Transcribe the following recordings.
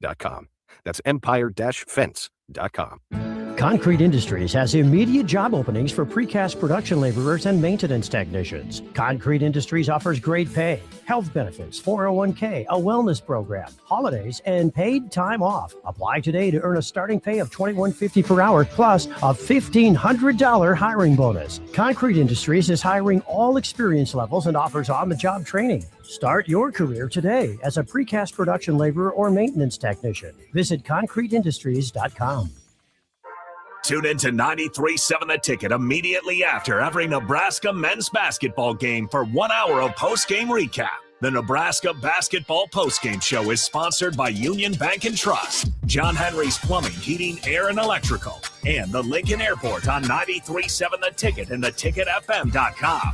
empire-fence.com. That's empire-fence.com. Concrete Industries has immediate job openings for precast production laborers and maintenance technicians. Concrete Industries offers great pay, health benefits, 401k, a wellness program, holidays, and paid time off. Apply today to earn a starting pay of $21.50 per hour plus a $1,500 hiring bonus. Concrete Industries is hiring all experience levels and offers on-the-job training. Start your career today as a precast production laborer or maintenance technician. Visit concreteindustries.com. Tune in to 93.7 The Ticket immediately after every Nebraska men's basketball game for 1 hour of post-game recap. The Nebraska Basketball Postgame Show is sponsored by Union Bank and Trust, John Henry's Plumbing, Heating, Air, and Electrical, and the Lincoln Airport on 93.7 The Ticket and theticketfm.com.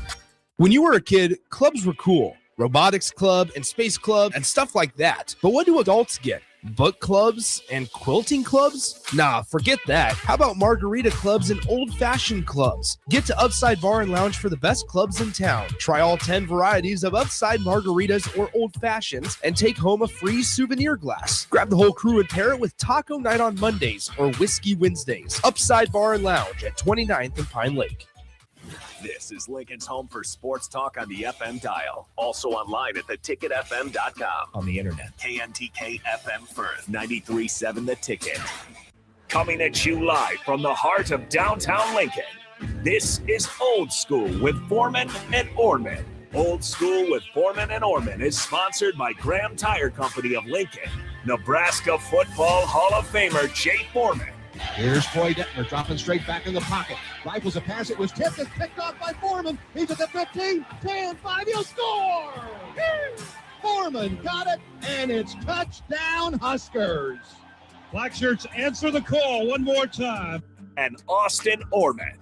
When you were a kid, clubs were cool. Robotics club and space club and stuff like that. But what do adults get? Book clubs and quilting clubs? Nah, forget that. How about margarita clubs and old-fashioned clubs? Get to Upside Bar and Lounge for the best clubs in town. Try all 10 varieties of Upside margaritas or old fashions and take home a free souvenir glass. Grab the whole crew and pair it with taco night on Mondays or whiskey Wednesdays. Upside Bar and Lounge at 29th and Pine Lake. This is Lincoln's home for sports talk on the FM dial. Also online at theticketfm.com. On the internet. KNTK FM Firth, 93.7 The Ticket. Coming at you live from the heart of downtown Lincoln. This is Old School with Foreman and Orman. Old School with Foreman and Orman is sponsored by Graham Tire Company of Lincoln. Nebraska Football Hall of Famer Jay Foreman. Here's Troy Detmer dropping straight back in the pocket. Rifles a pass. It was tipped and picked off by Foreman. He's at the 15, 10, 5. He'll score! Foreman got it, and it's touchdown Huskers. Black shirts answer the call one more time. And Austin Orman.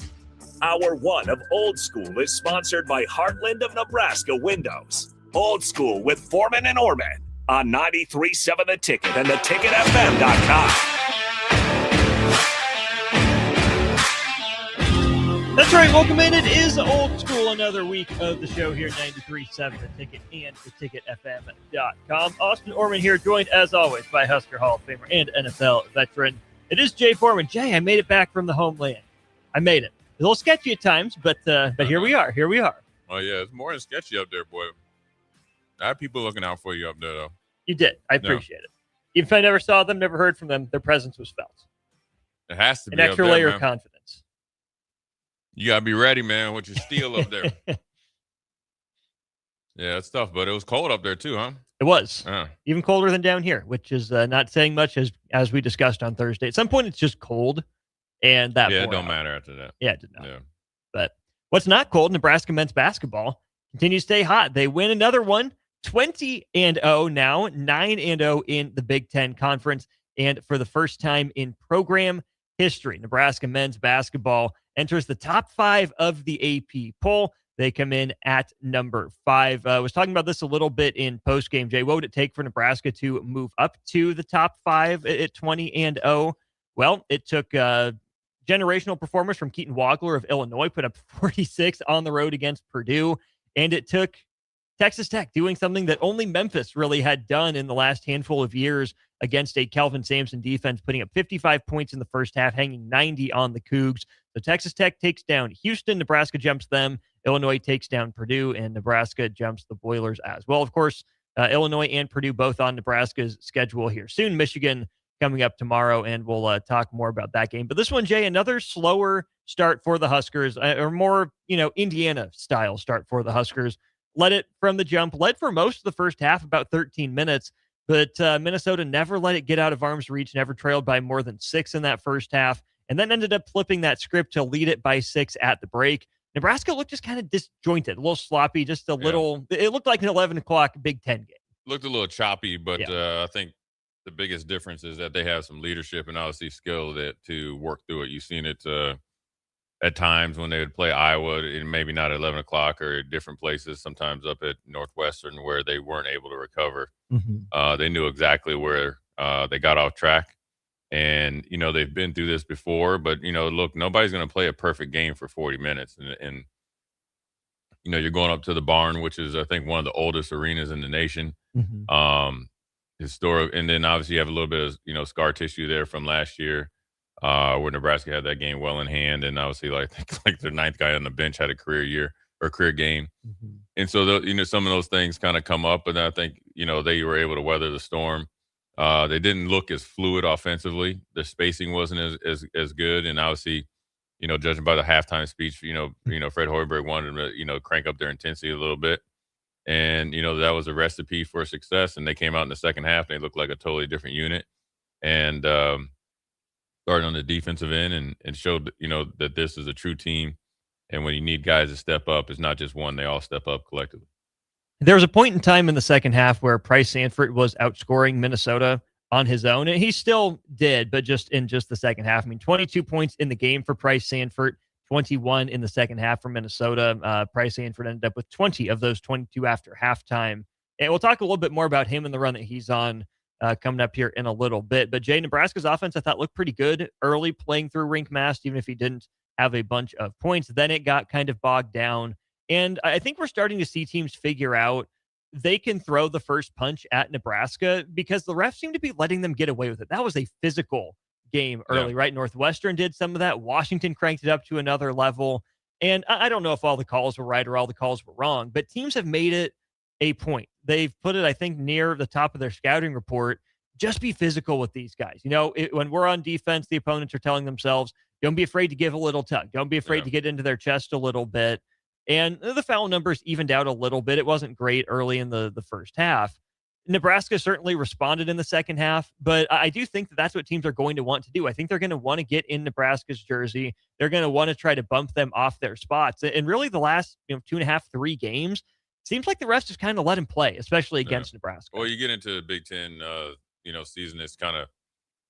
Hour one of Old School is sponsored by Heartland of Nebraska Windows. Old School with Foreman and Orman on 93.7 The Ticket and theticketfm.com. That's right. Welcome in. It is Old School, another week of the show here at 93.7 The Ticket and theticketfm.com. Austin Orman here, joined as always by Husker Hall of Famer and NFL veteran. It is Jay Foreman. Jay, I made it back from the homeland. I made it. A little sketchy at times, but here we are. Here we are. Oh, yeah. It's more than sketchy up there, boy. I have people looking out for you up there, though. You did. I appreciate it. Even if I never saw them, never heard from them, their presence was felt. It has to be an extra layer of confidence. You got to be ready, man, with your steel up there. Yeah, it's tough, but it was cold up there too, huh? It was. Even colder than down here, which is not saying much as we discussed on Thursday. At some point, it's just cold, and that it don't matter after that. Yeah, it did not. Yeah. But what's not cold, Nebraska men's basketball continues to stay hot. They win another one, 20-0 now, 9-0 in the Big Ten Conference, and for the first time in program history, Nebraska men's basketball enters the top 5 of the AP poll. They come in at number 5. I was talking about this a little bit in postgame, Jay. What would it take for Nebraska to move up to the top 5 at 20-0? Well, it took generational performers from Keaton Wagler of Illinois, put up 46 on the road against Purdue, and it took Texas Tech doing something that only Memphis really had done in the last handful of years against a Kelvin Sampson defense, putting up 55 points in the first half, hanging 90 on the Cougs. So Texas Tech takes down Houston, Nebraska jumps them, Illinois takes down Purdue, and Nebraska jumps the Boilers as well. Of course, Illinois and Purdue both on Nebraska's schedule here soon. Michigan coming up tomorrow, and we'll talk more about that game. But this one, Jay, another slower start for the Huskers, or more, Indiana-style start for the Huskers. Led it from the jump, led for most of the first half, about 13 minutes, but Minnesota never let it get out of arm's reach, never trailed by more than 6 in that first half, and then ended up flipping that script to lead it by 6 at the break. Nebraska looked just kind of disjointed, a little sloppy, just a little, it looked like an 11 o'clock Big Ten game. Looked a little choppy, but I think the biggest difference is that they have some leadership and obviously skill to work through it. You've seen it at times when they would play Iowa, and maybe not at 11 o'clock or at different places, sometimes up at Northwestern where they weren't able to recover. Mm-hmm. They knew exactly where they got off track. And, they've been through this before, but, look, nobody's going to play a perfect game for 40 minutes. And you're going up to the Barn, which is, I think, one of the oldest arenas in the nation. Mm-hmm. and then obviously you have a little bit of scar tissue there from last year, where Nebraska had that game well in hand, and obviously like their ninth guy on the bench had a career year or career game, and so some of those things kind of come up, and I think they were able to weather the storm. They didn't look as fluid offensively. The spacing wasn't as good, and obviously, judging by the halftime speech, Fred Hoiberg wanted them to crank up their intensity a little bit. And, that was a recipe for success. And they came out in the second half, and they looked like a totally different unit. And started on the defensive end and showed, that this is a true team. And when you need guys to step up, it's not just one. They all step up collectively. There was a point in time in the second half where Price Sanford was outscoring Minnesota on his own. And he still did, but just in the second half. I mean, 22 points in the game for Price Sanford. 21 in the second half for Minnesota. Price Sanford ended up with 20 of those 22 after halftime. And we'll talk a little bit more about him and the run that he's on coming up here in a little bit. But Jay, Nebraska's offense, I thought, looked pretty good early playing through Rink Mast, even if he didn't have a bunch of points. Then it got kind of bogged down. And I think we're starting to see teams figure out they can throw the first punch at Nebraska because the refs seem to be letting them get away with it. That was a physical game early, right? Northwestern did some of that. Washington cranked it up to another level. And I don't know if all the calls were right or all the calls were wrong, but teams have made it a point. They've put it, I think, near the top of their scouting report. Just be physical with these guys. When we're on defense, the opponents are telling themselves, don't be afraid to give a little tug. Don't be afraid to get into their chest a little bit. And the foul numbers evened out a little bit. It wasn't great early in the first half. Nebraska certainly responded in the second half, but I do think that that's what teams are going to want to do. I think they're going to want to get in Nebraska's jersey. They're going to want to try to bump them off their spots. And really the last 2.5, 3 games, seems like the rest just kind of let him play, especially against Nebraska. Well, you get into the Big Ten, season, it's kind of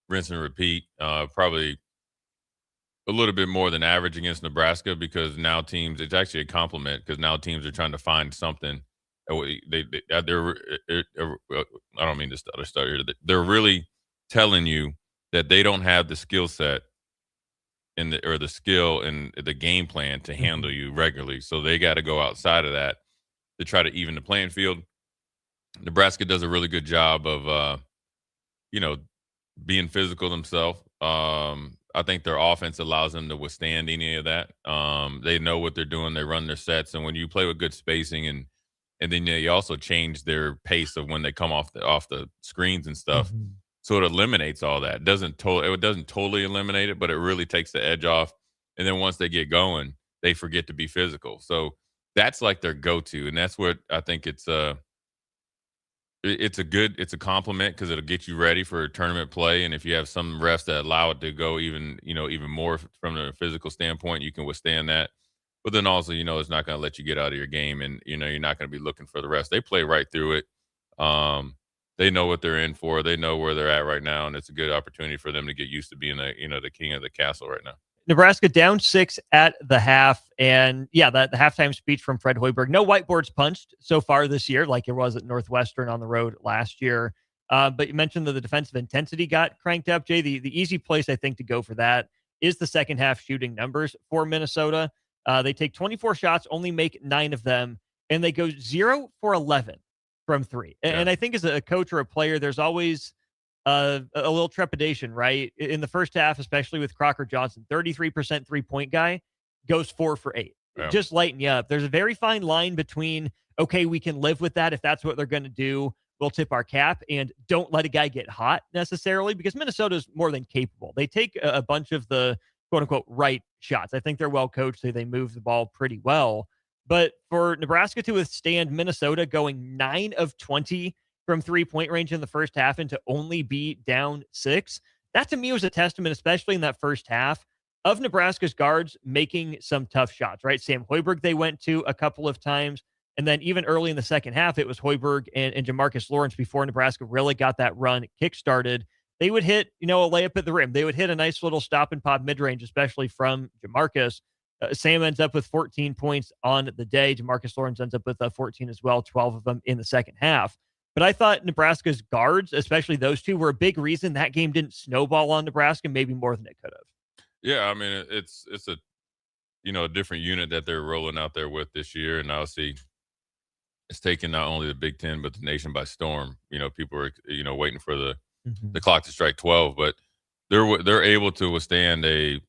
rinse and repeat, probably a little bit more than average against Nebraska because now it's actually a compliment because now teams are trying to find something. I don't mean to start here. They're really telling you that they don't have the skill set or the skill and the game plan to handle you regularly. So they got to go outside of that to try to even the playing field. Nebraska does a really good job of, being physical themselves. I think their offense allows them to withstand any of that. They know what they're doing. They run their sets. And when you play with good spacing and then you also change their pace of when they come off the screens and stuff. So it eliminates all that. It doesn't totally eliminate it, but it really takes the edge off. And then once they get going, they forget to be physical. So that's like their go-to. And that's what I think it's a compliment because it'll get you ready for tournament play. And if you have some refs that allow it to go even more from a physical standpoint, you can withstand that. But then also, it's not going to let you get out of your game and, you're not going to be looking for the rest. They play right through it. They know what they're in for. They know where they're at right now. And it's a good opportunity for them to get used to being the king of the castle right now. Nebraska down 6 at the half. And the halftime speech from Fred Hoiberg, no whiteboards punched so far this year, like it was at Northwestern on the road last year. But you mentioned that the defensive intensity got cranked up, Jay. The easy place, I think, to go for that is the second half shooting numbers for Minnesota. They take 24 shots, only make 9 of them, and they go 0 for 11 from 3. And I think as a coach or a player, there's always a little trepidation, right? In the first half, especially with Crocker Johnson, 33% three-point guy, goes 4 for 8. Yeah. Just lighten you up. There's a very fine line between, okay, we can live with that if that's what they're going to do. We'll tip our cap, and don't let a guy get hot necessarily because Minnesota's more than capable. They take a bunch of the quote-unquote right shots. I think they're well coached. They move the ball pretty well. But for Nebraska to withstand Minnesota going 9 of 20 from three-point range in the first half and to only be down 6, that to me was a testament, especially in that first half, of Nebraska's guards making some tough shots, right? Sam Hoiberg they went to a couple of times. And then even early in the second half, it was Hoiberg and Jamarcus Lawrence before Nebraska really got that run kick-started. They would hit, a layup at the rim. They would hit a nice little stop and pop mid-range, especially from Jamarcus. Sam ends up with 14 points on the day. Jamarcus Lawrence ends up with 14 as well, 12 of them in the second half. But I thought Nebraska's guards, especially those two, were a big reason that game didn't snowball on Nebraska, maybe more than it could have. Yeah, I mean, it's a different unit that they're rolling out there with this year. And obviously, it's taken not only the Big Ten but the nation by storm. People are waiting for the Mhm. clock to strike 12, but they're able to withstand a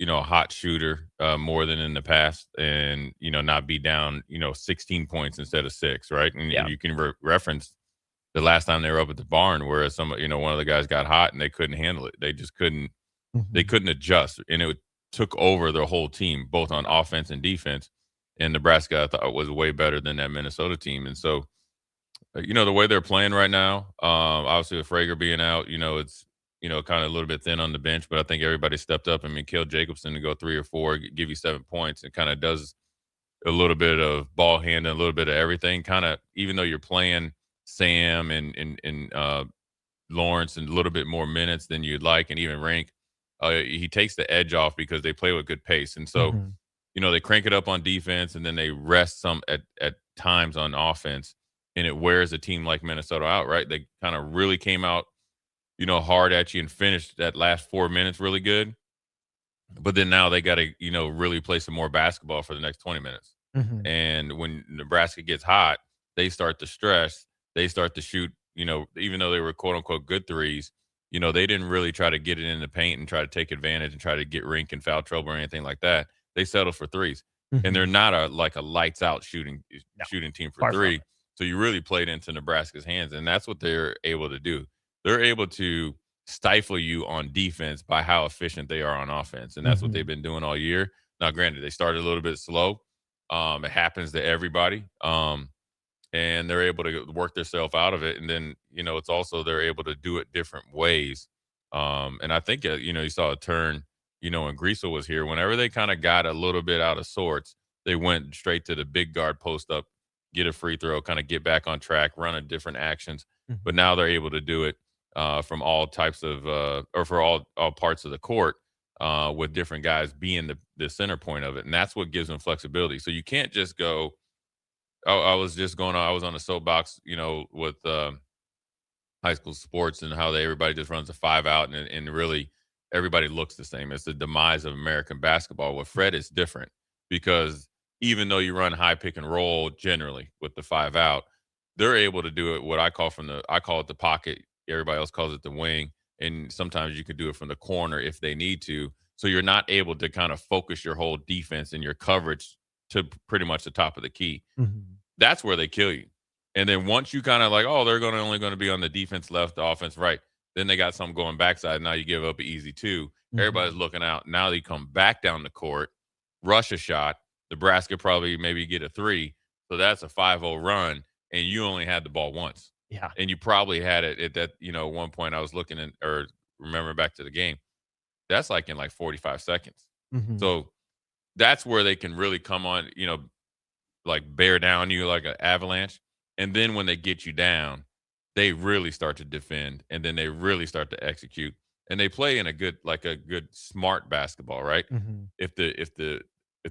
hot shooter more than in the past, and not be down 16 points instead of 6, right? And you can reference the last time they were up at the barn where one of the guys got hot and they couldn't handle it. They just couldn't. They Mhm. couldn't adjust, and it took over their whole team, both on offense and defense. And Nebraska, I thought, was way better than that Minnesota team. And so, the way they're playing right now, obviously with Frager being out, it's kind of a little bit thin on the bench, but I think everybody stepped up. I mean, Mikhail Jacobson to go 3 or 4, give you 7 points, and kind of does a little bit of ball handling, a little bit of everything. Kind of, even though you're playing Sam and Lawrence and a little bit more minutes than you'd like, and even Rank, he takes the edge off because they play with good pace. And so, Mhm. they crank it up on defense and then they rest some at times on offense, and it wears a team like Minnesota out, right? They kind of really came out, hard at you and finished that last 4 minutes really good. But then now they got to, really play some more basketball for the next 20 minutes. Mhm. And when Nebraska gets hot, they start to stress. They start to shoot, even though they were quote unquote good threes, they didn't really try to get it in the paint and try to take advantage and try to get Rink in foul trouble or anything like that. They settle for threes. And they're Mhm. not a lights out shooting No, team for far from three. it. So you really played into Nebraska's hands, and that's what they're able to do. They're able to stifle you on defense by how efficient they are on offense, and that's what they've Mhm. been doing all year. Now, granted, they started a little bit slow. It happens to everybody, and they're able to work themselves out of it. And then it's also they're able to do it different ways. And I think you saw a turn. When Greasel was here, whenever they kind of got a little bit out of sorts, they went straight to the big guard post up, get a free throw, kind of get back on track, run a different actions. But Mhm. now they're able to do it from all types of or for all parts of the court with different guys being the center point of it, and that's what gives them flexibility. So you can't just go. I was just going on. I was on a soapbox, with high school sports and how everybody just runs a 5 out, and really everybody looks the same. It's the demise of American basketball. With Fred, it's different because even though you run high pick and roll generally with the 5 out, they're able to do it. What I call it the pocket. Everybody else calls it the wing, and sometimes you can do it from the corner if they need to. So you're not able to kind of focus your whole defense and your coverage to pretty much the top of the key. Mhm. That's where they kill you. And then once you kind of like, oh, they're only going to be on the defense left, the offense right. Then they got something going backside. Now you give up an easy 2. Everybody's Mhm. looking out. Now they come back down the court, rush a shot. Nebraska probably maybe get a 3. So that's a 5-0 run, and you only had the ball once. Yeah. And you probably had it at that, one point I was looking at or remember back to the game. That's like in like 45 seconds. Mhm. So that's where they can really come on, like bear down you like an avalanche. And then when they get you down, they really start to defend, and then they really start to execute. And they play in a good smart basketball, right? Mhm. If the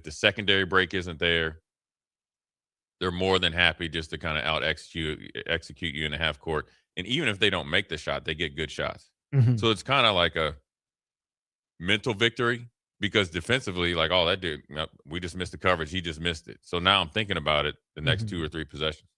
secondary break isn't there, they're more than happy just to kind of execute you in the half court. And even if they don't make the shot, they get good shots. Mhm. So it's kind of like a mental victory because defensively, like, oh, that dude, no, we just missed the coverage. He just missed it. So now I'm thinking about it the next 2 Mhm. or 3 possessions.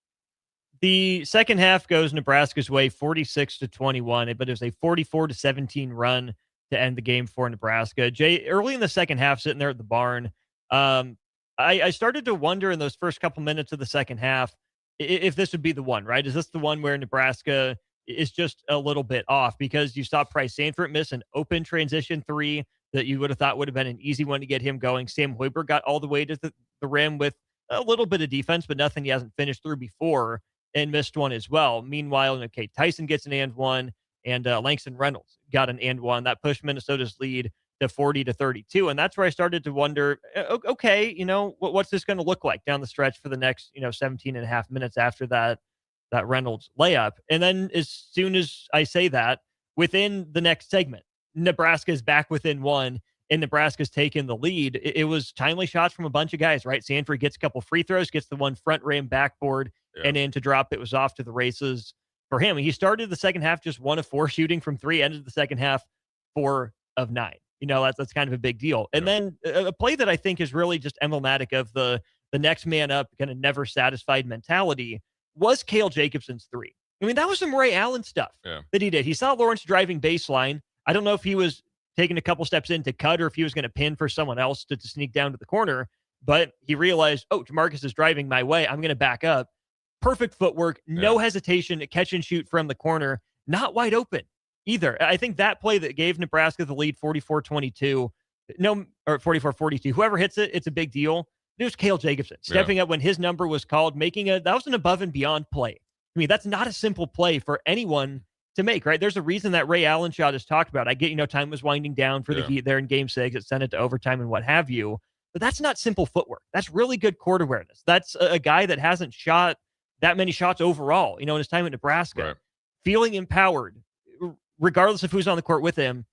The second half goes Nebraska's way, 46-21, but it was a 44-17 run to end the game for Nebraska. Jay, early in the second half, sitting there at the barn, um, I started to wonder in those first couple minutes of the second half if this would be the one, right? Is this the one where Nebraska is just a little bit off? Because you saw Price Sanford miss an open transition 3 that you would have thought would have been an easy one to get him going. Sam Hoiberg got all the way to the rim with a little bit of defense, but nothing he hasn't finished through before, and missed one as well. Meanwhile, okay, Tyson gets an and one, and Langston Reynolds got an and one. That pushed Minnesota's lead to 40-32. And that's where I started to wonder, okay, what's this going to look like down the stretch for the next, 17 and a half minutes after that Reynolds layup. And then as soon as I say that, within the next segment, Nebraska is back within 1, and Nebraska's taken the lead. It was timely shots from a bunch of guys, right? Sanford gets a couple free throws, gets the one front rim backboard, Yeah. and then to drop it was off to the races for him. He started the second half just 1 of 4 shooting from 3, ended the second half 4 of 9. That's kind of a big deal. And Yeah. then a play that I think is really just emblematic of the the next man up, kind of never satisfied mentality, was Cale Jacobson's three. I mean, that was some Ray Allen stuff that he did. He saw Lawrence driving baseline. I don't know if he was taking a couple steps in to cut or if he was going to pin for someone else to sneak down to the corner, but he realized, oh, Jamarcus is driving my way. I'm going to back up. Perfect footwork, no hesitation to catch and shoot from the corner, not wide open either. I think that play that gave Nebraska the lead 44-22, or 44-42, whoever hits it, it's a big deal. It was Cale Jacobson stepping up when his number was called, that was an above and beyond play. I mean, that's not a simple play for anyone to make, right? There's a reason that Ray Allen shot is talked about. I get, time was winding down for the Heat there in game 6. It sent it to overtime and what have you. But that's not simple footwork. That's really good court awareness. That's a guy that hasn't shot that many shots overall, in his time at Nebraska. Right. Feeling empowered, regardless of who's on the court with him,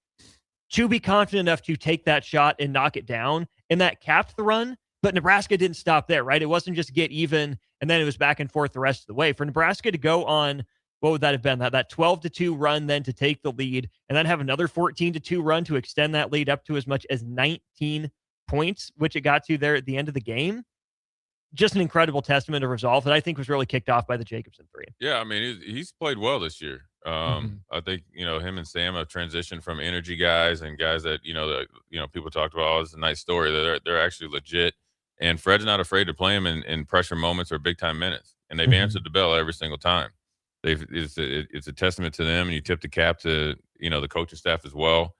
to be confident enough to take that shot and knock it down. And that capped the run. But Nebraska didn't stop there, right? It wasn't just get even, and then it was back and forth the rest of the way. For Nebraska to go on, what would that have been? That 12-2 run then to take the lead, and then have another 14-2 run to extend that lead up to as much as 19 points, which it got to there at the end of the game. Just an incredible testament of resolve that I think was really kicked off by the Jacobson three. Yeah, I mean, he's played well this year. I think, him and Sam have transitioned from energy guys and guys that, people talked about, oh, it's a nice story. They're actually legit. And Fred's not afraid to play him in pressure moments or big-time minutes. And they've answered the bell every single time. It's a testament to them, and you tip the cap to, the coaching staff as well,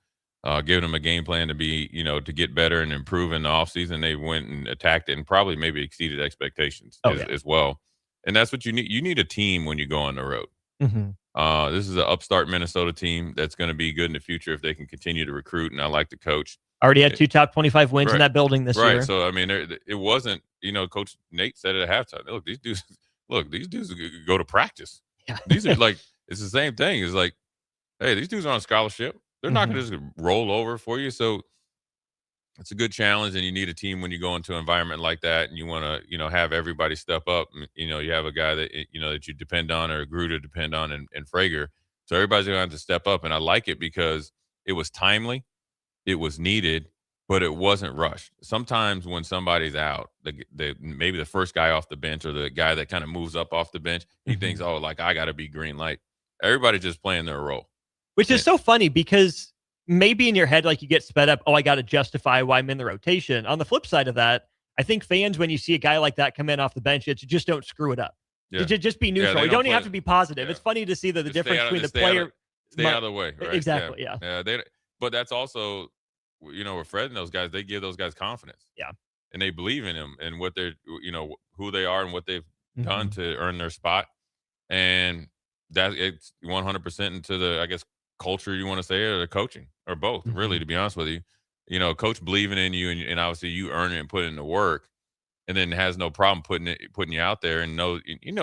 giving them a game plan to be, to get better and improve in the offseason. They went and attacked it and probably maybe exceeded expectations as well. And that's what you need. You need a team when you go on the road. This is an upstart Minnesota team that's going to be good in the future if they can continue to recruit, and I like the coach. Already had 2 top 25 wins in that building this year. Right. So, I mean, it wasn't, Coach Nate said it at halftime. These dudes go to practice. Yeah. These are it's the same thing. It's like, hey, these dudes are on scholarship. They're not going to just roll over for you. So it's a good challenge, and you need a team when you go into an environment like that, and you want to, have everybody step up. You have a guy that, that you depend on, or grew to depend on in Frager. So everybody's going to have to step up. And I like it because it was timely. It was needed, but it wasn't rushed. Sometimes when somebody's out, maybe the first guy off the bench or the guy that kind of moves up off the bench, he thinks, oh, I got to be green light. Everybody just playing their role. Which is so funny because maybe in your head, you get sped up, I got to justify why I'm in the rotation. On the flip side of that, I think fans, when you see a guy like that come in off the bench, it's just don't screw it up. Yeah. Just be neutral. You don't even have to be positive. Yeah. It's funny to see the difference between the player. Stay out of the way. Right? Exactly, yeah. But that's also, with Fred and those guys, they give those guys confidence. Yeah. And they believe in them and what they're, who they are and what they've done to earn their spot. And that it's 100% into the, I guess, culture you want to say, or the coaching, or both, really, to be honest with you. Coach believing in you, and obviously you earn it and put it in the work, and then has no problem putting you out there, and knows,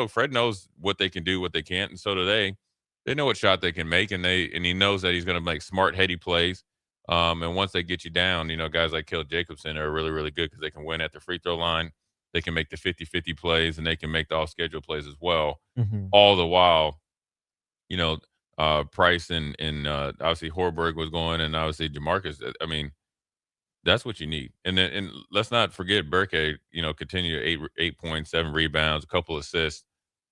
Fred knows what they can do, what they can't, and so do they. They know what shot they can make, and he knows that he's going to make smart, heady plays. And once they get you down, guys like Cale Jacobson are really, really good because they can win at the free throw line. They can make the 50-50 plays, and they can make the off-schedule plays as well. All the while, Price and obviously Horberg was going, and obviously Jamarcus. I mean, that's what you need. And let's not forget Burke. Continue 8 points, 7 rebounds, a couple assists.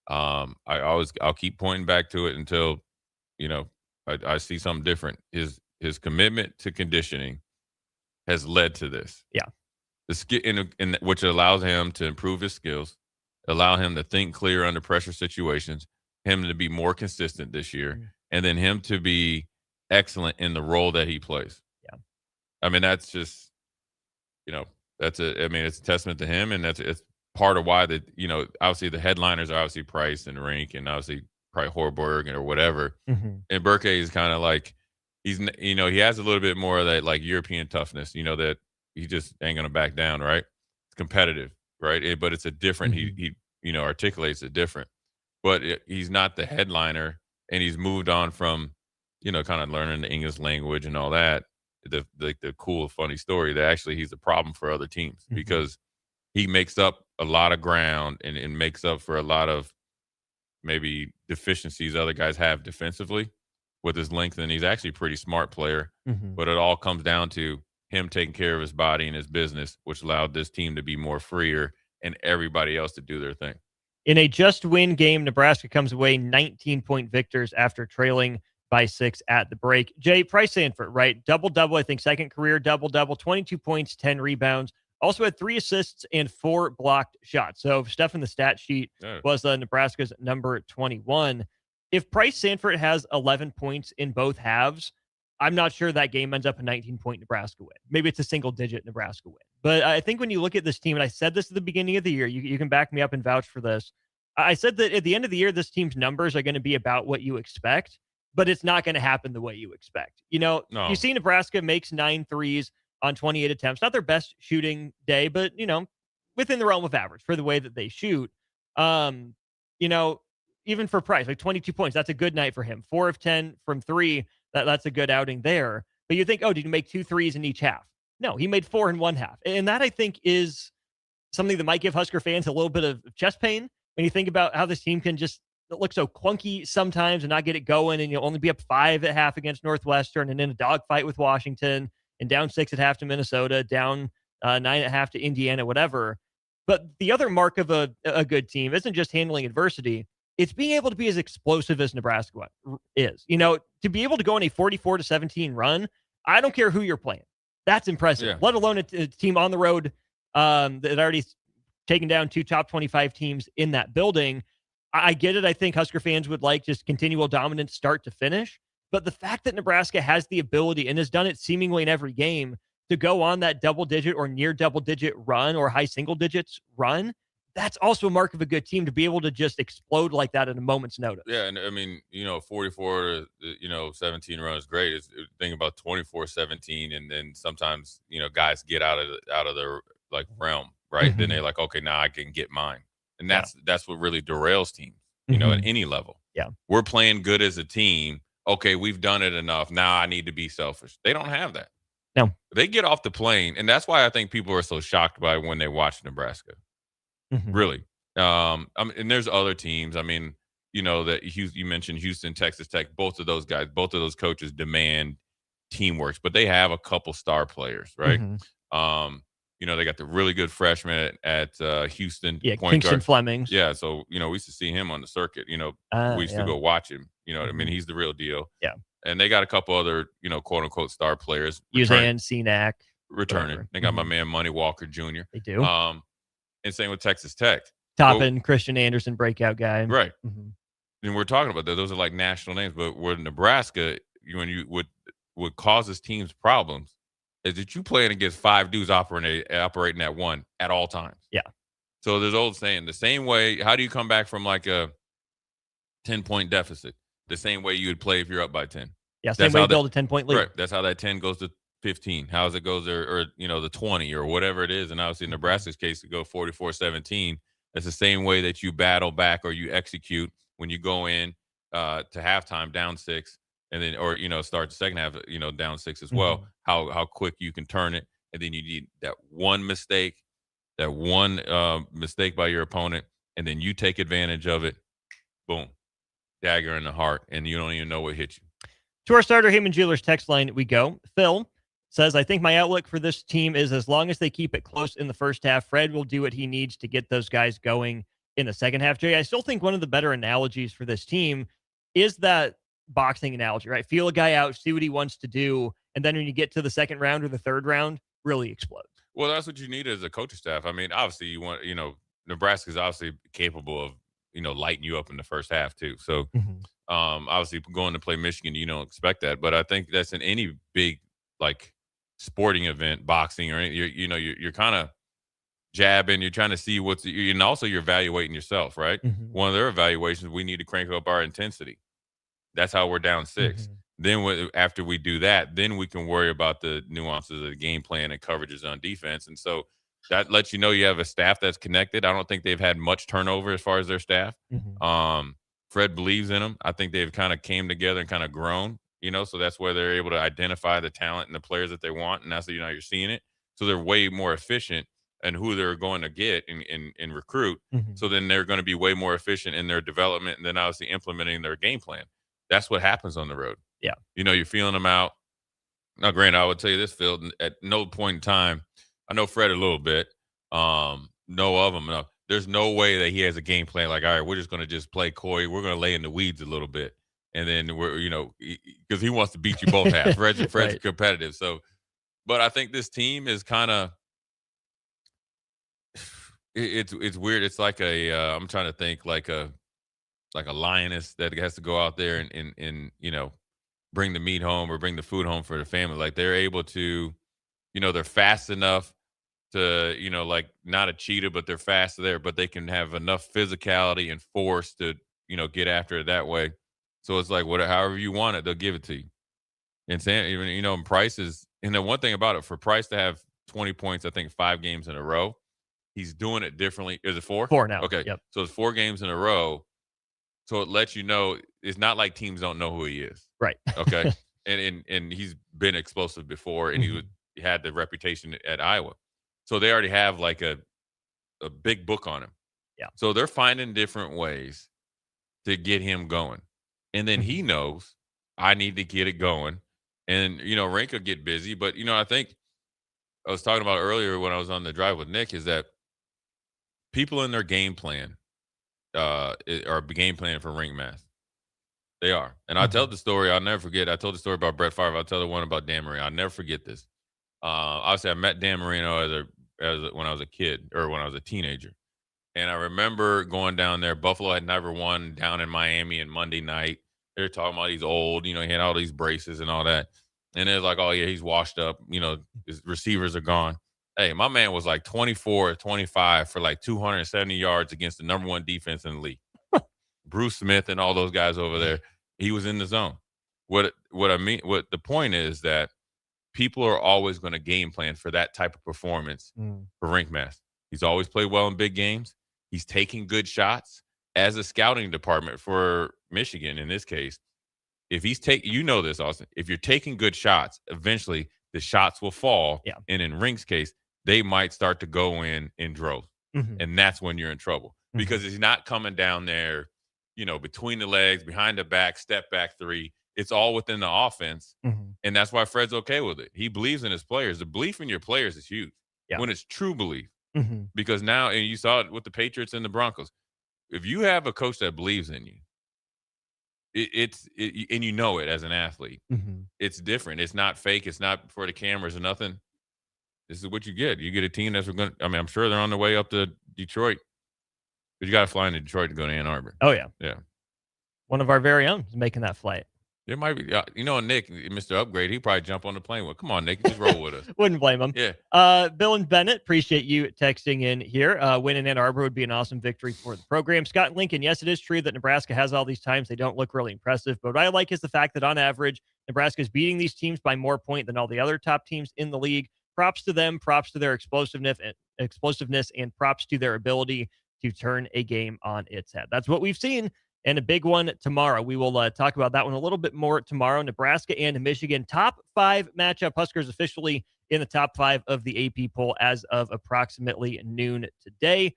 I'll keep pointing back to it until I see something different. His commitment to conditioning has led to this. Yeah, the skill which allows him to improve his skills, allow him to think clear under pressure situations, him to be more consistent this year, and then him to be excellent in the role that he plays. Yeah, I mean, that's just it's a testament to him, and it's part of why obviously the headliners are obviously Price and Rink, and obviously probably Horberg or whatever. And Burke is kind of like, he has a little bit more of that European toughness, that he just ain't gonna back down, right? It's competitive, right? But it's a different. He articulates it different, but he's not the headliner, and he's moved on from kind of learning the English language and all that. The cool, funny story that actually he's a problem for other teams because he makes up a lot of ground and makes up for a lot of maybe deficiencies other guys have defensively with his length, and he's actually a pretty smart player. But it all comes down to him taking care of his body and his business, which allowed this team to be more freer and everybody else to do their thing. In a just-win game, Nebraska comes away 19-point victors after trailing by 6 at the break. Jay, Price Sanford, right? Double-double, I think second career double-double, 22 points, 10 rebounds. Also had 3 assists and 4 blocked shots. So Steph in the stat sheet was Nebraska's number 21. If Price Sanford has 11 points in both halves, I'm not sure that game ends up a 19-point Nebraska win. Maybe it's a single-digit Nebraska win. But I think when you look at this team, and I said this at the beginning of the year, you can back me up and vouch for this. I said that at the end of the year, this team's numbers are going to be about what you expect, but it's not going to happen the way you expect. You see Nebraska makes 9 threes on 28 attempts. Not their best shooting day, but, within the realm of average for the way that they shoot. Even for Price, like 22 points, that's a good night for him. 4 of 10 from 3, that's a good outing there. But you think, did he make 2 threes in each half? No, he made 4 in one half. And that, I think, is something that might give Husker fans a little bit of chest pain when you think about how this team can just look so clunky sometimes and not get it going, and you'll only be up 5 at half against Northwestern and in a dogfight with Washington and down 6 at half to Minnesota, down 9 at half to Indiana, whatever. But the other mark of a good team isn't just handling adversity. It's being able to be as explosive as Nebraska is. To be able to go on a 44-17 run, I don't care who you're playing. That's impressive, let alone a team on the road that already taken down 2 top 25 teams in that building. I get it. I think Husker fans would like just continual dominance start to finish. But the fact that Nebraska has the ability and has done it seemingly in every game to go on that double-digit or near double-digit run or high single digits run, that's also a mark of a good team to be able to just explode like that at a moment's notice. Yeah, and 44 to 17 run is great. It's think about 24-17, and then sometimes guys get out of their realm, right? Mm-hmm. Then they're like, okay, now I can get mine, and that's what really derails teams, at any level. Yeah, we're playing good as a team. Okay, we've done it enough. Now I need to be selfish. They don't have that. No, they get off the plane, and that's why I think people are so shocked by when they watch Nebraska. Mm-hmm. Really. And there's other teams. I mean, that you mentioned Houston, Texas Tech, both of those guys, both of those coaches demand teamwork, but they have a couple star players, right? Mm-hmm. They got the really good freshman at Houston. Yeah, point Kingston guard. Flemings. Yeah, so, we used to see him on the circuit. We used to go watch him. I mean, he's the real deal. Yeah. And they got a couple other, quote-unquote star players. Uzan, Cenac. Returning. Whatever. They got my man Money Walker Jr. They do. And same with Texas Tech. Toppin, Christian Anderson, breakout guy. Right. Mm-hmm. And we're talking about that. Those are like national names. But where Nebraska, what causes teams problems is that you playing against 5 dudes operating at 1 at all times. Yeah. So there's old saying, the same way, how do you come back from like a 10-point deficit? The same way you would play if you're up by 10. Yeah, same way you build a 10-point lead. Right. That's how that 10 goes to 15. How does it goes there, or the 20 or whatever it is? And obviously in Nebraska's case, to go 44-17, that's the same way that you battle back or you execute when you go in to halftime down 6, and then start the second half down 6 as well. Mm-hmm. How quick you can turn it, and then you need that one mistake by your opponent, and then you take advantage of it. Boom, dagger in the heart, and you don't even know what hit you. To our starter Heyman Jewelers text line we go. Phil says, I think my outlook for this team is as long as they keep it close in the first half, Fred will do what he needs to get those guys going in the second half. Jay, I still think one of the better analogies for this team is that boxing analogy, right? Feel a guy out, see what he wants to do, and then when you get to the second round or the third round, really explode. Well, that's what you need as a coaching staff. I mean, obviously you want, Nebraska's obviously capable of, lighting you up in the first half too. So obviously going to play Michigan, you don't expect that, but I think that's in any big, sporting event, boxing or anything, you're kind of jabbing, you're trying to see and also you're evaluating yourself, right? Mm-hmm. One of their evaluations, we need to crank up our intensity. That's how we're down 6. Mm-hmm. Then after we do that, then we can worry about the nuances of the game plan and coverages on defense. And so that lets you have a staff that's connected. I don't think they've had much turnover as far as their staff. Mm-hmm. Fred believes in them. I think they've kind of came together and kind of grown, so that's where they're able to identify the talent and the players that they want. And that's you're seeing it. So they're way more efficient in who they're going to get and recruit. Mm-hmm. So then they're going to be way more efficient in their development and then obviously implementing their game plan. That's what happens on the road. Yeah. You're feeling them out. Now, granted, I would tell you this, Phil, at no point in time, I know Fred a little bit. know of him. No. There's no way that he has a game plan like, all right, we're just going to just play coy. We're going to lay in the weeds a little bit. And then we're, because he wants to beat you both halves. Fred's Right. competitive. So, but I think this team is kind of, it's weird. It's like I'm trying to think like a lioness that has to go out there and bring the meat home or bring the food home for the family. Like they're able to, they're fast enough to, like not a cheetah, but they're fast there, but they can have enough physicality and force to, get after it that way. So it's like however you want it, they'll give it to you. And Sam, even, and Price is, and the one thing about it, for Price to have 20 points, I think 5 games in a row, he's doing it differently. Is it 4? 4 now. Okay. Yep. So it's 4 games in a row. So it lets you know it's not like teams don't know who he is. Right. Okay. and he's been explosive before, and he had the reputation at Iowa. So they already have like a big book on him. Yeah. So they're finding different ways to get him going. And then he knows I need to get it going. And, Rink will get busy. But, I think I was talking about earlier when I was on the drive with Nick is that people in their game plan are game planning for Ring Math. They are. And I tell the story. I'll never forget. I told the story about Brett Favre. I'll tell the one about Dan Marino. I'll never forget this. Obviously, I met Dan Marino when I was a kid or when I was a teenager. And I remember going down there. Buffalo had never won down in Miami on Monday night. They were talking about he's old. He had all these braces and all that. And they're like, oh, yeah, he's washed up. His receivers are gone. Hey, my man was like 24 or 25 for like 270 yards against the number 1 defense in the league. Bruce Smith and all those guys over there. He was in the zone. What the point is that people are always going to game plan for that type of performance for Rink Mass. He's always played well in big games. He's taking good shots as a scouting department for Michigan in this case. If he's this, Austin, if you're taking good shots, eventually the shots will fall. Yeah. And in Rink's case, they might start to go in droves. And that's when you're in trouble because he's not coming down there, between the legs, behind the back, step back 3. It's all within the offense. And that's why Fred's okay with it. He believes in his players. The belief in your players is huge when it's true belief. Because now, and you saw it with the Patriots and the Broncos, if you have a coach that believes in you, and you know it as an athlete, it's different. It's not fake. It's not for the cameras or nothing. This is what you get. You get a team that's going to, I'm sure they're on their way up to Detroit. But you got to fly into Detroit to go to Ann Arbor. Oh, yeah. Yeah. One of our very own is making that flight. There might be, Nick, Mr. Upgrade, he'd probably jump on the plane. Well, come on, Nick, just roll with us. Wouldn't blame him. Yeah. Bill and Bennett, appreciate you texting in here. Win in Ann Arbor would be an awesome victory for the program. Scott Lincoln, yes, it is true that Nebraska has all these times. They don't look really impressive. But what I like is the fact that on average, Nebraska is beating these teams by more point than all the other top teams in the league. Props to them. Props to their explosiveness, and props to their ability to turn a game on its head. That's what we've seen. And a big one tomorrow. We will talk about that one a little bit more tomorrow. Nebraska and Michigan, top 5 matchup. Huskers officially in the top 5 of the AP poll as of approximately noon today.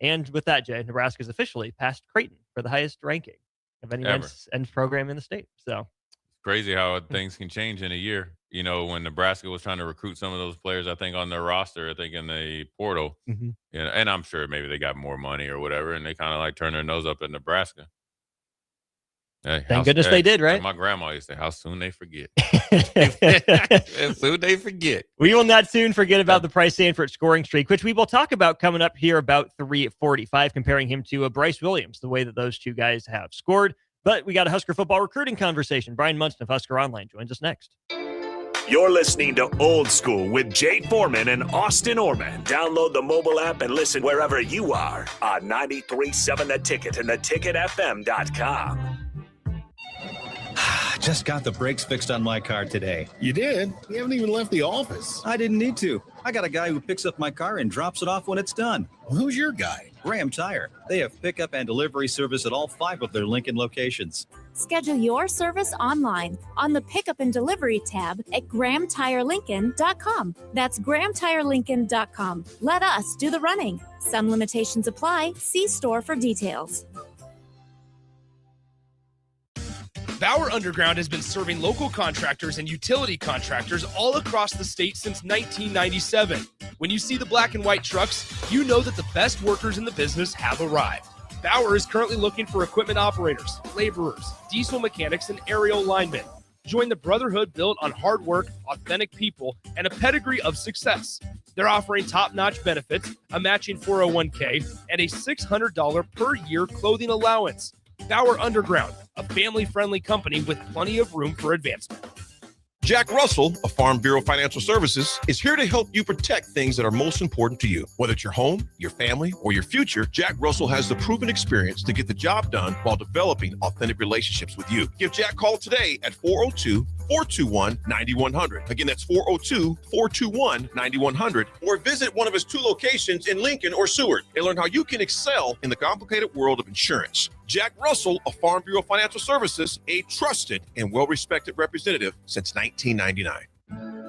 And with that, Jay, Nebraska's officially passed Creighton for the highest ranking of any men's program in the state. So crazy how things can change in a year. When Nebraska was trying to recruit some of those players, I think on their roster, I think in the portal, and I'm sure maybe they got more money or whatever, and they kind of like turn their nose up at Nebraska. Hey, thank goodness they did, right? My grandma used to say, how soon they forget. How soon they forget. We will not soon forget about the Bryce Sanford scoring streak, which we will talk about coming up here about 3:45, comparing him to Bryce Williams, the way that those two guys have scored. But we got a Husker football recruiting conversation. Brian Munson of Husker Online joins us next. You're listening to Old School with Jay Foreman and Austin Orman. Download the mobile app and listen wherever you are on 93.7 The Ticket and theticketfm.com. Just got the brakes fixed on my car today. You did? You haven't even left the office. I didn't need to. I got a guy who picks up my car and drops it off when it's done. Well, who's your guy? Graham Tire. They have pickup and delivery service at all 5 of their Lincoln locations. Schedule your service online on the Pickup and Delivery tab at GrahamTireLincoln.com. That's GrahamTireLincoln.com. Let us do the running. Some limitations apply. See store for details. Bauer Underground has been serving local contractors and utility contractors all across the state since 1997. When you see the black and white trucks, you know that the best workers in the business have arrived. Bauer is currently looking for equipment operators, laborers, diesel mechanics, and aerial linemen. Join the brotherhood built on hard work, authentic people, and a pedigree of success. They're offering top-notch benefits, a matching 401k, and a $600 per year clothing allowance. Bauer Underground, a family-friendly company with plenty of room for advancement. Jack Russell of Farm Bureau Financial Services is here to help you protect things that are most important to you. Whether it's your home, your family, or your future, Jack Russell has the proven experience to get the job done while developing authentic relationships with you. Give Jack a call today at 402-421-9100. Again, that's 402-421-9100. Or visit one of his 2 locations in Lincoln or Seward and learn how you can excel in the complicated world of insurance. Jack Russell of Farm Bureau Financial Services, a trusted and well-respected representative since 1999.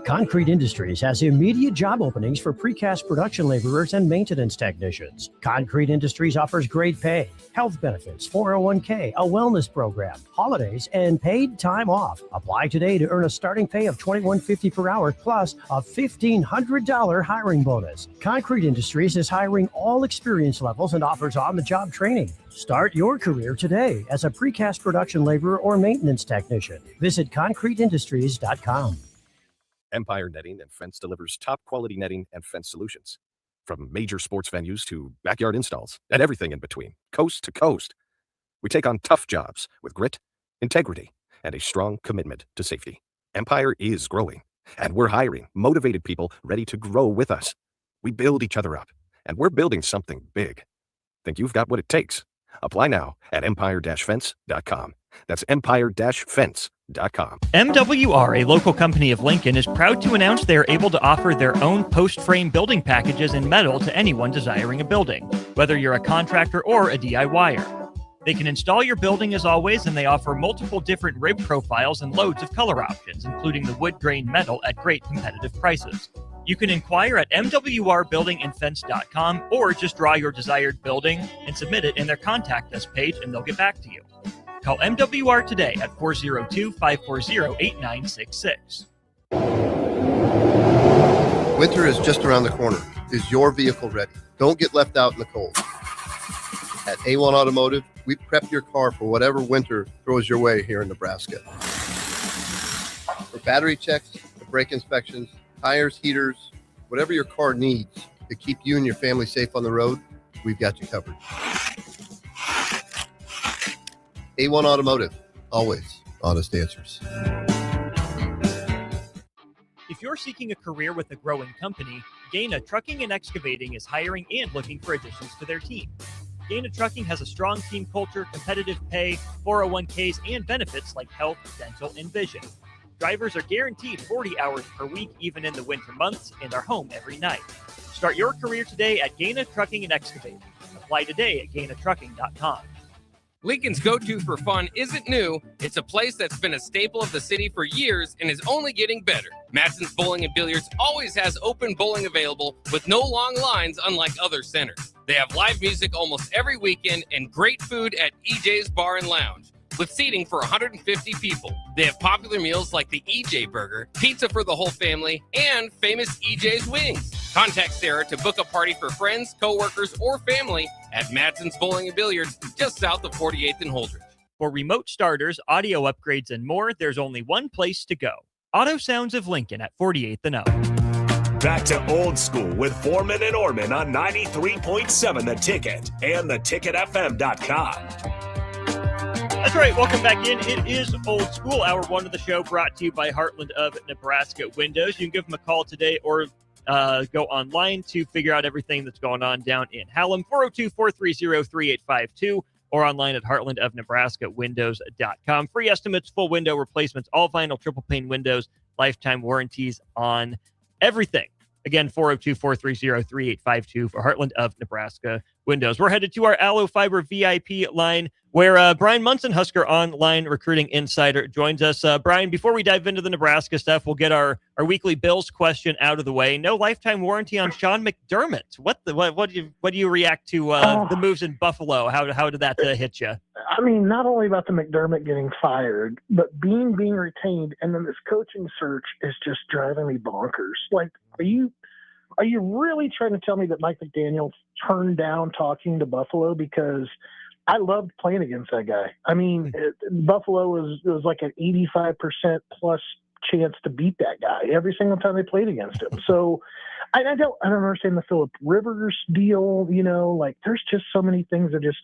Concrete Industries has immediate job openings for precast production laborers and maintenance technicians. Concrete Industries offers great pay, health benefits, 401k, a wellness program, holidays, and paid time off. Apply today to earn a starting pay of $21.50 per hour plus a $1,500 hiring bonus. Concrete Industries is hiring all experience levels and offers on-the-job training. Start your career today as a precast production laborer or maintenance technician. Visit concreteindustries.com. Empire Netting and Fence delivers top quality netting and fence solutions. From major sports venues to backyard installs and everything in between, coast to coast. We take on tough jobs with grit, integrity, and a strong commitment to safety. Empire is growing, and we're hiring motivated people ready to grow with us. We build each other up, and we're building something big. Think you've got what it takes? Apply now at empire-fence.com. That's empire-fence.com. MWR, a local company of Lincoln, is proud to announce they are able to offer their own post-frame building packages in metal to anyone desiring a building, whether you're a contractor or a DIYer. They can install your building as always, and they offer multiple different rib profiles and loads of color options, including the wood grain metal at great competitive prices. You can inquire at mwrbuildingandfence.com or just draw your desired building and submit it in their contact us page, and they'll get back to you. Call MWR today at 402-540-8966. Winter is just around the corner. Is your vehicle ready? Don't get left out in the cold. At A1 Automotive, we prep your car for whatever winter throws your way here in Nebraska. For battery checks, for brake inspections, tires, heaters, whatever your car needs to keep you and your family safe on the road, we've got you covered. A1 Automotive, always honest answers. If you're seeking a career with a growing company, Gaina Trucking and Excavating is hiring and looking for additions to their team. Gaina Trucking has a strong team culture, competitive pay, 401ks, and benefits like health, dental, and vision. Drivers are guaranteed 40 hours per week, even in the winter months, and are home every night. Start your career today at Gaina Trucking and Excavating. Apply today at gainatrucking.com. Lincoln's go-to for fun isn't new. It's a place that's been a staple of the city for years and is only getting better. Matson's Bowling and Billiards always has open bowling available with no long lines, unlike other centers. They have live music almost every weekend and great food at EJ's Bar and Lounge, with seating for 150 people. They have popular meals like the EJ Burger, pizza for the whole family, and famous EJ's Wings. Contact Sarah to book a party for friends, coworkers, or family at Matson's Bowling and Billiards, just south of 48th and Holdridge. For remote starters, audio upgrades, and more, there's only one place to go. Auto Sounds of Lincoln at 48th and up. Back to old school with Foreman and Orman on 93.7 The Ticket and theticketfm.com. That's right. Welcome back in. It is Old School, hour one of the show, brought to you by Heartland of Nebraska Windows. You can give them a call today or go online to figure out everything that's going on down in Hallam, 402-430-3852, or online at heartlandofnebraskawindows.com. Free estimates, full window replacements, all vinyl triple pane windows, lifetime warranties on everything. Again, 402-430-3852 for Heartland of Nebraska Windows. We're headed to our Allo Fiber VIP line where Brian Munson, Husker Online Recruiting Insider, joins us. Brian, before we dive into the Nebraska stuff, we'll get our weekly Bills question out of the way. No lifetime warranty on Sean McDermott. What do you react to the moves in Buffalo? How did that hit you? I mean, not only about the McDermott getting fired, but being retained, and then this coaching search is just driving me bonkers. Like, are you really trying to tell me that Mike McDaniel turned down talking to Buffalo? Because I loved playing against that guy. I mean, Buffalo was like an 85% plus chance to beat that guy every single time they played against him. So I don't understand the Phillip Rivers deal. You know, like there's just so many things that just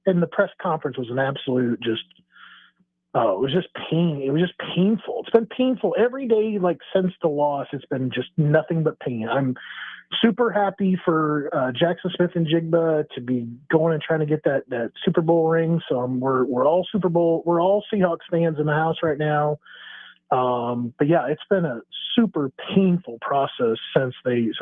and the press conference was an absolute just. Oh, it was just pain. It was just painful. It's been painful every day, like since the loss. It's been just nothing but pain. I'm super happy for Jackson Smith and Jigba to be going and trying to get that Super Bowl ring. So we're all Seahawks fans in the house right now. But yeah, it's been a super painful process since they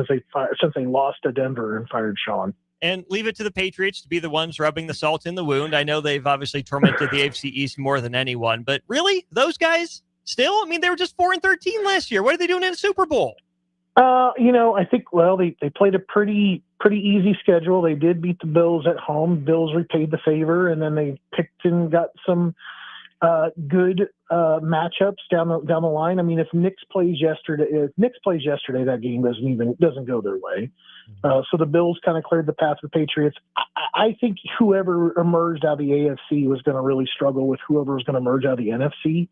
lost to Denver and fired Sean. And leave it to the Patriots to be the ones rubbing the salt in the wound. I know they've obviously tormented the AFC East more than anyone, but really, those guys still? I mean, they were just 4-13 last year. What are they doing in a Super Bowl? I think, they played a pretty easy schedule. They did beat the Bills at home. Bills repaid the favor, and then they picked and got some good matchups down the line. I mean, if Knicks plays yesterday, that game doesn't go their way. So the Bills kind of cleared the path for the Patriots. I think whoever emerged out of the AFC was going to really struggle with whoever was going to emerge out of the NFC.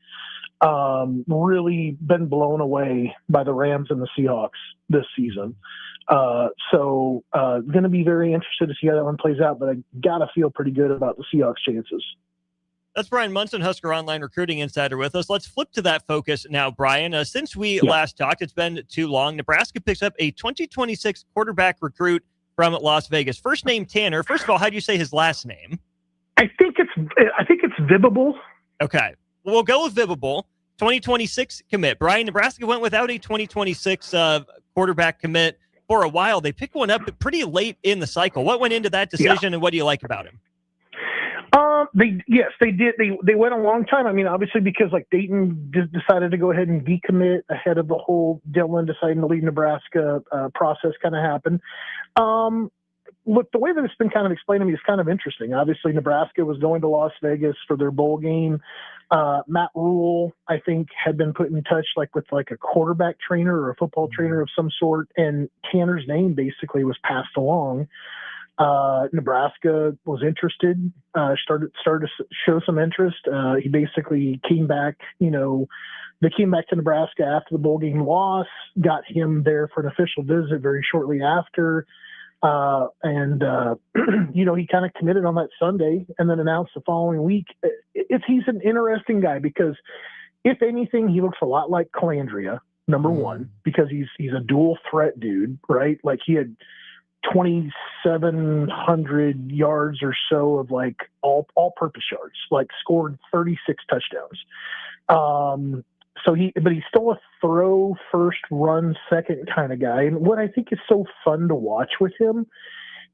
Really been blown away by the Rams and the Seahawks this season. So going to be very interested to see how that one plays out, but I got to feel pretty good about the Seahawks' chances. That's Brian Munson, Husker Online Recruiting Insider with us. Let's flip to that focus now, Brian. Since we last talked, it's been too long. Nebraska picks up a 2026 quarterback recruit from Las Vegas. First name Tanner. First of all, how do you say his last name? I think it's Vibable. Okay. Well, we'll go with Vibable. 2026 commit. Brian, Nebraska went without a 2026 quarterback commit for a while. They picked one up pretty late in the cycle. What went into that decision, and what do you like about him? They did. They went a long time. I mean, obviously because Dayton decided to go ahead and decommit ahead of the whole Dylan deciding to leave Nebraska process kind of happened. Look, the way that it's been kind of explained to me is kind of interesting. Obviously, Nebraska was going to Las Vegas for their bowl game. Matt Rule, I think, had been put in touch with a quarterback trainer or a football trainer of some sort, and Tanner's name basically was passed along. Nebraska was interested, started to show some interest. He basically came back, they came back to Nebraska after the bowl game loss, got him there for an official visit very shortly after. He kind of committed on that Sunday and then announced the following week. He's an interesting guy because if anything, he looks a lot like Calandria, number one, because he's a dual threat dude, right? Like he had 2,700 yards or so of all-purpose yards, scored 36 touchdowns. But he's still a throw first, run second kind of guy. And what I think is so fun to watch with him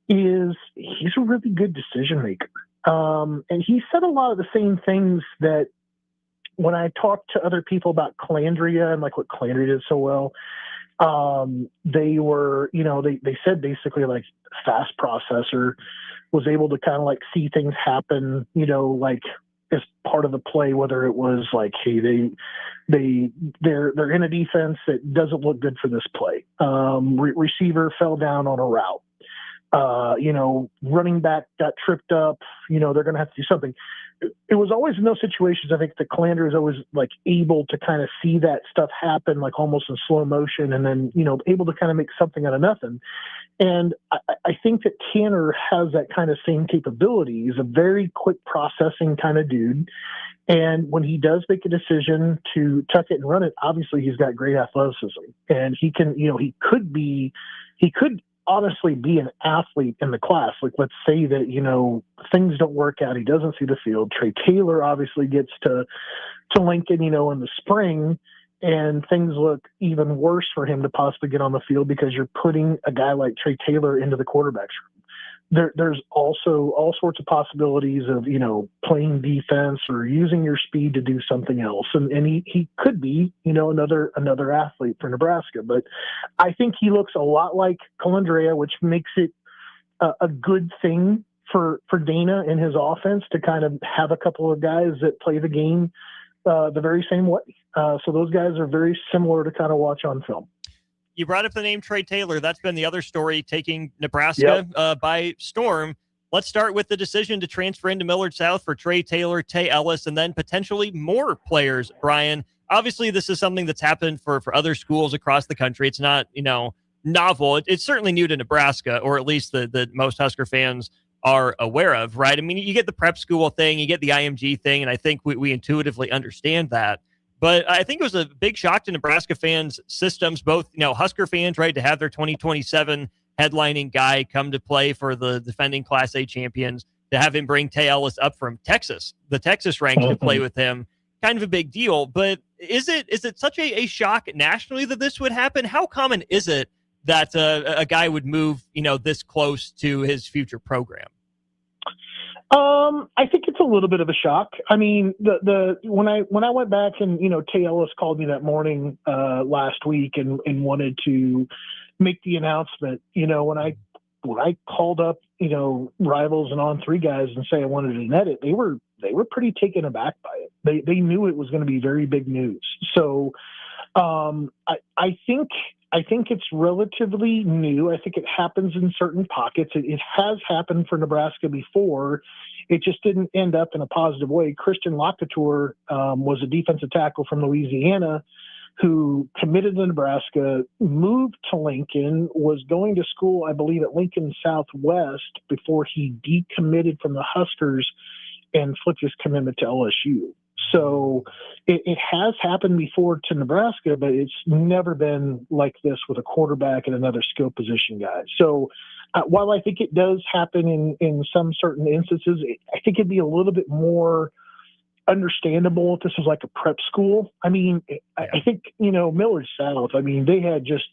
is he's a really good decision maker. And he said a lot of the same things that when I talked to other people about Calandria and what Calandria did so well, they were, they said basically fast processor, was able to kind of see things happen, as part of the play, whether it was hey, they're in a defense that doesn't look good for this play. Receiver fell down on a route. Running back got tripped up. They're going to have to do something. It was always in those situations, I think the Calandria is always able to kind of see that stuff happen, almost in slow motion, and then, able to kind of make something out of nothing. And I think that Tanner has that kind of same capability. He's a very quick processing kind of dude. And when he does make a decision to tuck it and run it, obviously he's got great athleticism, and he can, he could honestly be an athlete in the class. Let's say that, things don't work out. He doesn't see the field. Trey Taylor obviously gets to Lincoln, in the spring, and things look even worse for him to possibly get on the field because you're putting a guy like Trey Taylor into the quarterback's room. There's also all sorts of possibilities of, playing defense or using your speed to do something else. And he could be, another athlete for Nebraska. But I think he looks a lot like Calandria, which makes it a good thing for Dana and his offense to kind of have a couple of guys that play the game the very same way. So those guys are very similar to kind of watch on film. you brought up the name Trey Taylor. That's been the other story taking Nebraska by storm. Let's start with the decision to transfer into Millard South for Trey Taylor, Tay Ellis, and then potentially more players, Brian. Obviously, this is something that's happened for other schools across the country. It's not, novel. It's certainly new to Nebraska, or at least the most Husker fans are aware of, right? I mean, you get the prep school thing, you get the IMG thing, and I think we intuitively understand that. But I think it was a big shock to Nebraska fans' systems, both, Husker fans, right, to have their 2027 headlining guy come to play for the defending Class A champions, to have him bring Tay Ellis up from Texas, the Texas ranks, to play with him. Kind of a big deal. But is it such a shock nationally that this would happen? How common is it that a guy would move, this close to his future program? I think it's a little bit of a shock. I mean, when I went back and, Tay Ellis called me that morning last week and wanted to make the announcement, when I called up, Rivals and On Three guys and say I wanted to net it, they were pretty taken aback by it. They knew it was going to be very big news. So I think it's relatively new. I think it happens in certain pockets. It has happened for Nebraska before. It just didn't end up in a positive way. Christian Locouture was a defensive tackle from Louisiana who committed to Nebraska, moved to Lincoln, was going to school, I believe, at Lincoln Southwest before he decommitted from the Huskers and flipped his commitment to LSU. So it has happened before to Nebraska, but it's never been like this with a quarterback and another skill position guy. So while I think it does happen in some certain instances, I think it'd be a little bit more understandable if this was like a prep school. I mean, I think, Millard South, I mean, they had just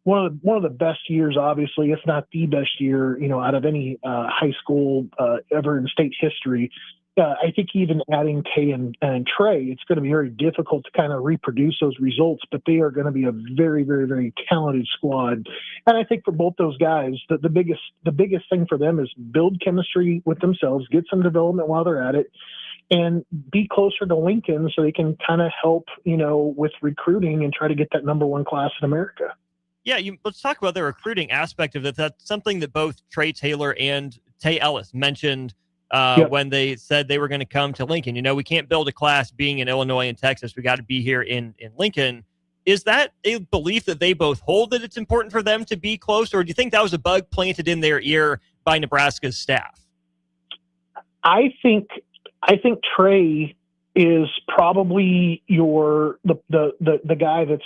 one of the best years, obviously, if not the best year, out of any high school ever in state history. I think even adding Tay and Trey, it's going to be very difficult to kind of reproduce those results, but they are going to be a very, very, very talented squad. And I think for both those guys, the biggest thing for them is build chemistry with themselves, get some development while they're at it, and be closer to Lincoln so they can kind of help, with recruiting and try to get that number one class in America. Yeah, let's talk about the recruiting aspect of it. That's something that both Trey Taylor and Tay Ellis mentioned when they said they were going to come to Lincoln. We can't build a class being in Illinois and Texas. We got to be here in Lincoln. Is that a belief that they both hold, that it's important for them to be close, or do you think that was a bug planted in their ear by Nebraska's staff? I think Trey is probably the guy that's,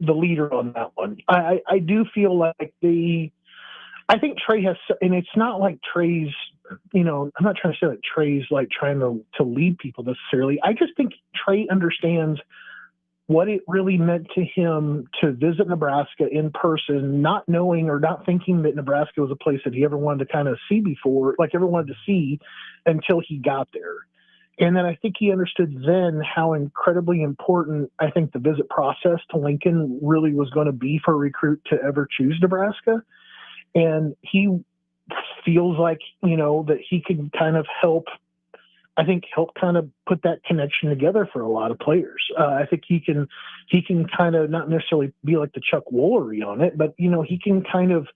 the leader on that one. I do feel like I think Trey has, and it's not like Trey's, I'm not trying to say that Trey's like trying to lead people necessarily. I just think Trey understands what it really meant to him to visit Nebraska in person, not knowing or not thinking that Nebraska was a place that he ever wanted to kind of see before, like ever wanted to see until he got there. And then I think he understood then how incredibly important I think the visit process to Lincoln really was going to be for a recruit to ever choose Nebraska. And he feels like, that he can kind of help kind of put that connection together for a lot of players. I think he can kind of not necessarily be like the Chuck Woolery on it, but, he can kind of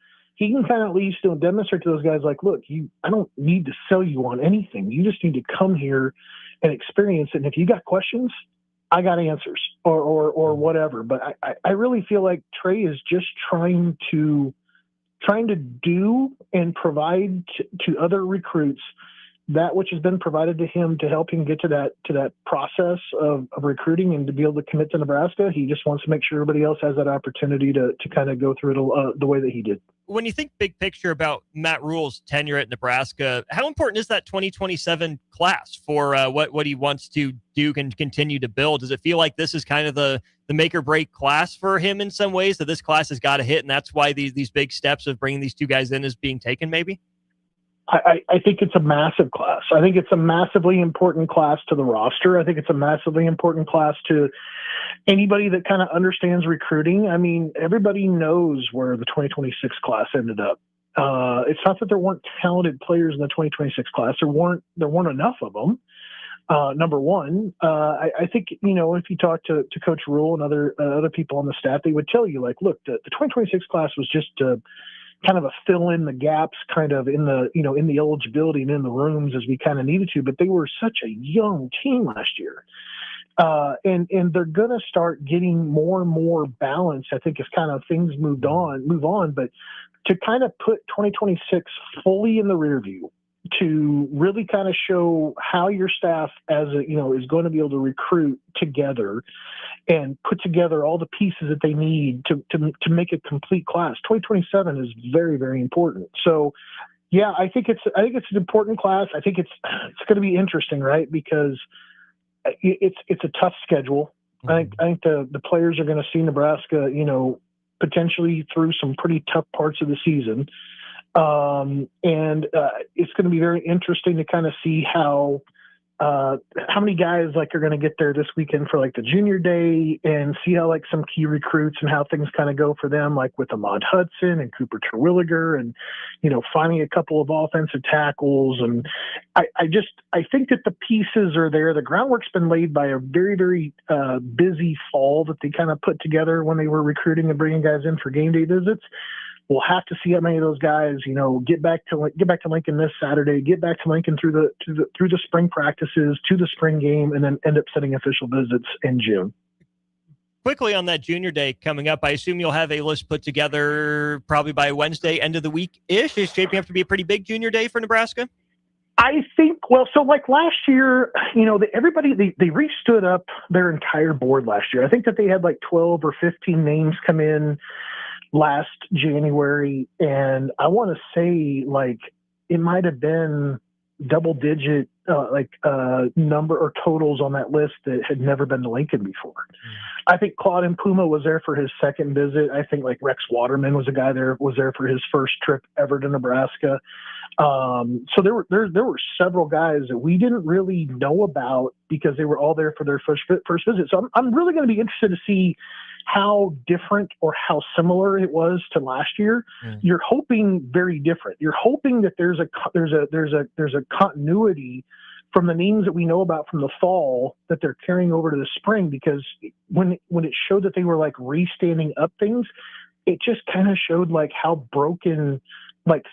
at least demonstrate to those guys like, look, I don't need to sell you on anything. You just need to come here and experience it. And if you got questions, I got answers or whatever. But I really feel like Trey is just trying to do and provide to other recruits that which has been provided to him to help him get to that process of recruiting and to be able to commit to Nebraska. He just wants to make sure everybody else has that opportunity to kind of go through it the way that he did. When you think big picture about Matt Rule's tenure at Nebraska, how important is that 2027 class for what he wants to do and continue to build? Does it feel like this is kind of the make or break class for him in some ways, that this class has got to hit, and that's why these big steps of bringing these two guys in is being taken maybe? I think it's a massive class. I think it's a massively important class to the roster. I think it's a massively important class to anybody that kind of understands recruiting. I mean, everybody knows where the 2026 class ended up. It's not that there weren't talented players in the 2026 class. There weren't enough of them. Number one, I think, if you talk to Coach Rule and other people on the staff, they would tell you, like, look, the 2026 class was just kind of a fill in the gaps kind of in the eligibility and in the rooms as we kind of needed to, but they were such a young team last year. And they're going to start getting more and more balanced, I think, as kind of things move on. But to kind of put 2026 fully in the rear view, to really kind of show how your staff is going to be able to recruit together and put together all the pieces that they need to make a complete class. 2027 is very, very important. So, yeah, I think it's an important class. I think it's going to be interesting, right? Because it's a tough schedule. I think the players are going to see Nebraska, potentially through some pretty tough parts of the season. And it's going to be very interesting to kind of see how many guys are going to get there this weekend for the junior day, and see how some key recruits and how things kind of go for them, with Ahmad Hudson and Cooper Terwilliger, and finding a couple of offensive tackles. And I think that the pieces are there. The groundwork's been laid by a very, very busy fall that they kind of put together when they were recruiting and bringing guys in for game day visits. We'll have to see how many of those guys, get back to Lincoln this Saturday, get back to Lincoln through the spring practices, to the spring game, and then end up setting official visits in June. Quickly on that junior day coming up, I assume you'll have a list put together probably by Wednesday, end of the week-ish. Is shaping up to be a pretty big junior day for Nebraska? I think, so last year, everybody, they re-stood up their entire board last year. I think that they had 12 or 15 names come in last January, and I want to say it might have been double-digit number or totals on that list that had never been to Lincoln before. I think Claude Mpuma was there for his second visit. I think Rex Waterman was there for his first trip ever to Nebraska. So there were several guys that we didn't really know about because they were all there for their first visit. So I'm really going to be interested to see how different or how similar it was to last year. You're hoping very different. You're hoping that there's a continuity from the names that we know about from the fall that they're carrying over to the spring, because when it showed that they were restanding up things, it just kind of showed how broken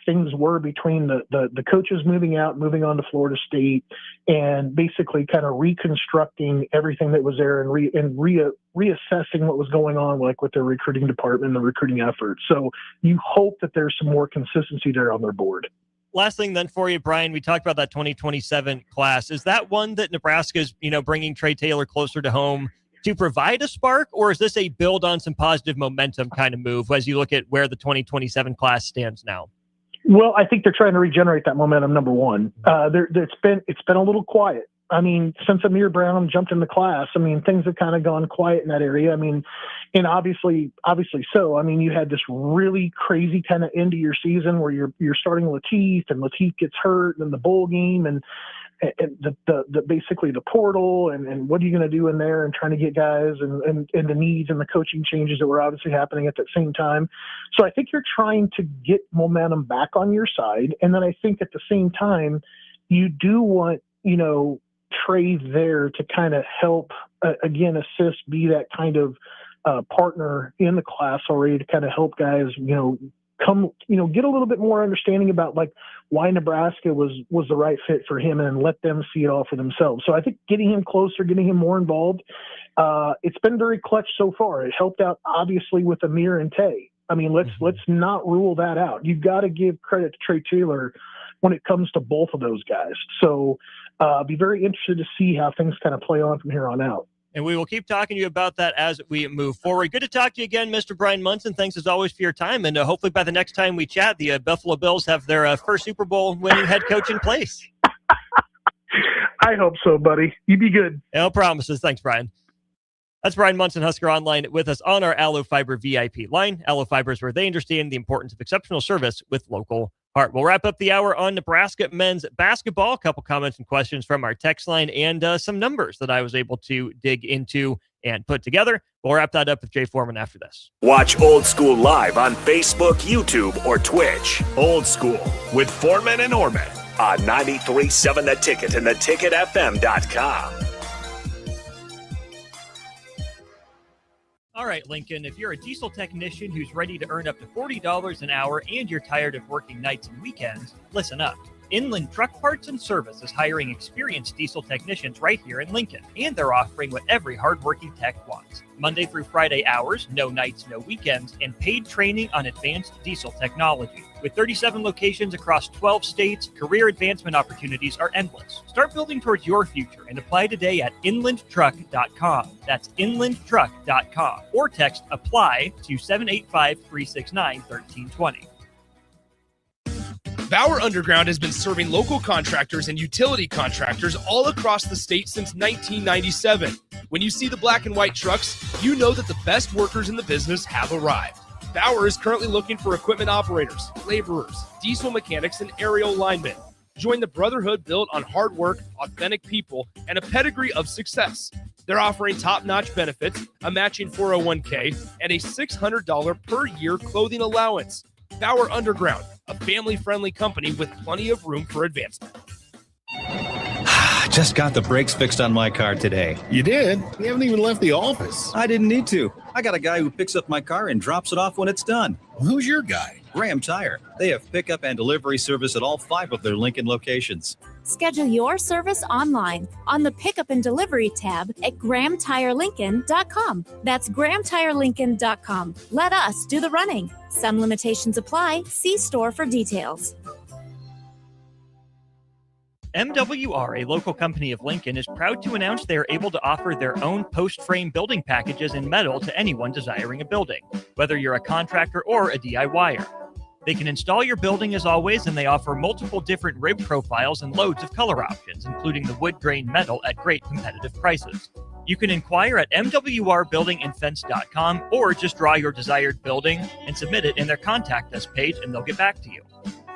things were between the coaches moving out, moving on to Florida State, and basically kind of reconstructing everything that was there and reassessing what was going on with their recruiting department and the recruiting effort. So you hope that there's some more consistency there on their board. Last thing then for you, Brian, we talked about that 2027 class. Is that one that Nebraska is, bringing Trey Taylor closer to home to provide a spark, or is this a build on some positive momentum kind of move as you look at where the 2027 class stands now? Well, I think they're trying to regenerate that momentum. Number one, it's been a little quiet. I mean, since Amir Brown jumped in the class, things have kind of gone quiet in that area. And obviously so. You had this really crazy kind of end of your season where you're starting Lateef, and Lateef gets hurt, and then the bowl game, and the basically the portal, and what are you going to do in there, and trying to get guys, and the needs and the coaching changes that were obviously happening at that same time. So I think you're trying to get momentum back on your side. And then I think at the same time, you do want, Trey there to kind of help, again, assist, be that kind of partner in the class already to kind of help guys, come, get a little bit more understanding about why Nebraska was the right fit for him, and let them see it all for themselves. So I think getting him closer, getting him more involved, it's been very clutch so far. It helped out obviously with Amir and Tay. Let's not rule that out. You've got to give credit to Trey Taylor when it comes to both of those guys. So be very interested to see how things kind of play on from here on out. And we will keep talking to you about that as we move forward. Good to talk to you again, Mr. Brian Munson. Thanks as always for your time. And hopefully by the next time we chat, the Buffalo Bills have their first Super Bowl winning head coach in place. I hope so, buddy. You be good. No promises. Thanks, Brian. That's Brian Munson, Husker Online, with us on our Aloe Fiber VIP line. Aloe Fiber is where they understand the importance of exceptional service with local heart. We'll wrap up the hour on Nebraska men's basketball. A couple comments and questions from our text line, and some numbers that I was able to dig into and put together. We'll wrap that up with Jay Foreman after this. Watch Old School live on Facebook, YouTube, or Twitch. Old School with Foreman and Orman. on 93.7 The Ticket and theticketfm.com. All right, Lincoln, if you're a diesel technician who's ready to earn up to $40 an hour and you're tired of working nights and weekends, listen up. Inland Truck Parts and Service is hiring experienced diesel technicians right here in Lincoln, and they're offering what every hardworking tech wants. Monday through Friday hours, no nights, no weekends, and paid training on advanced diesel technology. With 37 locations across 12 states, career advancement opportunities are endless. Start building towards your future and apply today at inlandtruck.com. That's inlandtruck.com. Or text APPLY to 785-369-1320. Bauer Underground has been serving local contractors and utility contractors all across the state since 1997. When you see the black and white trucks, you know that the best workers in the business have arrived. Bauer is currently looking for equipment operators, laborers, diesel mechanics, and aerial linemen. Join the brotherhood built on hard work, authentic people, and a pedigree of success. They're offering top-notch benefits, a matching 401k, and a $600 per year clothing allowance. Bauer Underground, a family-friendly company with plenty of room for advancement. Just got the brakes fixed on my car today. You did? You haven't even left the office. I didn't need to. I got a guy who picks up my car and drops it off when it's done. Who's your guy? Graham Tire. They have pickup and delivery service at all 5 of their Lincoln locations. Schedule your service online on the Pickup and Delivery tab at GrahamTireLincoln.com. That's GrahamTireLincoln.com. Let us do the running. Some limitations apply. See store for details. MWR, a local company of Lincoln, is proud to announce they are able to offer their own post-frame building packages in metal to anyone desiring a building, whether you're a contractor or a DIYer. They can install your building as always, and they offer multiple different rib profiles and loads of color options, including the wood grain metal at great competitive prices. You can inquire at mwrbuildingandfence.com or just draw your desired building and submit it in their Contact Us page, and they'll get back to you.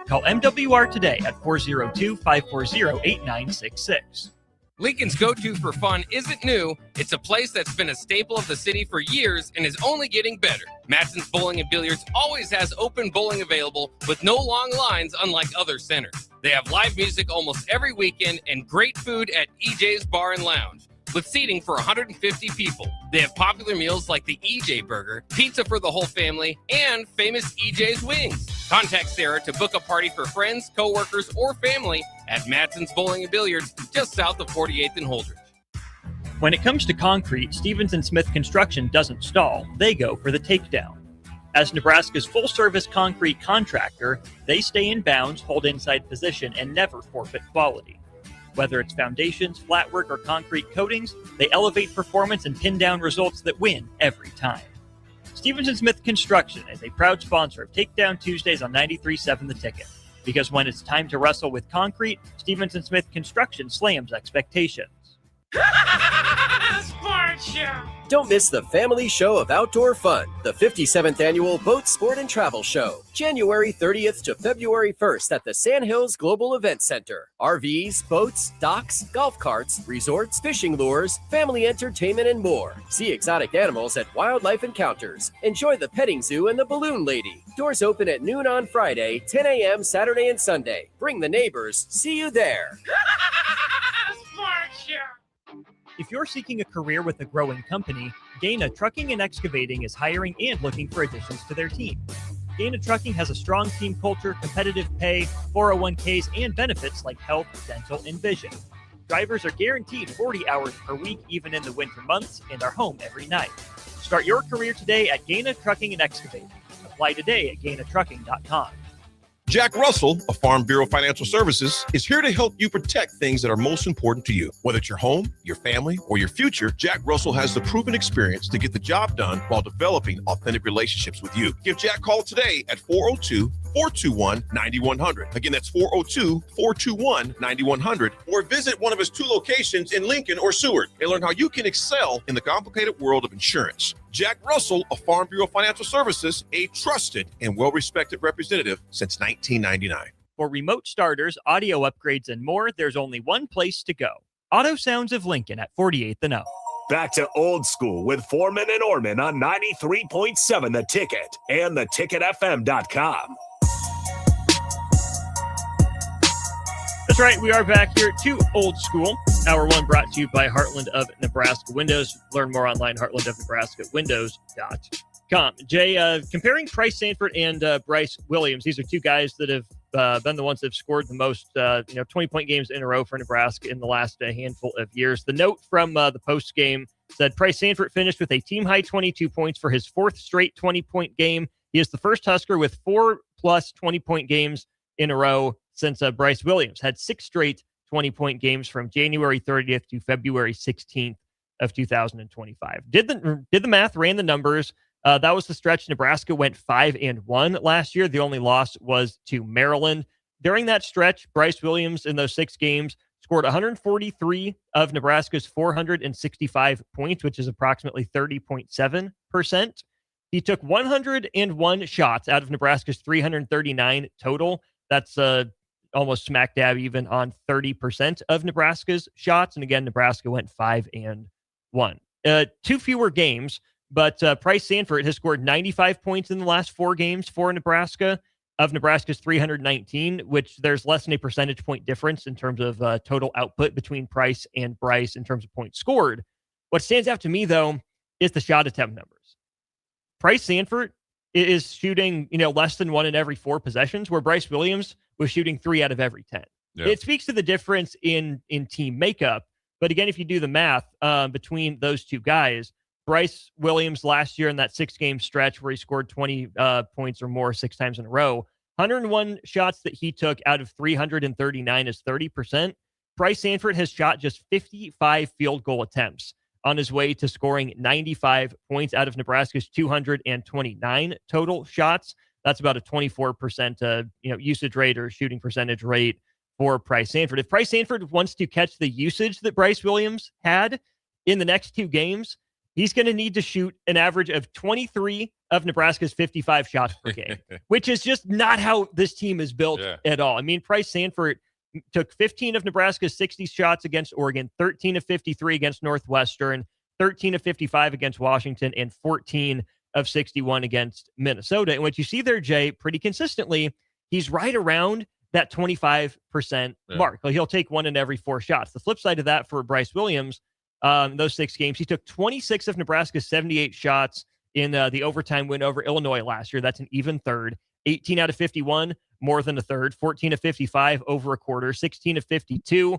Call MWR today at 402-540-8966. Lincoln's go-to for fun isn't new. It's a place that's been a staple of the city for years and is only getting better. Matson's Bowling and Billiards always has open bowling available with no long lines, unlike other centers. They have live music almost every weekend and great food at EJ's Bar and Lounge, with seating for 150 people. They have popular meals like the EJ Burger, pizza for the whole family, and famous EJ's Wings. Contact Sarah to book a party for friends, coworkers, or family at Matson's Bowling and Billiards, just south of 48th and Holdridge. When it comes to concrete, Stevens & Smith Construction doesn't stall. They go for the takedown. As Nebraska's full-service concrete contractor, they stay in bounds, hold inside position, and never forfeit quality. Whether it's foundations, flatwork, or concrete coatings, they elevate performance and pin down results that win every time. Stevens & Smith Construction is a proud sponsor of Takedown Tuesdays on 93.7 The Ticket. Because when it's time to wrestle with concrete, Stevens & Smith Construction slams expectations. Sports Show! Don't miss the family show of outdoor fun, the 57th Annual Boat, Sport, and Travel Show, January 30th to February 1st at the Sandhills Global Event Center. RVs, boats, docks, golf carts, resorts, fishing lures, family entertainment, and more. See exotic animals at Wildlife Encounters. Enjoy the petting zoo and the balloon lady. Doors open at noon on Friday, 10 a.m. Saturday and Sunday. Bring the neighbors. See you there. Sports Show! If you're seeking a career with a growing company, Gaina Trucking and Excavating is hiring and looking for additions to their team. Gaina Trucking has a strong team culture, competitive pay, 401ks, and benefits like health, dental, and vision. Drivers are guaranteed 40 hours per week, even in the winter months, and are home every night. Start your career today at Gaina Trucking and Excavating. Apply today at GainaTrucking.com. Jack Russell of Farm Bureau Financial Services is here to help you protect things that are most important to you. Whether it's your home, your family, or your future, Jack Russell has the proven experience to get the job done while developing authentic relationships with you. Give Jack a call today at 402-421-9100. Again, that's 402-421-9100. Or visit one of his 2 locations in Lincoln or Seward and learn how you can excel in the complicated world of insurance. Jack Russell of Farm Bureau Financial Services, a trusted and well-respected representative since 1999. For remote starters, audio upgrades, and more, there's only one place to go. Auto Sounds of Lincoln at 48th and O. Back to old school with Foreman and Orman on 93.7 The Ticket and theticketfm.com. That's right. We are back here to Old School. Hour 1 brought to you by Heartland of Nebraska Windows. Learn more online, heartlandofnebraskawindows.com. Jay, comparing Price Sanford and Bryce Williams, these are two guys that have been the ones that have scored the most 20-point games in a row for Nebraska in the last handful of years. The note from the post game said Price Sanford finished with a team-high 22 points for his fourth straight 20-point game. He is the first Husker with 4+ 20-point games in a row since Bryce Williams had 6 straight 20-point games from January 30th to February 16th of 2025. Did the math, ran the numbers. That was the stretch. Nebraska went 5-1 last year. The only loss was to Maryland. During that stretch, Bryce Williams in those 6 games scored 143 of Nebraska's 465 points, which is approximately 30.7%. He took 101 shots out of Nebraska's 339 total. That's almost smack dab even on 30% of Nebraska's shots. And again, Nebraska went 5-1. 2 fewer games, but Price Sanford has scored 95 points in the last 4 games for Nebraska of Nebraska's 319, which there's less than a percentage point difference in terms of total output between Price and Bryce in terms of points scored. What stands out to me, though, is the shot attempt numbers. Price Sanford is shooting, less than 1 in every 4 possessions, where Bryce Williams was shooting 3 out of every 10. Yeah. It speaks to the difference in team makeup. But again, if you do the math between those two guys, Bryce Williams last year in that 6-game stretch where he scored 20 points or more 6 times in a row, 101 shots that he took out of 339 is 30%. Price Sanford has shot just 55 field goal attempts on his way to scoring 95 points out of Nebraska's 229 total shots. That's about a 24% usage rate or shooting percentage rate for Price Sanford. If Price Sanford wants to catch the usage that Bryce Williams had in the next 2 games, he's going to need to shoot an average of 23 of Nebraska's 55 shots per game, which is just not how this team is built at all. I mean, Price Sanford took 15 of Nebraska's 60 shots against Oregon, 13 of 53 against Northwestern, 13 of 55 against Washington, and 14 of 61 against Minnesota. And what you see there, Jay, pretty consistently, he's right around that 25% mark. Like, he'll take 1 in every 4 shots. The flip side of that for Bryce Williams, those 6 games, he took 26 of Nebraska's 78 shots in the overtime win over Illinois last year. That's an even third. 18 out of 51, more than a third. 14 of 55, over a quarter. 16 of 52,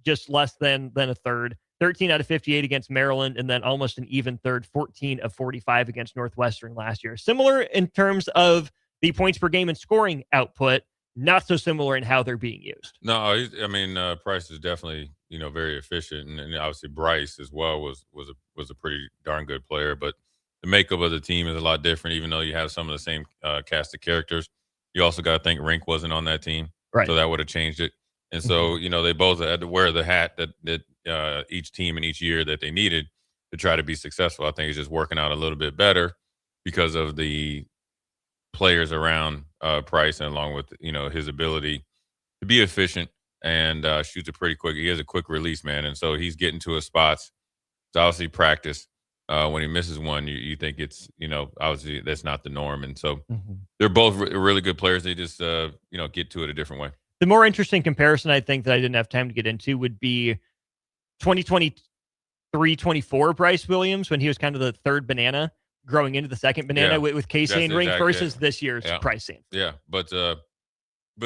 just less than a third. 13 out of 58 against Maryland, and then almost an even third, 14 of 45 against Northwestern last year. Similar in terms of the points per game and scoring output, not so similar in how they're being used. No, Price is definitely, very efficient, and obviously Bryce as well was a pretty darn good player, but the makeup of the team is a lot different, even though you have some of the same cast of characters. You also got to think Rink wasn't on that team, right? So that would have changed it. And so, they both had to wear the hat that each team in each year that they needed to try to be successful. I think it's just working out a little bit better because of the players around Price, and along with, his ability to be efficient and shoots it pretty quick. He has a quick release, man. And so he's getting to his spots. It's obviously practice. When he misses one, you think it's, obviously that's not the norm. And so they're both really good players. They just, get to it a different way. The more interesting comparison, I think, that I didn't have time to get into would be 2023-24 Bryce Williams, when he was kind of the third banana growing into the second banana with Casey and Rink versus this year's Price Sanford. Yeah, but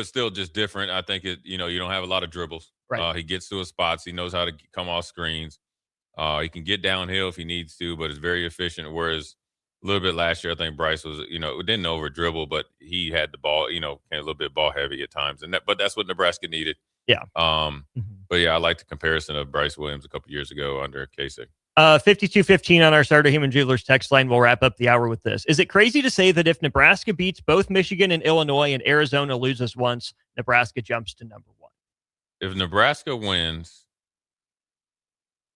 still just different. I think you don't have a lot of dribbles. Right. He gets to his spots. He knows how to come off screens. He can get downhill if he needs to, but it's very efficient. Whereas a little bit last year, I think Bryce was, didn't over dribble, but he had the ball, a little bit ball heavy at times. But that's what Nebraska needed. Yeah. But yeah, I like the comparison of Bryce Williams a couple years ago under Kasich. 5215 on our Starter Human Jewelers text line. We'll wrap up the hour with this. Is it crazy to say that if Nebraska beats both Michigan and Illinois and Arizona loses once, Nebraska jumps to number 1? If Nebraska wins,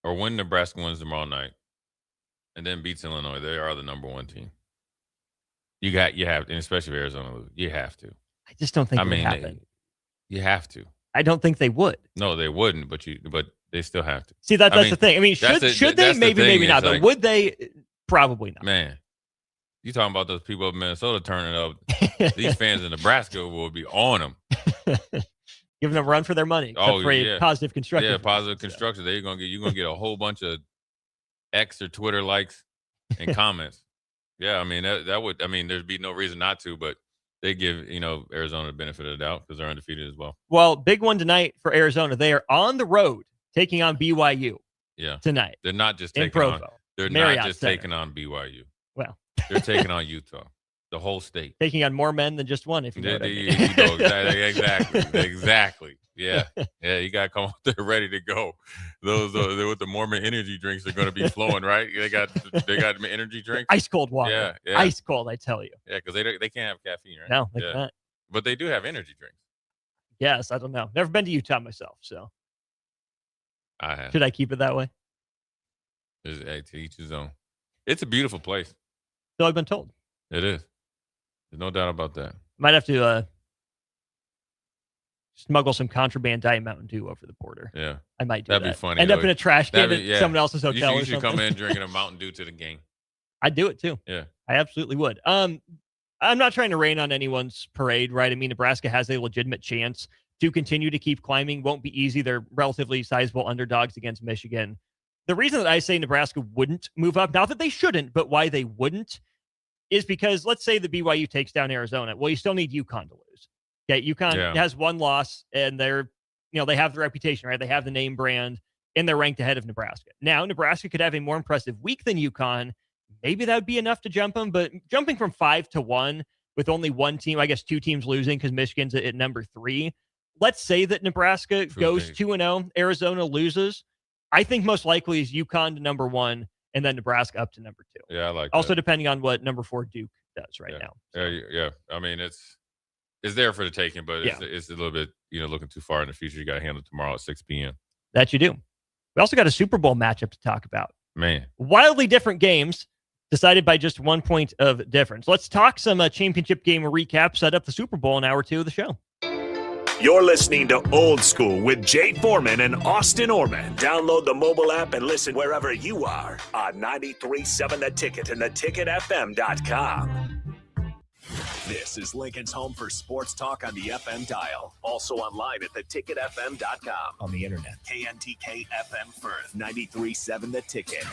or when Nebraska wins tomorrow night and then beats Illinois, they are the number 1 team. You have, and especially if Arizona lose, you have to. I just don't think it would happen. You have to. I don't think they would. No, they wouldn't, but they still have to. See, that's the thing. I mean, should they? Maybe not. But would they? Probably not. Man, you talking about those people up in Minnesota turning up. These fans in Nebraska will be on them. Giving them a run for their money. Positive construction. Yeah, positive construction. You're gonna get a whole bunch of X or Twitter likes and comments. Yeah, I mean that would. I mean, there'd be no reason not to, but they give Arizona the benefit of the doubt because they're undefeated as well. Well, big one tonight for Arizona. They are on the road taking on BYU. Yeah, tonight. They're not just taking on. They're Marriott not just Center. taking on BYU. Well, they're taking on Utah, the whole state. Taking on more men than just one. If you know what I mean. Exactly. Yeah. You gotta come out there ready to go. Those with the Mormon energy drinks are going to be flowing, right? They got energy drinks, ice cold water. Yeah. Ice cold. I tell you. Yeah, because they can't have caffeine, right? No, they can't. But they do have energy drinks. Yes, I don't know. Never been to Utah myself, so I have. Should I keep it that way? To each his own. It's a beautiful place. So I've been told. It is. There's no doubt about that. Might have to smuggle some contraband Diet Mountain Dew over the border. Yeah. I might do That'd that. be funny. End up in a trash can at someone else's hotel you should come in drinking a Mountain Dew to the game. I'd do it too. Yeah. I absolutely would. I'm not trying to rain on anyone's parade, right? I mean, Nebraska has a legitimate chance to continue to keep climbing. Won't be easy. They're relatively sizable underdogs against Michigan. The reason that I say Nebraska wouldn't move up, not that they shouldn't, but why they wouldn't, is because let's say the BYU takes down Arizona. Well, you still need UConn to lose. Okay, UConn has one loss, and they have the reputation, right? They have the name brand, and they're ranked ahead of Nebraska. Now, Nebraska could have a more impressive week than UConn. Maybe that would be enough to jump them, but jumping from 5-1 with only one team, I guess 2 teams losing because Michigan's at number 3. Let's say that Nebraska goes 2-0, Arizona loses. I think most likely is UConn to number 1 and then Nebraska up to number 2. Yeah, I like also that. Depending on what number 4 Duke does now. So. Yeah. I mean, it's there for the taking, but it's a little bit, looking too far in the future. You got to handle tomorrow at 6 p.m. That you do. We also got a Super Bowl matchup to talk about. Man. Wildly different games decided by just 1 point of difference. Let's talk some championship game recap, set up the Super Bowl in hour 2 of the show. You're listening to Old School with Jay Foreman and Austin Orman. Download the mobile app and listen wherever you are on 93.7 The Ticket and theticketfm.com. This is Lincoln's home for sports talk on the FM dial. Also online at theticketfm.com. On the internet. KNTK FM Firth, 93.7 The Ticket.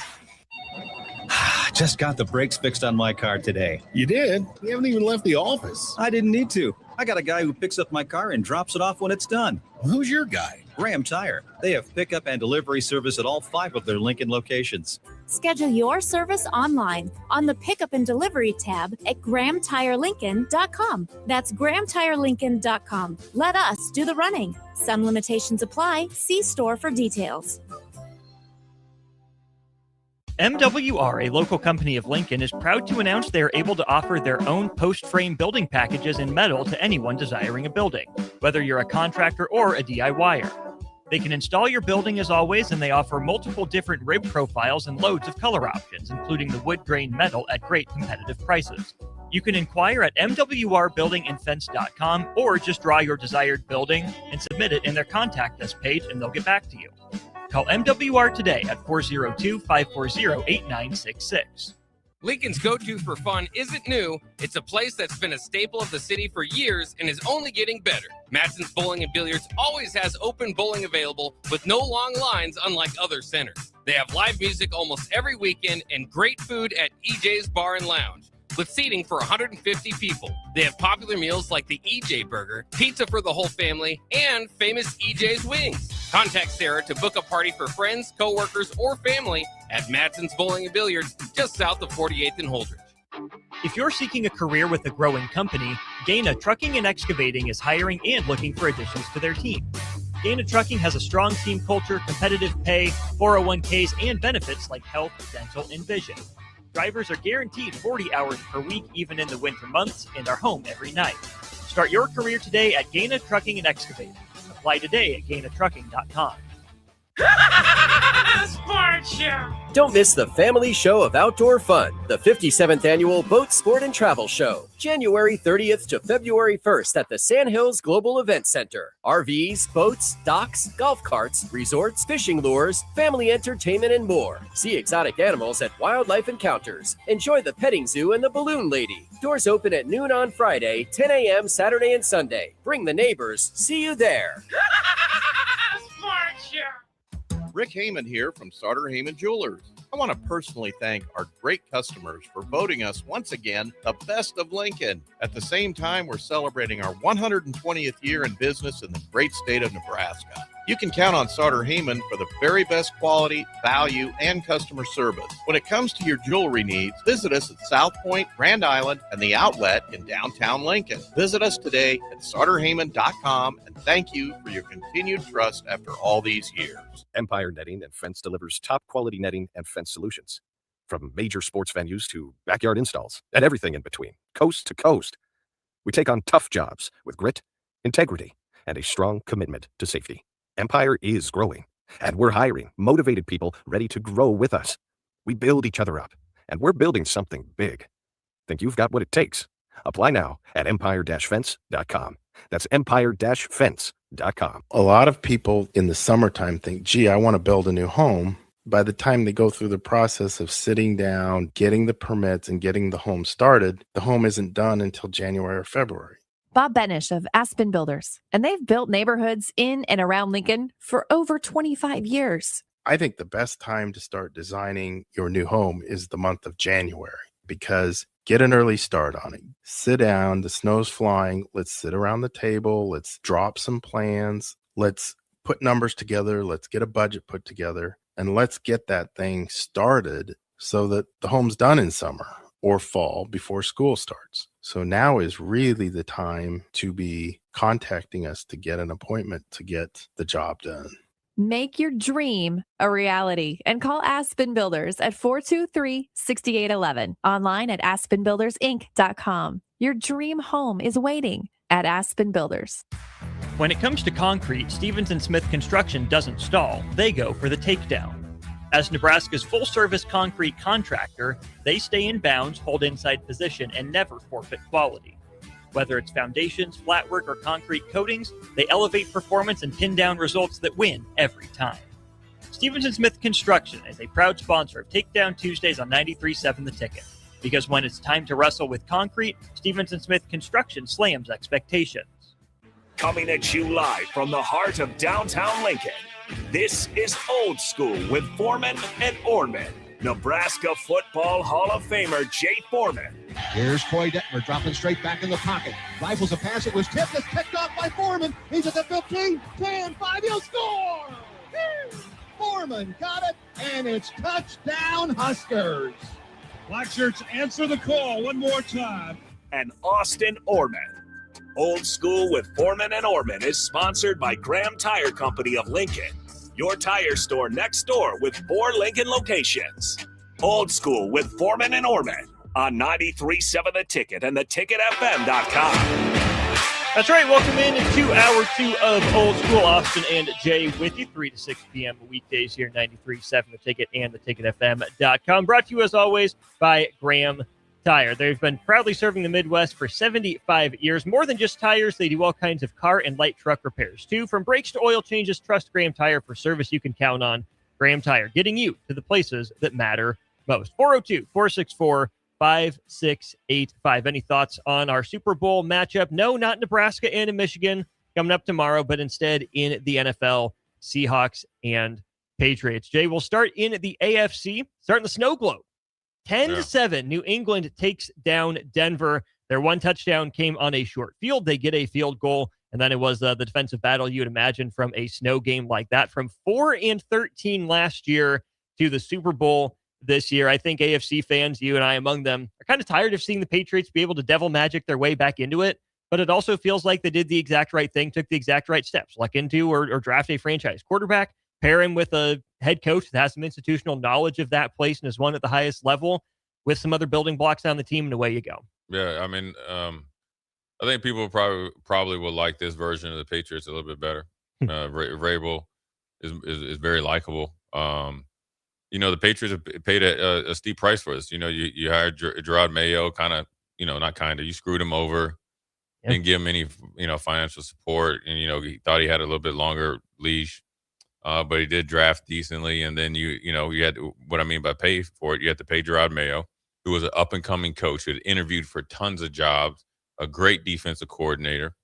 Just got the brakes fixed on my car today. You did? You haven't even left the office. I didn't need to. I got a guy who picks up my car and drops it off when it's done. Who's your guy? Graham Tire. They have pickup and delivery service at all 5 of their Lincoln locations. Schedule your service online on the Pickup and Delivery tab at GrahamTireLincoln.com. That's GrahamTireLincoln.com. Let us do the running. Some limitations apply. See store for details. MWR, a local company of Lincoln, is proud to announce they are able to offer their own post-frame building packages in metal to anyone desiring a building, whether you're a contractor or a DIYer. They can install your building as always, and they offer multiple different rib profiles and loads of color options, including the wood grain metal at great competitive prices. You can inquire at mwrbuildingandfence.com or just draw your desired building and submit it in their contact us page, and they'll get back to you. Call MWR today at 402-540-8966. Lincoln's go-to for fun isn't new. It's a place that's been a staple of the city for years and is only getting better. Matson's Bowling and Billiards always has open bowling available with no long lines, unlike other centers. They have live music almost every weekend and great food at EJ's Bar and Lounge, with seating for 150 people. They have popular meals like the EJ Burger, pizza for the whole family, and famous EJ's Wings. Contact Sarah to book a party for friends, coworkers, or family at Matson's Bowling and Billiards, just south of 48th and Holdridge. If you're seeking a career with a growing company, Gaina Trucking and Excavating is hiring and looking for additions to their team. Gaina Trucking has a strong team culture, competitive pay, 401ks, and benefits like health, dental, and vision. Drivers are guaranteed 40 hours per week, even in the winter months, and are home every night. Start your career today at Gaina Trucking and Excavating. Apply today at GainaTrucking.com. Sports Show. Don't miss the family show of outdoor fun, the 57th annual Boat Sport and Travel Show, January 30th to February 1st at the Sandhills Global Event Center. RVs, boats, docks, golf carts, resorts, fishing lures, family entertainment, and more. See exotic animals at Wildlife Encounters. Enjoy the petting zoo and the balloon lady. Doors open at noon on Friday, 10 a.m. Saturday and Sunday. Bring the neighbors. See you there. Sports Show. Rick Heyman here from Sartor Heyman Jewelers. I want to personally thank our great customers for voting us once again the best of Lincoln. At the same time, we're celebrating our 120th year in business in the great state of Nebraska. You can count on Sartor Heyman for the very best quality, value, and customer service. When it comes to your jewelry needs, visit us at South Point, Grand Island, and the Outlet in downtown Lincoln. Visit us today at sartorheyman.com, and thank you for your continued trust after all these years. Empire Netting and Fence delivers top quality netting and fence solutions. From major sports venues to backyard installs and everything in between, coast to coast. We take on tough jobs with grit, integrity, and a strong commitment to safety. Empire is growing, and we're hiring motivated people ready to grow with us. We build each other up, and we're building something big. Think you've got what it takes? Apply now at empire-fence.com. That's empire-fence.com. A lot of people in the summertime think, gee, I want to build a new home. By the time they go through the process of sitting down, getting the permits, and getting the home started, the home isn't done until January or February. Bob Benish of Aspen Builders, and they've built neighborhoods in and around Lincoln for over 25 years. I think the best time to start designing your new home is the month of January, because get an early start on it. Sit down, the snow's flying, let's sit around the table, let's drop some plans, let's put numbers together, let's get a budget put together, and let's get that thing started so that the home's done in summer or fall before school starts. So now is really the time to be contacting us to get an appointment to get the job done. Make your dream a reality and call Aspen Builders at 423-6811. Online at aspenbuildersinc.com. Your dream home is waiting at Aspen Builders. When it comes to concrete, Stevens & Smith Construction doesn't stall. They go for the takedown. As Nebraska's full-service concrete contractor, they stay in bounds, hold inside position, and never forfeit quality. Whether it's foundations, flatwork, or concrete coatings, they elevate performance and pin down results that win every time. Stevens & Smith Construction is a proud sponsor of Takedown Tuesdays on 93.7 The Ticket. Because when it's time to wrestle with concrete, Stevens & Smith Construction slams expectations. Coming at you live from the heart of downtown Lincoln, this is Old School with Foreman and Orman. Nebraska Football Hall of Famer Jay Foreman. Here's Troy Detmer dropping straight back in the pocket. Rifles a pass. It was tipped. It's picked off by Foreman. He's at the 15, 10, 5. He'll score! Foreman got it, and it's touchdown Huskers. Black shirts, answer the call one more time. And Austin Orman. Old School with Foreman and Orman is sponsored by Graham Tire Company of Lincoln, your tire store next door with 4 Lincoln locations. Old School with Foreman and Orman on 93.7 The Ticket and theticketfm.com. That's right. Welcome in to hour 2 of Old School. Austin and Jay with you, 3 to 6 p.m. weekdays here, 93.7 The Ticket and theticketfm.com. Brought to you, as always, by Graham Tire. They've been proudly serving the Midwest for 75 years. More than just tires, they do all kinds of car and light truck repairs, too. From brakes to oil changes, trust Graham Tire for service you can count on. Graham Tire, getting you to the places that matter most. 402-464-5685. Any thoughts on our Super Bowl matchup? No, not Nebraska and in Michigan coming up tomorrow, but instead in the NFL, Seahawks and Patriots. Jay, we'll start in the AFC, starting the snow globe. 10-7, New England takes down Denver. Their one touchdown came on a short field. They get a field goal, and then it was the defensive battle you would imagine from a snow game like that. From 4-13 last year to the Super Bowl this year, I think AFC fans, you and I among them, are kind of tired of seeing the Patriots be able to devil magic their way back into it, but it also feels like they did the exact right thing, took the exact right steps, look into or draft a franchise quarterback, pair him with a head coach that has some institutional knowledge of that place and has won at the highest level with some other building blocks on the team, and away you go. Yeah, I mean, I think people probably will like this version of the Patriots a little bit better. Vrabel is very likable. the Patriots have paid a steep price for this. You hired Gerard Mayo, not kind of, you screwed him over, didn't give him any, financial support. And, he thought he had a little bit longer leash, but he did draft decently. And then you had what I mean by pay for it, you had to pay Gerard Mayo, who was an up and coming coach who had interviewed for tons of jobs, a great defensive coordinator,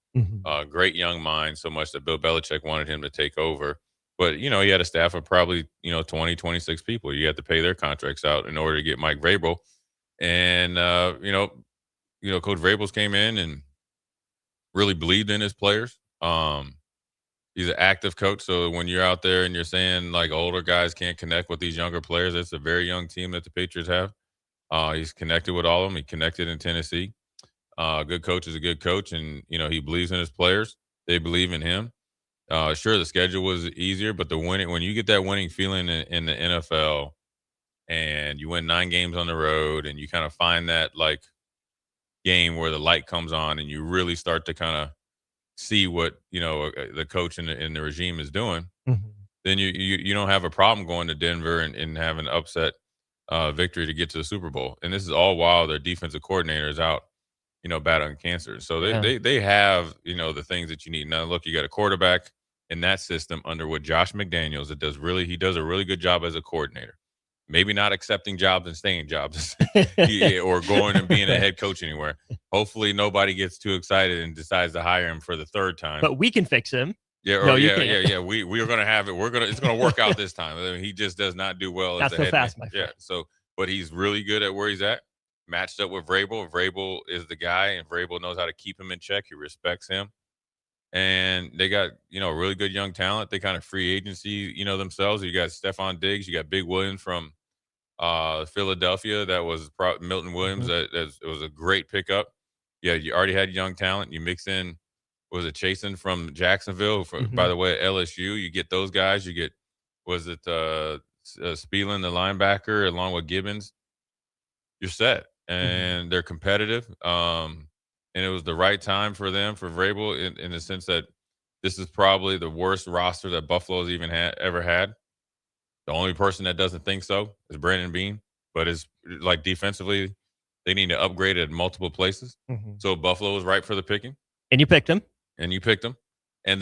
great young mind, so much that Bill Belichick wanted him to take over. But, he had a staff of probably, 20, 26 people. You had to pay their contracts out in order to get Mike Vrabel. And, Coach Vrabel's came in and really believed in his players. He's an active coach. So when you're out there and you're saying, like, older guys can't connect with these younger players, it's a very young team that the Patriots have. He's connected with all of them. He connected in Tennessee. Good coach is a good coach. And, he believes in his players. They believe in him. Sure, the schedule was easier, but when you get that winning feeling in the NFL and you win 9 games on the road and you kind of find that like game where the light comes on and you really start to kind of see what, the coach and the regime is doing, then you don't have a problem going to Denver and having an upset victory to get to the Super Bowl. And this is all while their defensive coordinator is out, battling cancer. So they have, the things that you need. Now, look, you got a quarterback in that system under what Josh McDaniels, he does a really good job as a coordinator. Maybe not accepting jobs and staying jobs or going and being a head coach anywhere. Hopefully nobody gets too excited and decides to hire him for the 3rd time. But we can fix him. Yeah, no, yeah. We are going to have it. It's going to work out this time. I mean, he just does not do well not as a so head fast, man. my friend. Yeah. So, but he's really good at where he's at. Matched up with Vrabel. Vrabel is the guy, and Vrabel knows how to keep him in check. He respects him. And they got, really good young talent. They kind of free agency, themselves. You got Stephon Diggs. You got Big Williams from Philadelphia. That was Milton Williams. It was a great pickup. Yeah, you already had young talent. You mix in, was it Chasen from Jacksonville? By the way, at LSU, you get those guys. You get, Spielman, the linebacker, along with Gibbons. You're set. And they're competitive. And it was the right time for them, for Vrabel, in the sense that this is probably the worst roster that Buffalo's even ever had. The only person that doesn't think so is Brandon Beane. But it's like defensively, they need to upgrade at multiple places. So Buffalo was right for the picking. And you picked him. And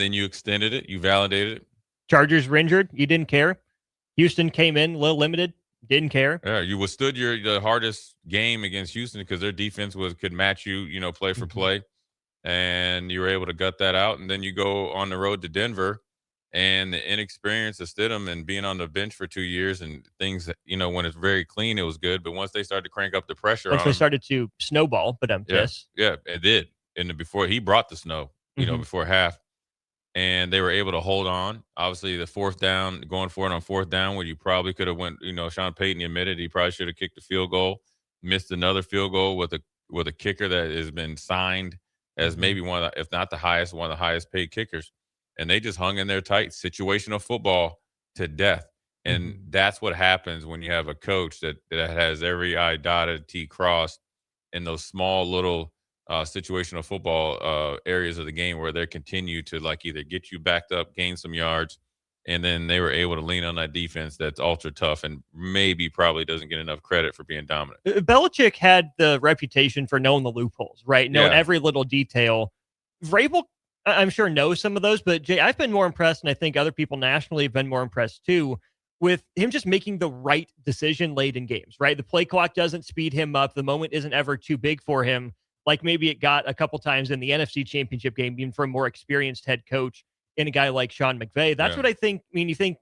then you extended it. You validated it. Chargers were injured. You didn't care. Houston came in a little limited. Didn't care. Yeah, you withstood the hardest game against Houston because their defense could match you, play for play, and you were able to gut that out. And then you go on the road to Denver, and the inexperience of Stidham and being on the bench for 2 years and things that, when it's very clean, it was good. But once they started to crank up the pressure, once they started to snowball, but yes, yeah, it did. And before he brought the snow, before half. And they were able to hold on. Obviously, the 4th down, going for it on 4th down, where you probably could have went. Sean Payton admitted he probably should have kicked the field goal, missed another field goal with a kicker that has been signed as maybe one of the, if not the highest, one of the highest paid kickers. And they just hung in there tight, situational football to death. And that's what happens when you have a coach that has every I dotted, T crossed in those small little situational football areas of the game where they continue to either get you backed up, gain some yards, and then they were able to lean on that defense that's ultra tough and probably doesn't get enough credit for being dominant. Belichick had the reputation for knowing the loopholes, right? Knowing every little detail. Vrabel, I'm sure, knows some of those, but Jay, I've been more impressed, and I think other people nationally have been more impressed too, with him just making the right decision late in games, right? The play clock doesn't speed him up. The moment isn't ever too big for him, like maybe it got a couple times in the NFC Championship game, even for a more experienced head coach in a guy like Sean McVay. That's what I think. I mean, you think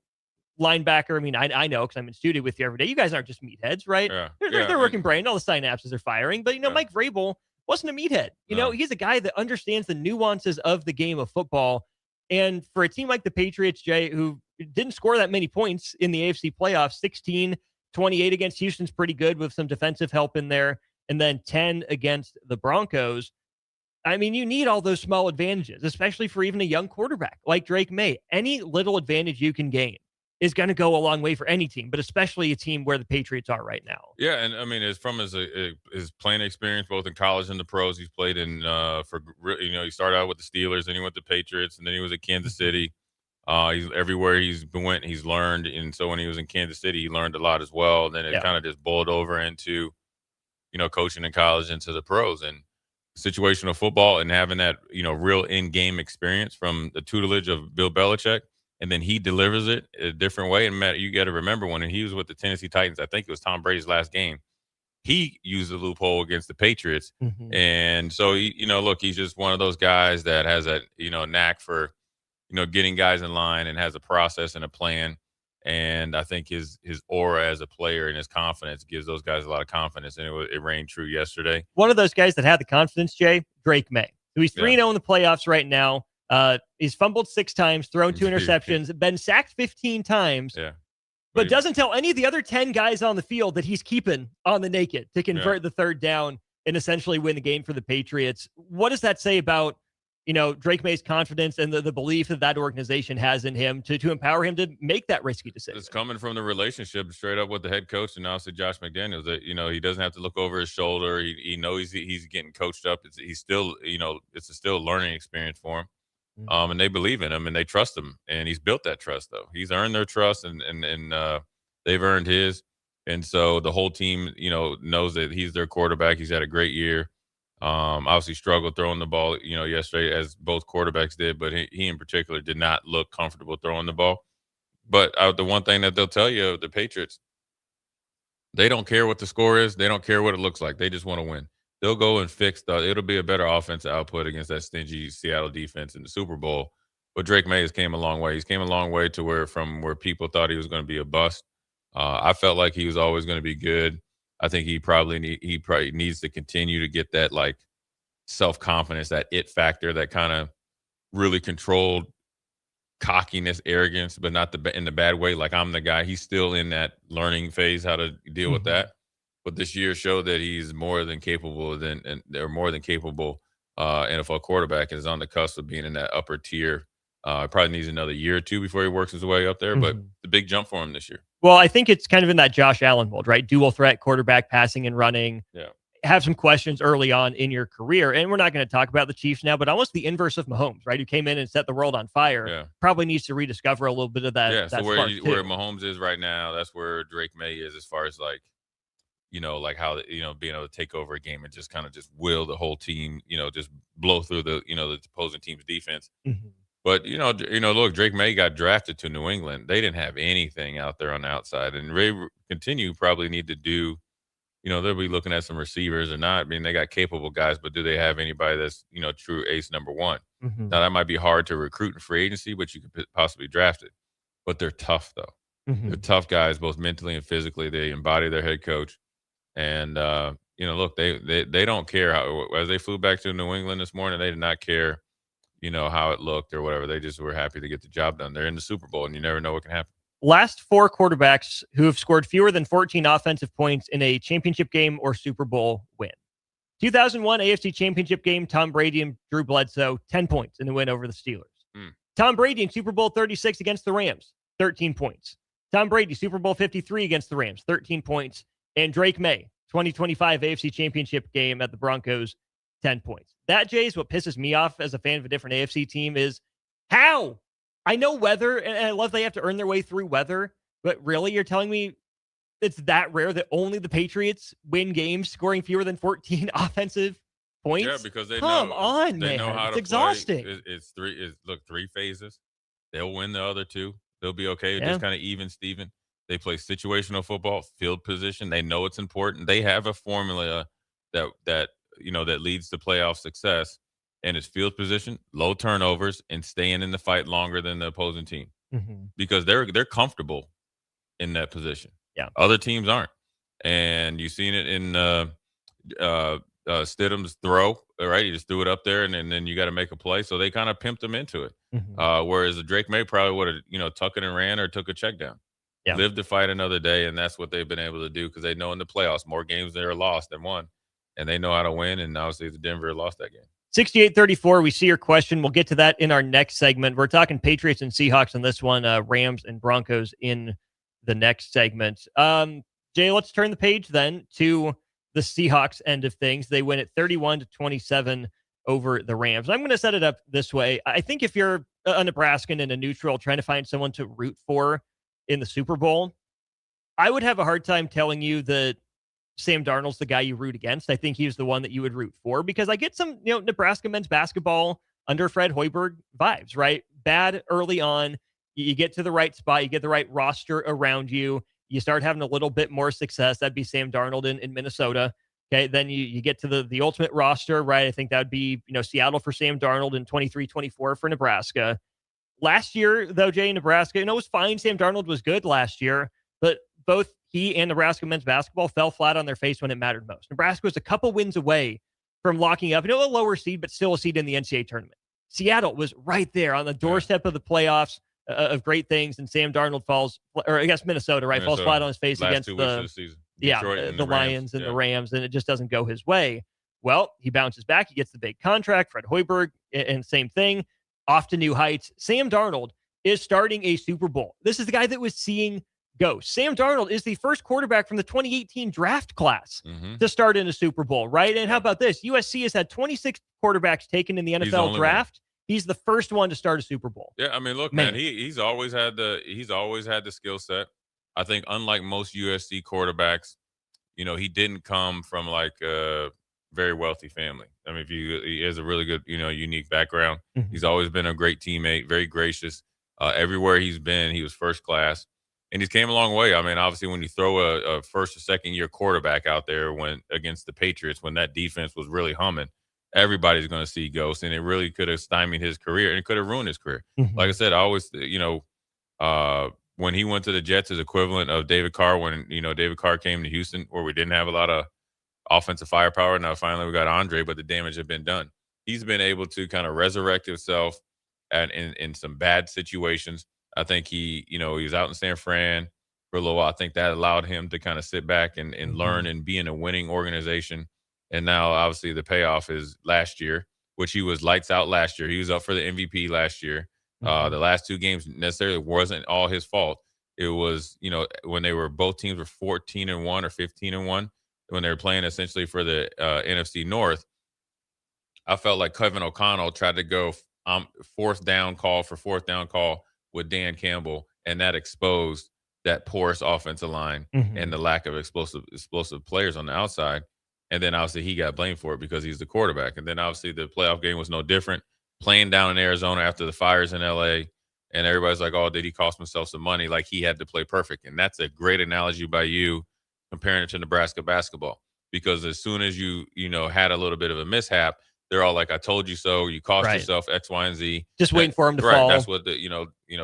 linebacker. I mean, I know because I'm in studio with you every day. You guys aren't just meatheads, right? They're working brain. All the synapses are firing. But, Mike Vrabel wasn't a meathead. He's a guy that understands the nuances of the game of football. And for a team like the Patriots, Jay, who didn't score that many points in the AFC playoffs, 16-28 against Houston's pretty good with some defensive help in there. And then 10 against the Broncos. I mean, you need all those small advantages, especially for even a young quarterback like Drake May. Any little advantage you can gain is going to go a long way for any team, but especially a team where the Patriots are right now. Yeah, and I mean, it's from his playing experience, both in college and the pros. He's played in he started out with the Steelers, then he went to Patriots, and then he was at Kansas City. He's everywhere he's went, he's learned. And so when he was in Kansas City, he learned a lot as well. Then it kind of just boiled over into, coaching in college into the pros and situational football and having that, real in-game experience from the tutelage of Bill Belichick. And then he delivers it a different way. And Matt, you got to remember when he was with the Tennessee Titans, I think it was Tom Brady's last game, he used the loophole against the Patriots. Mm-hmm. And so, look, he's just one of those guys that has a, knack for, getting guys in line and has a process and a plan. And I think his aura as a player and his confidence gives those guys a lot of confidence. And it rang true yesterday. One of those guys that had the confidence, Jay, Drake May. So he's 3-0 in the playoffs right now. He's fumbled 6 times, thrown 2 interceptions, been sacked 15 times. Yeah. But doesn't tell any of the other 10 guys on the field that he's keeping on the naked to convert the third down and essentially win the game for the Patriots. What does that say about, Drake May's confidence and the belief that organization has in him to empower him to make that risky decision? It's coming from the relationship straight up with the head coach and obviously Josh McDaniels. That he doesn't have to look over his shoulder. He knows he's getting coached up. He's still it's a still learning experience for him. And they believe in him and they trust him. And he's built that trust though. He's earned their trust and they've earned his. And so the whole team, knows that he's their quarterback. He's had a great year. Obviously struggled throwing the ball, yesterday as both quarterbacks did, but he in particular did not look comfortable throwing the ball. But the one thing that they'll tell you, the Patriots, they don't care what the score is. They don't care what it looks like. They just want to win. They'll go and fix it'll be a better offensive output against that stingy Seattle defense in the Super Bowl. But Drake May has came a long way. He's came a long way to where people thought he was going to be a bust. I felt like he was always going to be good. I think he probably needs to continue to get that like self-confidence, that it factor, that kind of really controlled cockiness, arrogance, but not in the bad way. Like I'm the guy. He's still in that learning phase, how to deal with that. But this year showed that he's more than capable they're more than capable NFL quarterback and is on the cusp of being in that upper tier. Probably needs another year or two before he works his way up there, but the big jump for him this year. Well, I think it's kind of in that Josh Allen mold, right? Dual threat quarterback, passing and running. Yeah. Have some questions early on in your career. And we're not going to talk about the Chiefs now, but almost the inverse of Mahomes, right? Who came in and set the world on fire. Yeah. Probably needs to rediscover a little bit of that. Yeah. That So where Mahomes is right now, that's where Drake May is as far as like, like how, being able to take over a game and just kind of just will the whole team, just blow through the opposing team's defense. Mm-hmm. But, look, Drake May got drafted to New England. They didn't have anything out there on the outside. And they probably need to do, they'll be looking at some receivers or not. I mean, they got capable guys, but do they have anybody that's, true ace number one? Mm-hmm. Now, that might be hard to recruit in free agency, but you could possibly draft it. But they're tough, though. Mm-hmm. They're tough guys, both mentally and physically. They embody their head coach. And, look, they don't care how, as they flew back to New England this morning, they did not care, how it looked or whatever. They just were happy to get the job done. They're in the Super Bowl, and you never know what can happen. Last 4 quarterbacks who have scored fewer than 14 offensive points in a championship game or Super Bowl win. 2001 AFC Championship game, Tom Brady and Drew Bledsoe, 10 points in the win over the Steelers. Tom Brady in Super Bowl 36 against the Rams, 13 points. Tom Brady, Super Bowl 53 against the Rams, 13 points. And Drake May, 2025 AFC Championship game at the Broncos, 10 points. That, Jay, is what pisses me off as a fan of a different AFC team is how? I know weather, and I love they have to earn their way through weather, but really, you're telling me it's that rare that only the Patriots win games scoring fewer than 14 offensive points? Yeah, because they Come on, they man. know how it's to exhausting. Play. It's 3 phases. They'll win the other 2. They'll be okay. Yeah. Just kind of even, Steven. They play situational football, field position. They know it's important. They have a formula that leads to playoff success, and it's field position, low turnovers, and staying in the fight longer than the opposing team because they're comfortable in that position. Yeah, other teams aren't, and you've seen it in Stidham's throw. Right, he just threw it up there, and then you got to make a play. So they kind of pimped him into it. Whereas Drake May probably would have tucked it and ran or took a check down. Yeah. Live to fight another day, and that's what they've been able to do because they know in the playoffs more games they are lost than won, and they know how to win. And obviously, the Denver lost that game. 68-34. We see your question. We'll get to that in our next segment. We're talking Patriots and Seahawks on this one. Rams and Broncos in the next segment. Jay, let's turn the page then to the Seahawks end of things. They win at 31-27 over the Rams. I'm going to set it up this way. I think if you're a Nebraskan and a neutral trying to find someone to root for in the Super Bowl, I would have a hard time telling you that Sam Darnold's the guy you root against. I think he's the one that you would root for because I get some, Nebraska men's basketball under Fred Hoiberg vibes, right? Bad early on. You get to the right spot. You get the right roster around you. You start having a little bit more success. That'd be Sam Darnold in Minnesota. Okay. Then you get to the ultimate roster, right? I think that would be, Seattle for Sam Darnold and 23-24 for Nebraska. Last year, though, Jay, Nebraska, it was fine. Sam Darnold was good last year, but both he and Nebraska men's basketball fell flat on their face when it mattered most. Nebraska was a couple wins away from locking up, a lower seed, but still a seed in the NCAA tournament. Seattle was right there on the doorstep of the playoffs of great things, and Sam Darnold falls, or I guess Minnesota, right, falls flat on his face against the Lions and the Rams, and it just doesn't go his way. Well, he bounces back. He gets the big contract, Fred Hoiberg, and same thing, off to new heights. Sam Darnold is starting a Super Bowl. This is the guy that was seeing ghosts. Sam Darnold is the first quarterback from the 2018 draft class to start in a Super Bowl, right? And how about this? USC has had 26 quarterbacks taken in the NFL draft. He's the first one to start a Super Bowl. Yeah, I mean, look, man, he's always had the skill set. I think unlike most USC quarterbacks, he didn't come from like a very wealthy family. I mean, he has a really good, unique background. He's always been a great teammate, very gracious. Everywhere he's been, he was first class, and he's came a long way. I mean, obviously, when you throw a first or second year quarterback out there against the Patriots, when that defense was really humming, everybody's going to see ghosts, and it really could have stymied his career, and it could have ruined his career. Like I said, I always, when he went to the Jets, is equivalent of David Carr when, David Carr came to Houston, where we didn't have a lot of offensive firepower. Now, finally, we got Andre, but the damage had been done. He's been able to kind of resurrect himself in some bad situations. I think he was out in San Fran for a little while. I think that allowed him to kind of sit back and learn and be in a winning organization. And now, obviously, the payoff is last year, which he was lights out last year. He was up for the MVP last year. The last two games necessarily wasn't all his fault. It was, when both teams were 14-1 or 15-1, when they were playing essentially for the NFC North, I felt like Kevin O'Connell tried to go fourth down call with Dan Campbell, and that exposed that porous offensive line and the lack of explosive players on the outside. And then obviously he got blamed for it because he's the quarterback. And then obviously the playoff game was no different. Playing down in Arizona after the fires in LA, and everybody's like, oh, did he cost himself some money? Like he had to play perfect. And that's a great analogy by you comparing it to Nebraska basketball. Because as soon as you had a little bit of a mishap, they're all like, I told you so. You cost yourself X, Y, and Z. Just waiting for him to fall. That's what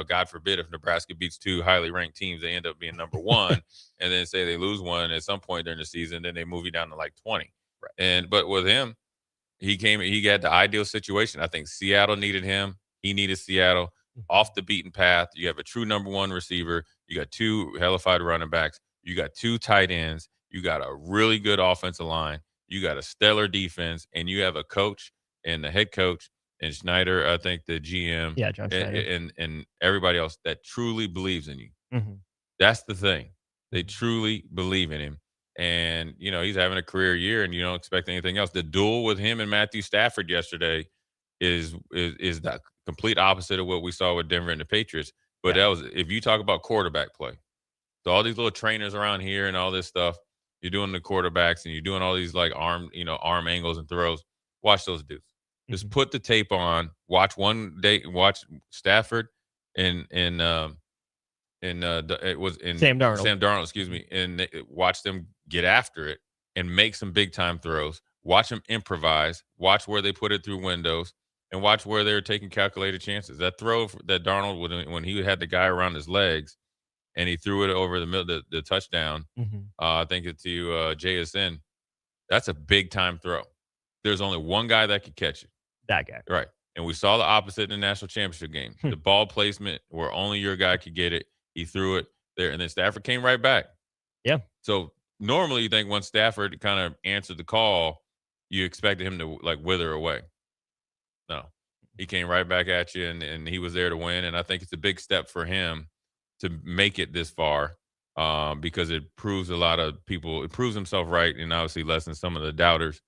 God forbid if Nebraska beats two highly ranked teams, they end up being number one. And then say they lose one at some point during the season, then they move you down to like 20. But with him, he got the ideal situation. I think Seattle needed him. He needed Seattle off the beaten path. You have a true number one receiver. You got two hellified running backs. You got two tight ends. You got a really good offensive line. You got a stellar defense, and you have a coach and the head coach and Schneider, I think the GM, John Schneider, and everybody else that truly believes in you. That's the thing. They truly believe in him. And, he's having a career year, and you don't expect anything else. The duel with him and Matthew Stafford yesterday is the complete opposite of what we saw with Denver and the Patriots. But that was, if you talk about quarterback play, so all these little trainers around here and all this stuff, you're doing the quarterbacks and you're doing all these like arm angles and throws. Watch those dudes. Just put the tape on. Watch Stafford and it was in Sam Darnold, excuse me, and watch them get after it and make some big time throws. Watch them improvise. Watch where they put it through windows, and watch where they're taking calculated chances. That throw that Darnold when he had the guy around his legs, and he threw it over the middle, the touchdown. I think it's to JSN. That's a big time throw. There's only one guy that could catch it. That guy, right? And we saw the opposite in the national championship game. The ball placement where only your guy could get it. He threw it there, and then Stafford came right back. Yeah. So normally you think once Stafford kind of answered the call, you expected him to like wither away. No, he came right back at you, and he was there to win. And I think it's a big step for him to make it this far because it proves a lot of people. It proves himself right, and obviously lessens some of the doubters.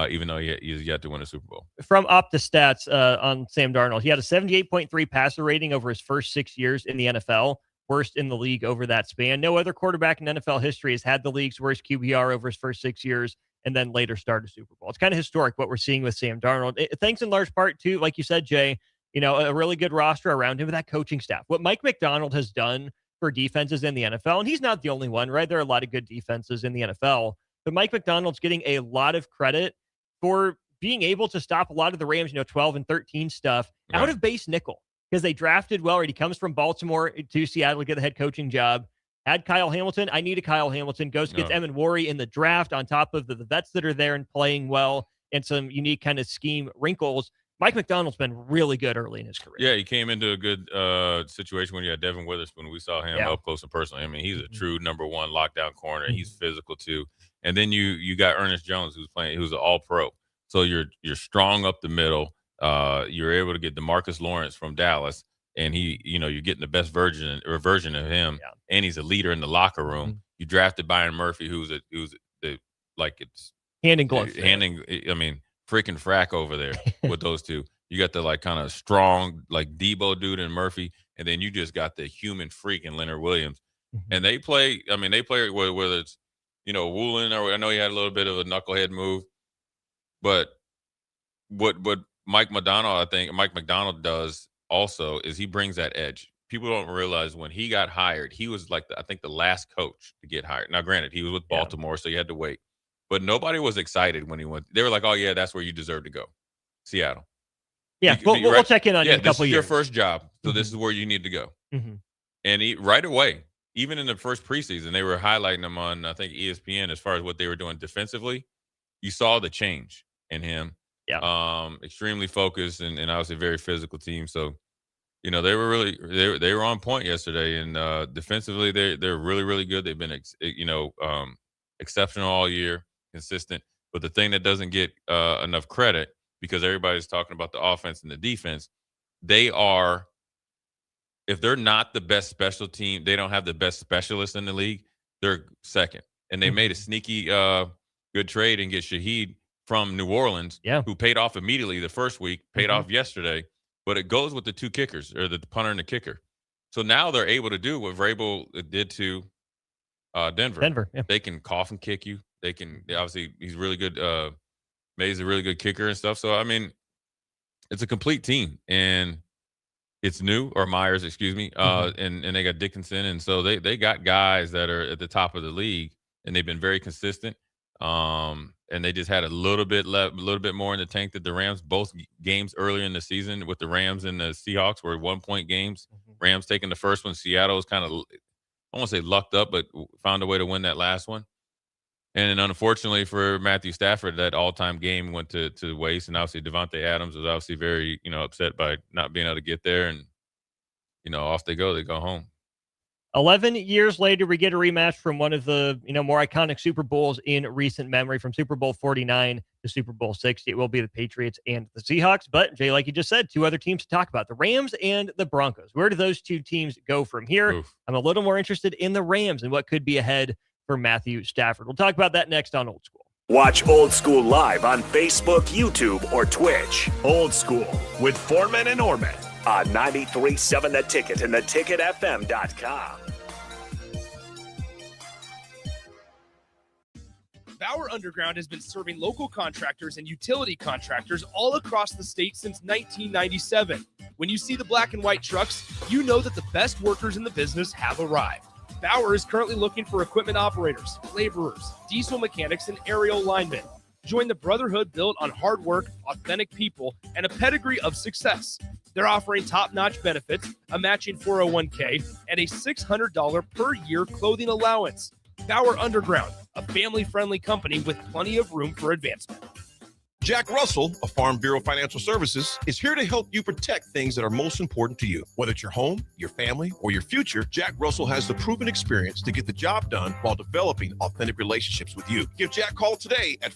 even though he's yet to win a Super Bowl. From OptaStats on Sam Darnold, he had a 78.3 passer rating over his first 6 years in the NFL, worst in the league over that span. No other quarterback in NFL history has had the league's worst QBR over his first 6 years and then later started a Super Bowl. It's kind of historic what we're seeing with Sam Darnold. Thanks in large part to, like you said, Jay, a really good roster around him with that coaching staff. What Mike McDonald has done for defenses in the NFL, and he's not the only one, right? There are a lot of good defenses in the NFL, but Mike McDonald's getting a lot of credit for being able to stop a lot of the Rams, 12 and 13 stuff out of base nickel because they drafted well. Right? He comes from Baltimore to Seattle to get the head coaching job. Had Kyle Hamilton. I need a Kyle Hamilton. Goes gets Evan Worry in the draft on top of the vets that are there and playing well and some unique kind of scheme wrinkles. Mike McDonald's been really good early in his career. Yeah, he came into a good situation when you had Devin Witherspoon. We saw him up close and personal. I mean, he's a true number one lockdown corner. He's physical too. And then you got Ernest Jones, who's an All-Pro. So you're strong up the middle. You're able to get DeMarcus Lawrence from Dallas. And you're getting the best version of him, and he's a leader in the locker room. You drafted Byron Murphy, who's it's hand in glove. Freaking frack over there with those two. You got the kind of strong Debo dude and Murphy, and then you just got the human freak in Leonard Williams. And they play. They play whether it's Woolen or I know he had a little bit of a knucklehead move, but what Mike McDonald does. Also, is he brings that edge. People don't realize when he got hired, he was I think the last coach to get hired. Now, granted, he was with Baltimore, so you had to wait. But nobody was excited when he went. They were like, "Oh yeah, that's where you deserve to go, Seattle." Yeah, we'll check in on you in a couple years. Your first job, so this is where you need to go. And right away, even in the first preseason, they were highlighting him on I think ESPN as far as what they were doing defensively. You saw the change in him. Yeah. Extremely focused and obviously a very physical team. So, they were they were on point yesterday, and defensively they're really, really good. They've been exceptional all year, consistent. But the thing that doesn't get enough credit because everybody's talking about the offense and the defense, they are. If they're not the best special team, they don't have the best specialists in the league. They're second, and they made a sneaky good trade and get Shaheed from New Orleans, who paid off immediately the first week, paid off yesterday, but it goes with the two kickers, or the punter and the kicker. So now they're able to do what Vrabel did to Denver. They can cough and kick you. They can obviously he's really good. May's a really good kicker and stuff. So it's a complete team, and it's new or Myers, excuse me. And they got Dickinson, and so they got guys that are at the top of the league, and they've been very consistent. And they just had a little bit more in the tank that the Rams. Both games earlier in the season with the Rams and the Seahawks were 1-point games. Rams taking the first one. Seattle was kind of, I won't say lucked up, but found a way to win that last one. And then unfortunately for Matthew Stafford, that all-time game went to waste. And obviously Devontae Adams was obviously very, upset by not being able to get there. And, off they go home. 11 years later, we get a rematch from one of the more iconic Super Bowls in recent memory, from Super Bowl 49 to Super Bowl 60. It will be the Patriots and the Seahawks. But, Jay, like you just said, two other teams to talk about, the Rams and the Broncos. Where do those two teams go from here? Oof. I'm a little more interested in the Rams and what could be ahead for Matthew Stafford. We'll talk about that next on Old School. Watch Old School live on Facebook, YouTube, or Twitch. Old School with Foreman and Orman on 93.7 The Ticket and theticketfm.com. Bauer Underground has been serving local contractors and utility contractors all across the state since 1997. When you see the black and white trucks, you know that the best workers in the business have arrived. Bauer is currently looking for equipment operators, laborers, diesel mechanics, and aerial linemen. Join the brotherhood built on hard work, authentic people, and a pedigree of success. They're offering top-notch benefits, a matching 401k, and a $600 per year clothing allowance. Bauer Underground, a family-friendly company with plenty of room for advancement. Jack Russell of Farm Bureau Financial Services is here to help you protect things that are most important to you. Whether it's your home, your family, or your future, Jack Russell has the proven experience to get the job done while developing authentic relationships with you. Give Jack a call today at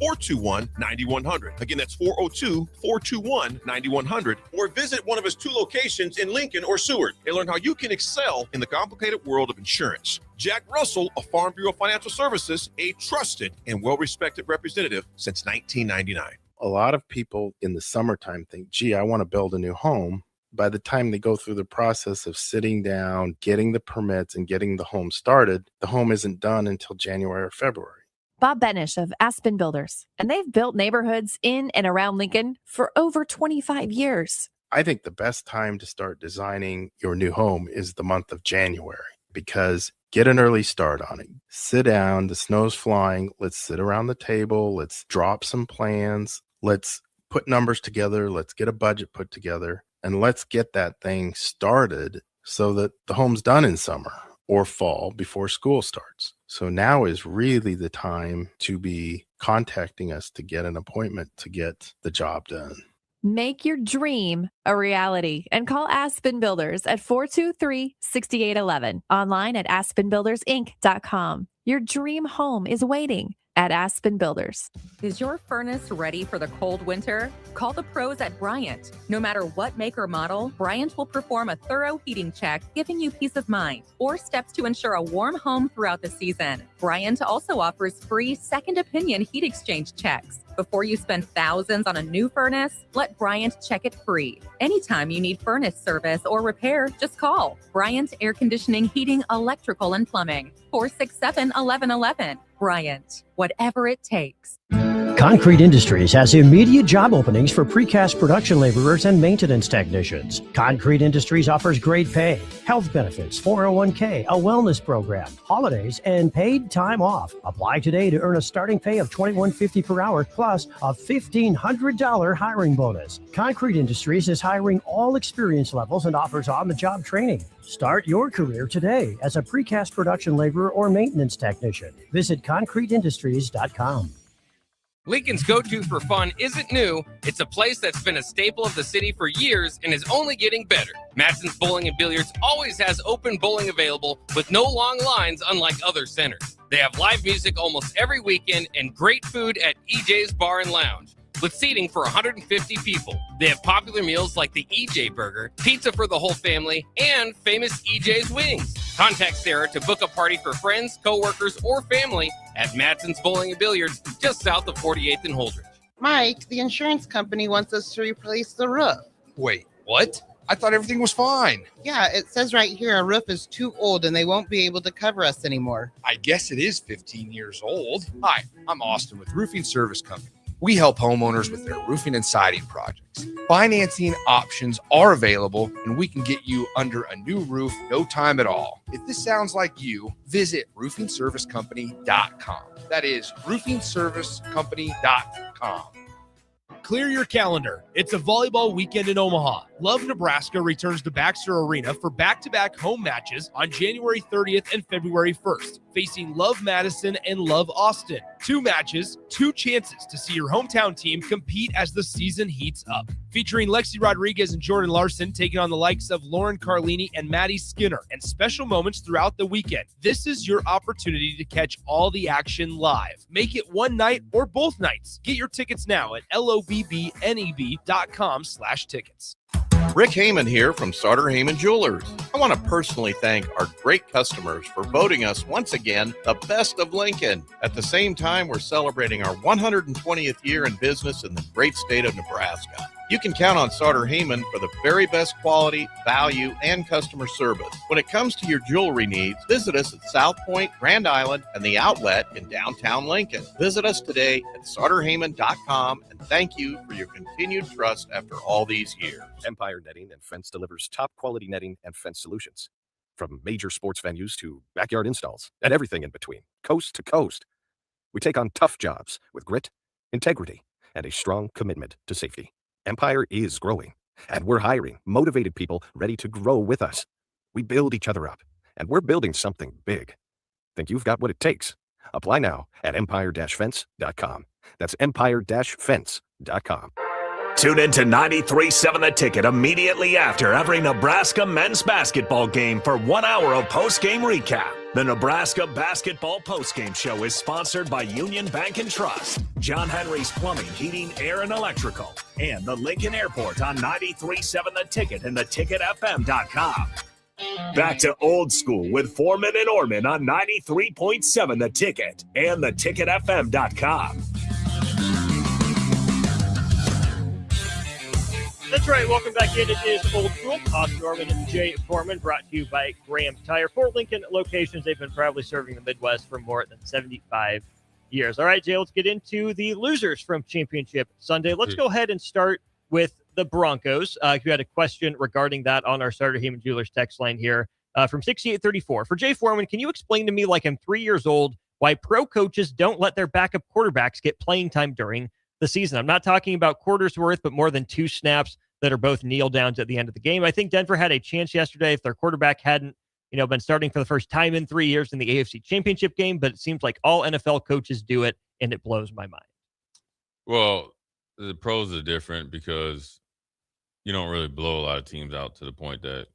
402-421-9100. Again, that's 402-421-9100. Or visit one of his 2 locations in Lincoln or Seward and learn how you can excel in the complicated world of insurance. Jack Russell of Farm Bureau Financial Services, a trusted and well-respected representative since 1999. A lot of people in the summertime think, gee, I want to build a new home. By the time they go through the process of sitting down, getting the permits, and getting the home started, the home isn't done until January or February. Bob Benish of Aspen Builders, and they've built neighborhoods in and around Lincoln for over 25 years. I think the best time to start designing your new home is the month of January, because get an early start on it. Sit down, the snow's flying. Let's sit around the table. Let's drop some plans. Let's put numbers together. Let's get a budget put together, and let's get that thing started so that the home's done in summer or fall before school starts. So now is really the time to be contacting us to get an appointment to get the job done. Make your dream a reality and call Aspen Builders at 423-6811. Online at aspenbuildersinc.com. Your dream home is waiting at Aspen Builders. Is your furnace ready for the cold winter? Call the pros at Bryant. No matter what make or model, Bryant will perform a thorough heating check, giving you peace of mind, or steps to ensure a warm home throughout the season. Bryant also offers free second opinion heat exchange checks. Before you spend thousands on a new furnace, let Bryant check it free. Anytime you need furnace service or repair, just call Bryant Air Conditioning, Heating, Electrical, and Plumbing. 467-1111. Bryant, whatever it takes. Concrete Industries has immediate job openings for precast production laborers and maintenance technicians. Concrete Industries offers great pay, health benefits, 401k, a wellness program, holidays, and paid time off. Apply today to earn a starting pay of $21.50 per hour plus a $1,500 hiring bonus. Concrete Industries is hiring all experience levels and offers on-the-job training. Start your career today as a precast production laborer or maintenance technician. Visit concreteindustries.com. Lincoln's go-to for fun isn't new. It's a place that's been a staple of the city for years and is only getting better. Matson's Bowling and Billiards always has open bowling available with no long lines, unlike other centers. They have live music almost every weekend and great food at EJ's Bar and Lounge, with seating for 150 people. They have popular meals like the EJ Burger, pizza for the whole family, and famous EJ's Wings. Contact Sarah to book a party for friends, coworkers, or family at Matson's Bowling and Billiards, just south of 48th and Holdridge. Mike, the insurance company wants us to replace the roof. Wait, what? I thought everything was fine. Yeah, it says right here our roof is too old and they won't be able to cover us anymore. I guess it is 15 years old. Hi, I'm Austin with Roofing Service Company. We help homeowners with their roofing and siding projects. Financing options are available, and we can get you under a new roof no time at all. If this sounds like you, visit roofingservicecompany.com. That is roofingservicecompany.com. Clear your calendar. It's a volleyball weekend in Omaha. Love Nebraska returns to Baxter Arena for back-to-back home matches on January 30th and February 1st, facing Love Madison and Love Austin. 2 matches, 2 chances to see your hometown team compete as the season heats up. Featuring Lexi Rodriguez and Jordan Larson taking on the likes of Lauren Carlini and Maddie Skinner, and special moments throughout the weekend. This is your opportunity to catch all the action live. Make it one night or both nights. Get your tickets now at lobbneb.com/tickets. Rick Heyman here from Sartor Heyman Jewelers. I want to personally thank our great customers for voting us once again the best of Lincoln. At the same time, we're celebrating our 120th year in business in the great state of Nebraska. You can count on Sartor Heyman for the very best quality, value, and customer service. When it comes to your jewelry needs, visit us at South Point, Grand Island, and the Outlet in downtown Lincoln. Visit us today at sartorheyman.com, and thank you for your continued trust after all these years. Empire Netting and Fence delivers top quality netting and fence solutions. From major sports venues to backyard installs and everything in between, coast to coast. We take on tough jobs with grit, integrity, and a strong commitment to safety. Empire is growing, and we're hiring motivated people ready to grow with us. We build each other up, and we're building something big. Think you've got what it takes? Apply now at empire-fence.com. That's empire-fence.com. Tune in to 93.7 The Ticket immediately after every Nebraska men's basketball game for 1 hour of post-game recap. The Nebraska Basketball Postgame Show is sponsored by Union Bank and Trust, John Henry's Plumbing, Heating, Air, and Electrical, and the Lincoln Airport on 93.7 The Ticket and theticketfm.com. Back to old school with Foreman and Orman on 93.7 The Ticket and theticketfm.com. That's right. Welcome back in. It is Old School. Austin Norman and Jay Foreman, brought to you by Graham Tire. 4 Lincoln locations. They've been proudly serving the Midwest for more than 75 years. All right, Jay, let's get into the losers from Championship Sunday. Let's go ahead and start with the Broncos. You had a question regarding that on our Starter Heyman Jewelers text line here from 6834. For Jay Foreman, can you explain to me, like I'm 3 years old, why pro coaches don't let their backup quarterbacks get playing time during the season? I'm not talking about quarters worth, but more than 2 snaps that are both kneel downs at the end of the game. I think Denver had a chance yesterday if their quarterback hadn't, been starting for the first time in 3 years in the AFC Championship game, but it seems like all NFL coaches do it, and it blows my mind. Well, the pros are different because you don't really blow a lot of teams out to the point that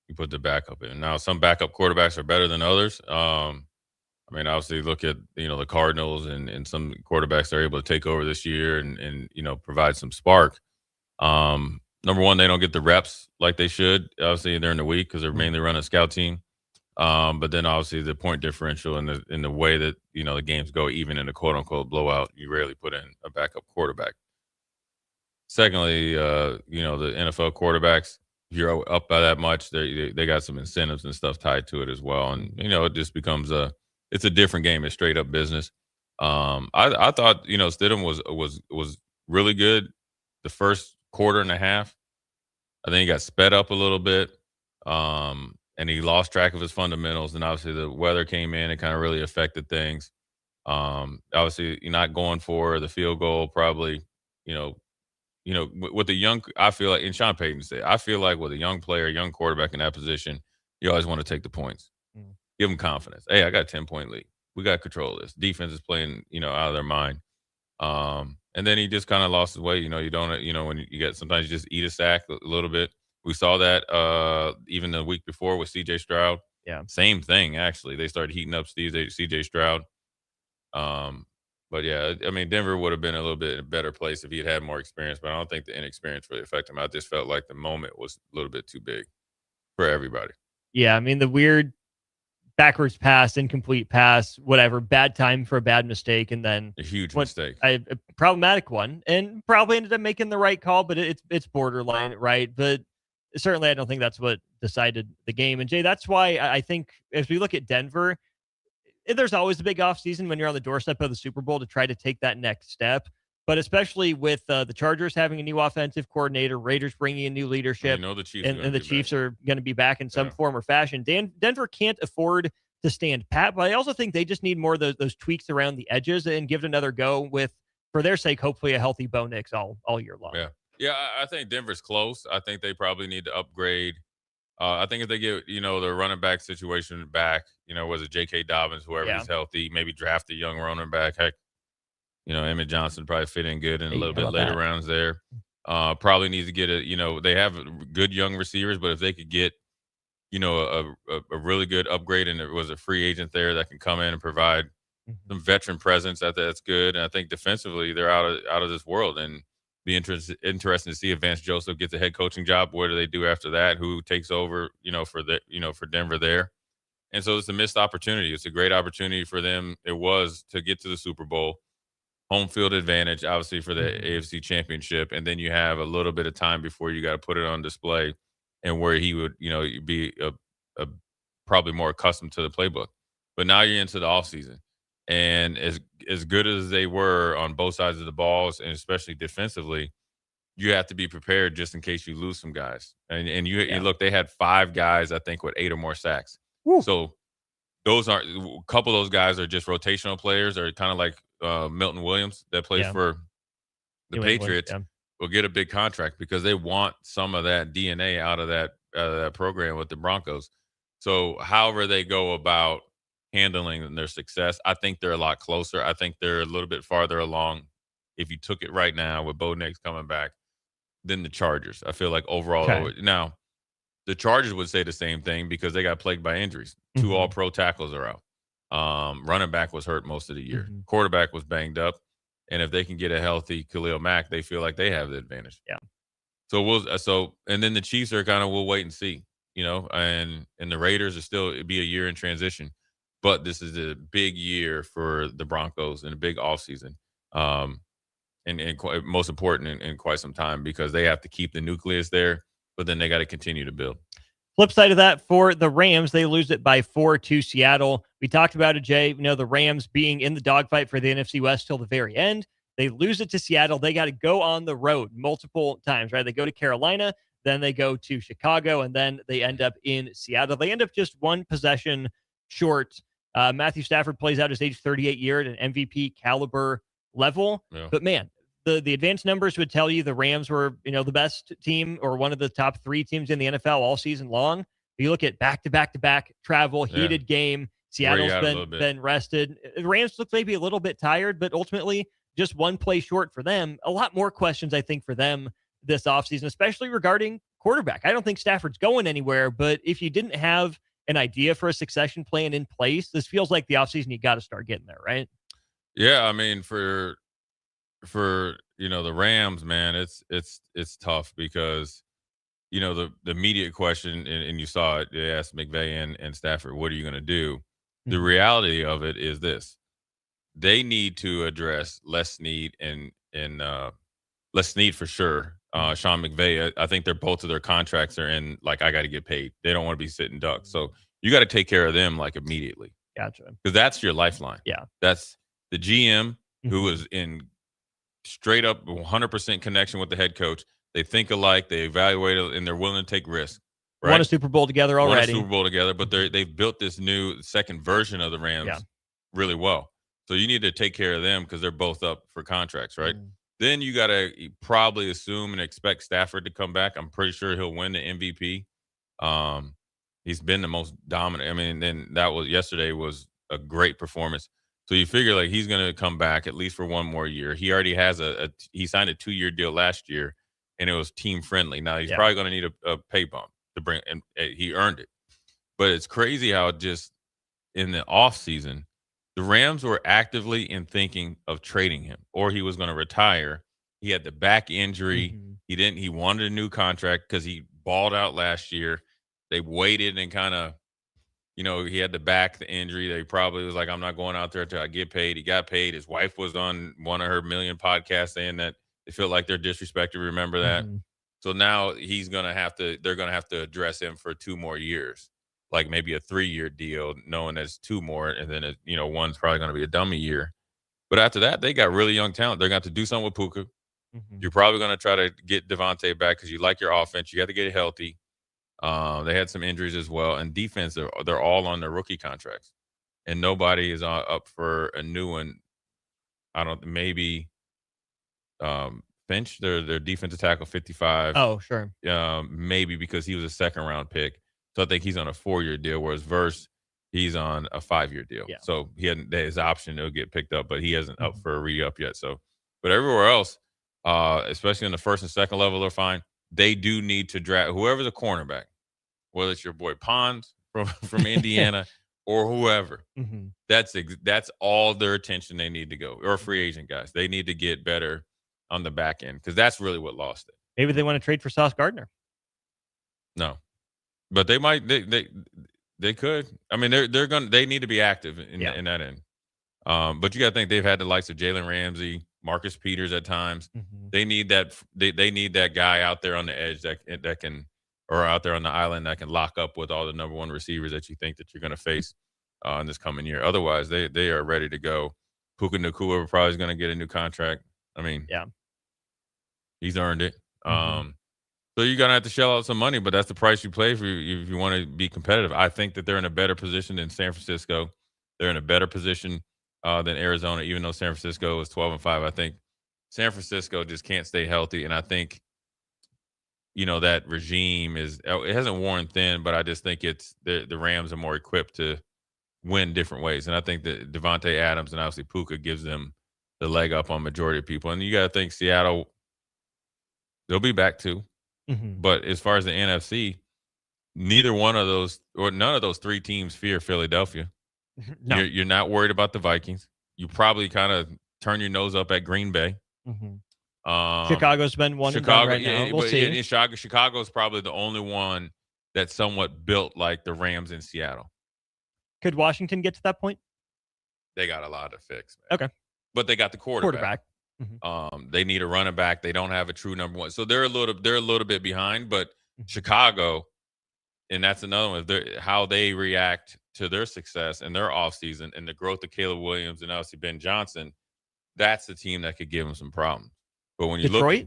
you put the backup in. Now, some backup quarterbacks are better than others. Obviously, look at the Cardinals and some quarterbacks that are able to take over this year and provide some spark. Number one, they don't get the reps like they should, obviously, during the week because they're mainly running a scout team. But then, obviously, the point differential and in the way that the games go, even in a quote unquote blowout, you rarely put in a backup quarterback. Secondly, the NFL quarterbacks, if you're up by that much, they got some incentives and stuff tied to it as well, and it just becomes it's a different game. It's straight up business. I thought Stidham was really good the first quarter and a half. I think he got sped up a little bit, and he lost track of his fundamentals. And obviously, the weather came in and kind of really affected things. Obviously, you're not going for the field goal. Probably, with the young, I feel like, and Sean Payton said, I feel like with a young player, young quarterback in that position, you always want to take the points. Give them confidence. Hey, I got a 10-point lead. We got to control this. Defense is playing, out of their mind. And then he just kind of lost his way. You don't, when you get, sometimes you just eat a sack a little bit. We saw that even the week before with C.J. Stroud. Yeah. Same thing, actually. They started heating up C.J. Stroud. But yeah, Denver would have been a little bit in a better place if he had more experience, but I don't think the inexperience really affected him. I just felt like the moment was a little bit too big for everybody. Yeah, the weird backwards pass, incomplete pass, whatever, bad time for a bad mistake, and then a huge mistake, a problematic one, and probably ended up making the right call, but it's borderline, right? But certainly I don't think that's what decided the game. And Jay, that's why I think as we look at Denver, there's always a big offseason when you're on the doorstep of the Super Bowl to try to take that next step. But especially with the Chargers having a new offensive coordinator, Raiders bringing in new leadership, the Chiefs and the Chiefs are going to be back in some form or fashion. Denver can't afford to stand pat, but I also think they just need more of those tweaks around the edges and give it another go with, for their sake, hopefully a healthy Bo Nix all year long. Yeah, I think Denver's close. I think they probably need to upgrade. I think if they get, the running back situation back, was it J.K. Dobbins, whoever is healthy, maybe draft a young running back. Heck, Emmett Johnson probably fit in good in a little bit later rounds there. Probably needs to get they have good young receivers, but if they could get, a really good upgrade and there was a free agent there that can come in and provide some veteran presence, that's good. And I think defensively they're out of this world, and be interesting to see if Vance Joseph gets a head coaching job. What do they do after that? Who takes over, for Denver there? And so it's a missed opportunity. It's a great opportunity for them. It was to get to the Super Bowl, home field advantage, obviously for the AFC Championship, and then you have a little bit of time before you got to put it on display, and where he would, be probably more accustomed to the playbook. But now you're into the offseason. And as good as they were on both sides of the balls, and especially defensively, you have to be prepared just in case you lose some guys. And you look, they had 5 guys, I think, with 8 or more sacks. Woo. So those aren't, a couple of those guys are just rotational players, or kind of like Milton Williams that plays for the Patriots. Will get a big contract because they want some of that DNA out of that program with the Broncos. So however they go about handling their success, I think they're a lot closer. I think they're a little bit farther along, if you took it right now with Bo Nix coming back, than the Chargers. I feel like overall now The Chargers would say the same thing because they got plagued by injuries. Mm-hmm. 2 all-pro tackles are out. Running back was hurt most of the year. Mm-hmm. Quarterback was banged up. And if they can get a healthy Khalil Mack, they feel like they have the advantage. Yeah. So and then the Chiefs are kind of, we'll wait and see, and the Raiders are still, it'd be a year in transition. But this is a big year for the Broncos and a big offseason. And most important in quite some time because they have to keep the nucleus there, but then they got to continue to build. Flip side of that for the Rams, they lose it by 4 to Seattle. We talked about it, Jay. The Rams being in the dogfight for the NFC West till the very end. They lose it to Seattle. They got to go on the road multiple times, right? They go to Carolina, then they go to Chicago, and then they end up in Seattle. They end up just one possession short. Matthew Stafford plays out his age 38 year at an MVP caliber level. Yeah. But man, the advanced numbers would tell you the Rams were, the best team or one of the top 3 teams in the NFL all season long. You look at back-to-back travel, heated game. Seattle's been rested. The Rams look maybe a little bit tired, but ultimately just one play short for them. A lot more questions, I think, for them this offseason, especially regarding quarterback. I don't think Stafford's going anywhere, but if you didn't have an idea for a succession plan in place, this feels like the offseason you got to start getting there, right? Yeah, I mean, for the Rams, man, it's tough because the immediate question, and you saw it, they asked McVay and Stafford, what are you going to do? The reality of it is this: they need to address Les Snead and Les Snead for sure. Sean McVay, I think both of their contracts are in, like, I got to get paid. They don't want to be sitting ducks. So you got to take care of them, like, immediately. Gotcha. Because that's your lifeline. Yeah. That's the GM who is in straight up 100% connection with the head coach. They think alike, they evaluate it, and they're willing to take risks. Right? Won a Super Bowl together already. Won a Super Bowl together, but they've built this new second version of the Rams really well. So you need to take care of them because they're both up for contracts, right? Then you got to probably assume and expect Stafford to come back. I'm pretty sure he'll win the MVP. He's been the most dominant. I mean, then yesterday was a great performance. So you figure like he's going to come back at least for one more year. He already has he signed a 2-year deal last year, and it was team friendly. Now he's probably going to need a pay bump to bring, and he earned it. But it's crazy how just in the off season, the Rams were actively in thinking of trading him, or he was going to retire. He had the back injury. He wanted a new contract because he balled out last year. They waited and kind of, he had the injury. They probably was like, I'm not going out there until I get paid. He got paid. His wife was on one of her million podcasts saying that they feel like they're disrespected. Remember that? So now they're going to have to address him for 2 more years. Like maybe a 3-year deal, knowing there's 2 more, and then one's probably going to be a dummy year. But after that, they got really young talent. They're going to have to do something with Puka. You're probably going to try to get Devontae back because you like your offense. You got to get it healthy. They had some injuries as well, and defense, they're all on their rookie contracts, and nobody is up for a new one. Maybe Finch, their defensive tackle, 55. Oh, sure. Maybe because he was a 2nd-round pick. So I think he's on a 4-year deal, whereas Verse, he's on a 5-year deal. Yeah. So he had his option to get picked up, but he hasn't up for a re-up yet. So, but everywhere else, especially in the 1st and 2nd level, they're fine. They do need to draft whoever's a cornerback, whether it's your boy Pons from Indiana or whoever. That's all their attention they need to go, or free agent guys. They need to get better on the back end because that's really what lost it. Maybe they want to trade for Sauce Gardner. No. But they might. They could. I mean, they need to be active in that end. But you got to think they've had the likes of Jalen Ramsey, Marcus Peters at times. They need that. They need that guy out there on the edge that can, or out there on the island that can lock up with all the number 1 receivers that you think that you're going to face in this coming year. Otherwise, they are ready to go. Puka Nacua probably is going to get a new contract. I mean, he's earned it. So you're going to have to shell out some money, but that's the price you pay if you want to be competitive. I think that they're in a better position than San Francisco. They're in a better position than Arizona, even though San Francisco is 12-5. I think San Francisco just can't stay healthy, and I think, that regime it hasn't worn thin, but I just think it's the Rams are more equipped to win different ways. And I think that Devontae Adams and obviously Puka gives them the leg up on majority of people. And you got to think Seattle, they'll be back too. But as far as the NFC, neither one of those or none of those three teams fear Philadelphia. No. You're not worried about the Vikings. You probably kind of turn your nose up at Green Bay. Chicago's been one and done right now. We'll see. Chicago's probably the only one that's somewhat built like the Rams in Seattle. Could Washington get to that point? They got a lot to fix, man. Okay. But they got the quarterback. They need a running back. They don't have a true number one. So they're a little bit behind, but Chicago, and that's another one, how they react to their success and their offseason and the growth of Caleb Williams and obviously Ben Johnson, that's the team that could give them some problems. But when you look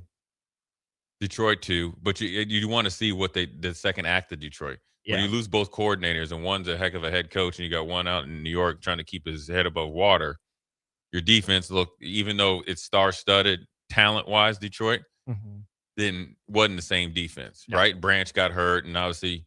Detroit too, but you want to see what the second act of Detroit. Yeah. When you lose both coordinators and one's a heck of a head coach and you got one out in New York trying to keep his head above water, your defense even though it's star-studded talent-wise, Detroit, then wasn't the same defense, right? Branch got hurt, and obviously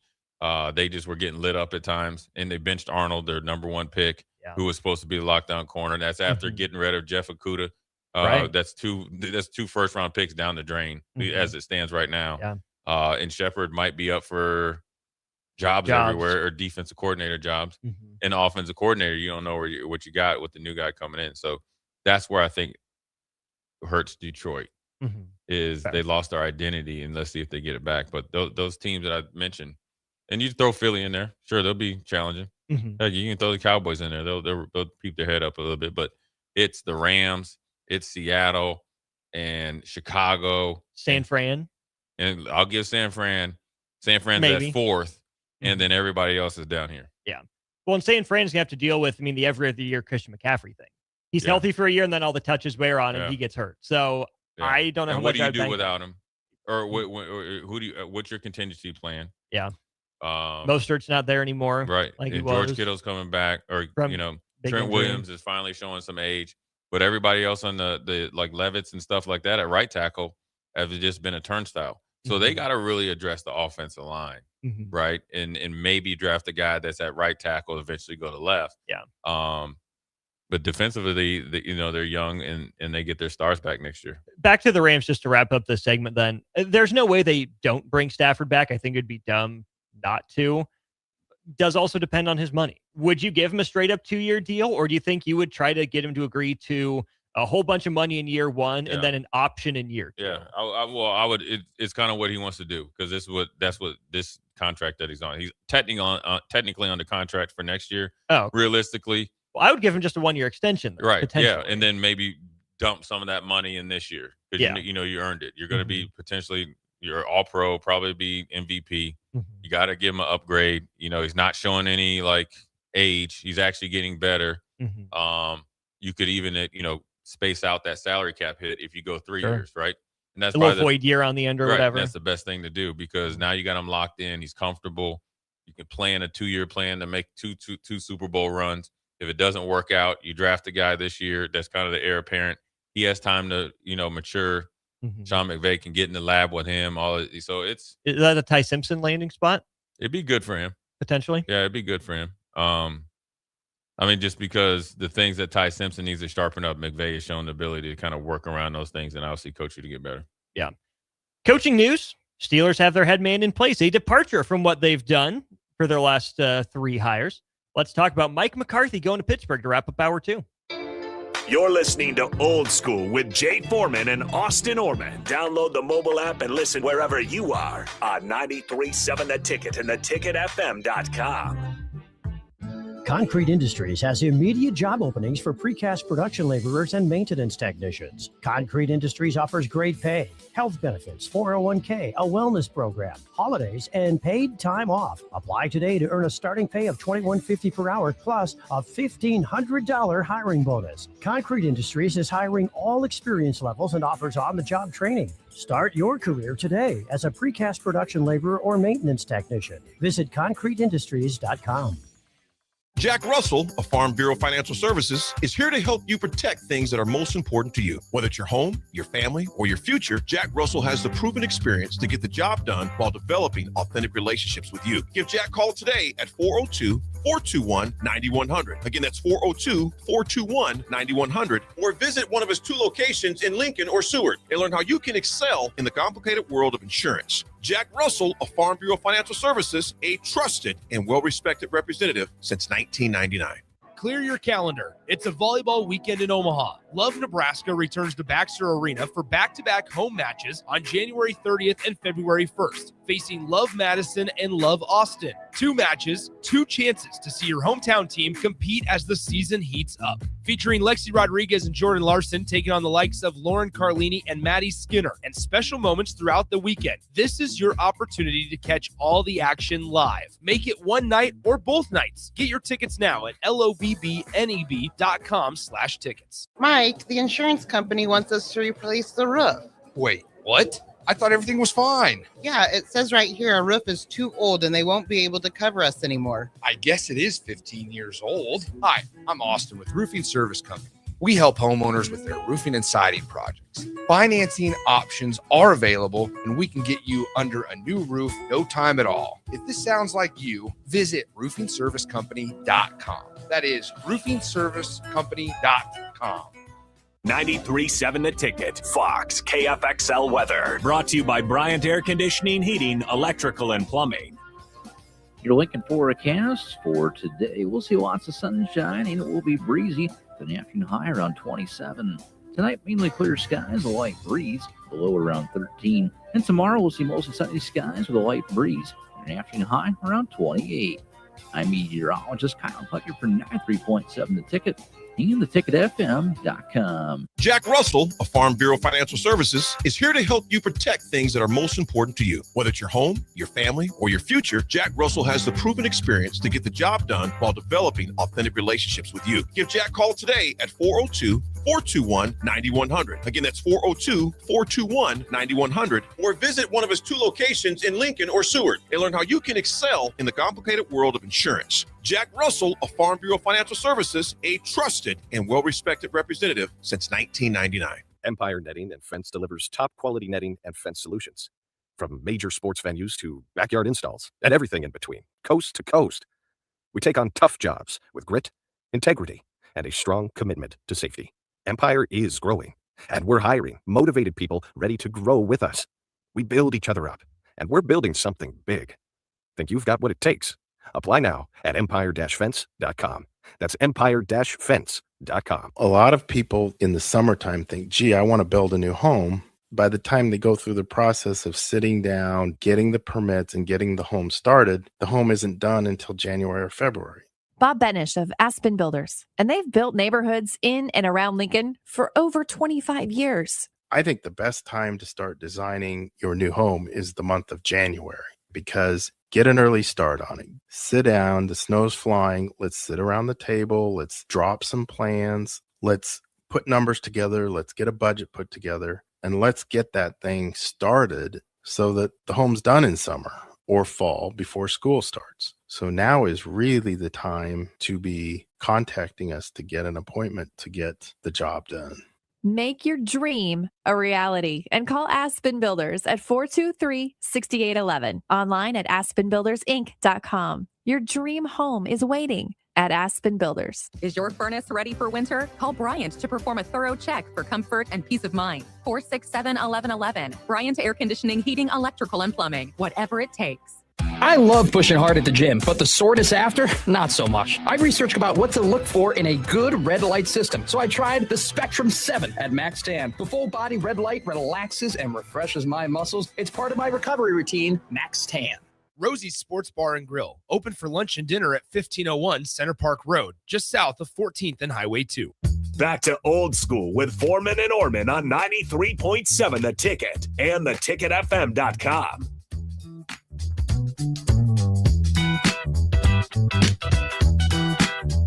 they just were getting lit up at times, and they benched Arnold, their number one pick, who was supposed to be the lockdown corner. That's after getting rid of Jeff Okudah. That's two first-round picks down the drain as it stands right now. And Shepard might be up for jobs everywhere or defensive coordinator jobs. And offensive coordinator, you don't know what you got with the new guy coming in. So that's where I think hurts Detroit is they lost their identity, and let's see if they get it back. But those teams that I mentioned, and you throw Philly in there, sure, they'll be challenging. Heck, you can throw the Cowboys in there. They'll keep their head up a little bit. But it's the Rams, it's Seattle, and Chicago. San Fran. And I'll give San Fran's at fourth, and then everybody else is down here. Yeah. Well, and San Fran's going to have to deal with, the every other year Christian McCaffrey thing. He's healthy for a year, and then all the touches wear on him. He gets hurt. So I don't know how much. What do you do without him? Or what's your contingency plan? Yeah. Mostert's not there anymore. Right. Like and George Kittle's coming back, or Trent Williams is finally showing some age. But everybody else on the like Levitz and stuff like that at right tackle have just been a turnstile. So they got to really address the offensive line, right? And maybe draft a guy that's at right tackle, eventually go to left. Yeah. But defensively, they're young and they get their stars back next year. Back to the Rams, just to wrap up this segment then. There's no way they don't bring Stafford back. I think it'd be dumb not to. Does also depend on his money. Would you give him a straight up 2-year deal, or do you think you would try to get him to agree to a whole bunch of money in year one and then an option in year 2? Yeah, I would. It's kind of what he wants to do, because that's what this contract that he's on. He's technically on the contract for next year. Oh, realistically, well, I would give him just a 1-year extension, though, right? Yeah, and then maybe dump some of that money in this year, because you earned it. You're going to be potentially you're all pro, probably be MVP. You got to give him an upgrade. He's not showing any like age. He's actually getting better. You could even space out that salary cap hit if you go 3 years, right? And that's a little void year on the end or whatever. That's the best thing to do, because now you got him locked in. He's comfortable. You can plan a 2-year plan to make two Super Bowl runs. If it doesn't work out, you draft a guy this year that's kind of the heir apparent. He has time to mature. Sean McVay can get in the lab with him. So is that a Ty Simpson landing spot? It'd be good for him potentially. Yeah, it'd be good for him. Just because the things that Ty Simpson needs to sharpen up, McVay has shown the ability to kind of work around those things and obviously coach you to get better. Yeah. Coaching news: Steelers have their head man in place. A departure from what they've done for their last 3 hires. Let's talk about Mike McCarthy going to Pittsburgh to wrap up hour 2. You're listening to Old School with Jay Foreman and Austin Orman. Download the mobile app and listen wherever you are on 93.7 The Ticket and theticketfm.com. Concrete Industries has immediate job openings for precast production laborers and maintenance technicians. Concrete Industries offers great pay, health benefits, 401k, a wellness program, holidays, and paid time off. Apply today to earn a starting pay of $21.50 per hour plus a $1,500 hiring bonus. Concrete Industries is hiring all experience levels and offers on-the-job training. Start your career today as a precast production laborer or maintenance technician. Visit concreteindustries.com. Jack Russell of Farm Bureau Financial Services is here to help you protect things that are most important to you. Whether it's your home, your family, or your future, Jack Russell has the proven experience to get the job done while developing authentic relationships with you. Give Jack a call today at 402-421-9100. Again, that's 402-421-9100. Or visit one of his 2 locations in Lincoln or Seward and learn how you can excel in the complicated world of insurance. Jack Russell of Farm Bureau Financial Services, a trusted and well-respected representative since 1999. Clear your calendar. It's a volleyball weekend in Omaha. Love Nebraska returns to Baxter Arena for back-to-back home matches on January 30th and February 1st, facing Love Madison and Love Austin. 2 matches, 2 chances to see your hometown team compete as the season heats up. Featuring Lexi Rodriguez and Jordan Larson taking on the likes of Lauren Carlini and Maddie Skinner, and special moments throughout the weekend. This is your opportunity to catch all the action live. Make it one night or both nights. Get your tickets now at lobbneb.com/tickets. Mike, the insurance company wants us to replace the roof. Wait, what? I thought everything was fine. Yeah, it says right here our roof is too old and they won't be able to cover us anymore. I guess it is 15 years old. Hi, I'm Austin with Roofing Service Company. We help homeowners with their roofing and siding projects. Financing options are available, and we can get you under a new roof no time at all. If this sounds like you, visit roofingservicecompany.com. That is roofingservicecompany.com. 93.7 The Ticket, Fox, KFXL weather. Brought to you by Bryant Air Conditioning, Heating, Electrical, and Plumbing. Your Lincoln forecast for today. We'll see lots of sunshine, and it will be breezy. The afternoon high around 27. Tonight, mainly clear skies, a light breeze, below around 13. And tomorrow, we'll see mostly sunny skies with a light breeze. An afternoon high around 28. I'm meteorologist Kyle Pucker for 93.7 The Ticket and theticketfm.com. Jack Russell of Farm Bureau Financial Services is here to help you protect things that are most important to you. Whether it's your home, your family, or your future, Jack Russell has the proven experience to get the job done while developing authentic relationships with you. Give Jack a call today at 402-421-9100. Again, that's 402-421-9100. Or visit one of his 2 locations in Lincoln or Seward and learn how you can excel in the complicated world of insurance. Jack Russell of Farm Bureau Financial Services, a trusted and well-respected representative since 1999. Empire Netting and Fence delivers top quality netting and fence solutions. From major sports venues to backyard installs and everything in between, coast to coast. We take on tough jobs with grit, integrity, and a strong commitment to safety. Empire is growing, and we're hiring motivated people ready to grow with us. We build each other up, and we're building something big. Think you've got what it takes? Apply now at empire-fence.com. That's empire-fence.com. A lot of people in the summertime think, gee, I want to build a new home. By the time they go through the process of sitting down, getting the permits, and getting the home started, the home isn't done until January or February. Bob Benish of Aspen Builders, and they've built neighborhoods in and around Lincoln for over 25 years. I think the best time to start designing your new home is the month of January, because get an early start on it. Sit down, the snow's flying. Let's sit around the table. Let's drop some plans. Let's put numbers together. Let's get a budget put together, and let's get that thing started so that the home's done in summer or fall before school starts. So now is really the time to be contacting us to get an appointment to get the job done. Make your dream a reality and call Aspen Builders at 423-6811. Online at aspenbuildersinc.com. Your dream home is waiting at Aspen Builders. Is your furnace ready for winter? Call Bryant to perform a thorough check for comfort and peace of mind. 467-1111. Bryant Air Conditioning, Heating, Electrical, and Plumbing. Whatever it takes. I love pushing hard at the gym, but the soreness after, not so much. I researched about what to look for in a good red light system, so I tried the Spectrum 7 at Max Tan. The full body red light relaxes and refreshes my muscles. It's part of my recovery routine, Max Tan. Rosie's Sports Bar and Grill, open for lunch and dinner at 1501 Center Park Road, just south of 14th and Highway 2. Back to old school with Foreman and Orman on 93.7 The Ticket and theticketfm.com.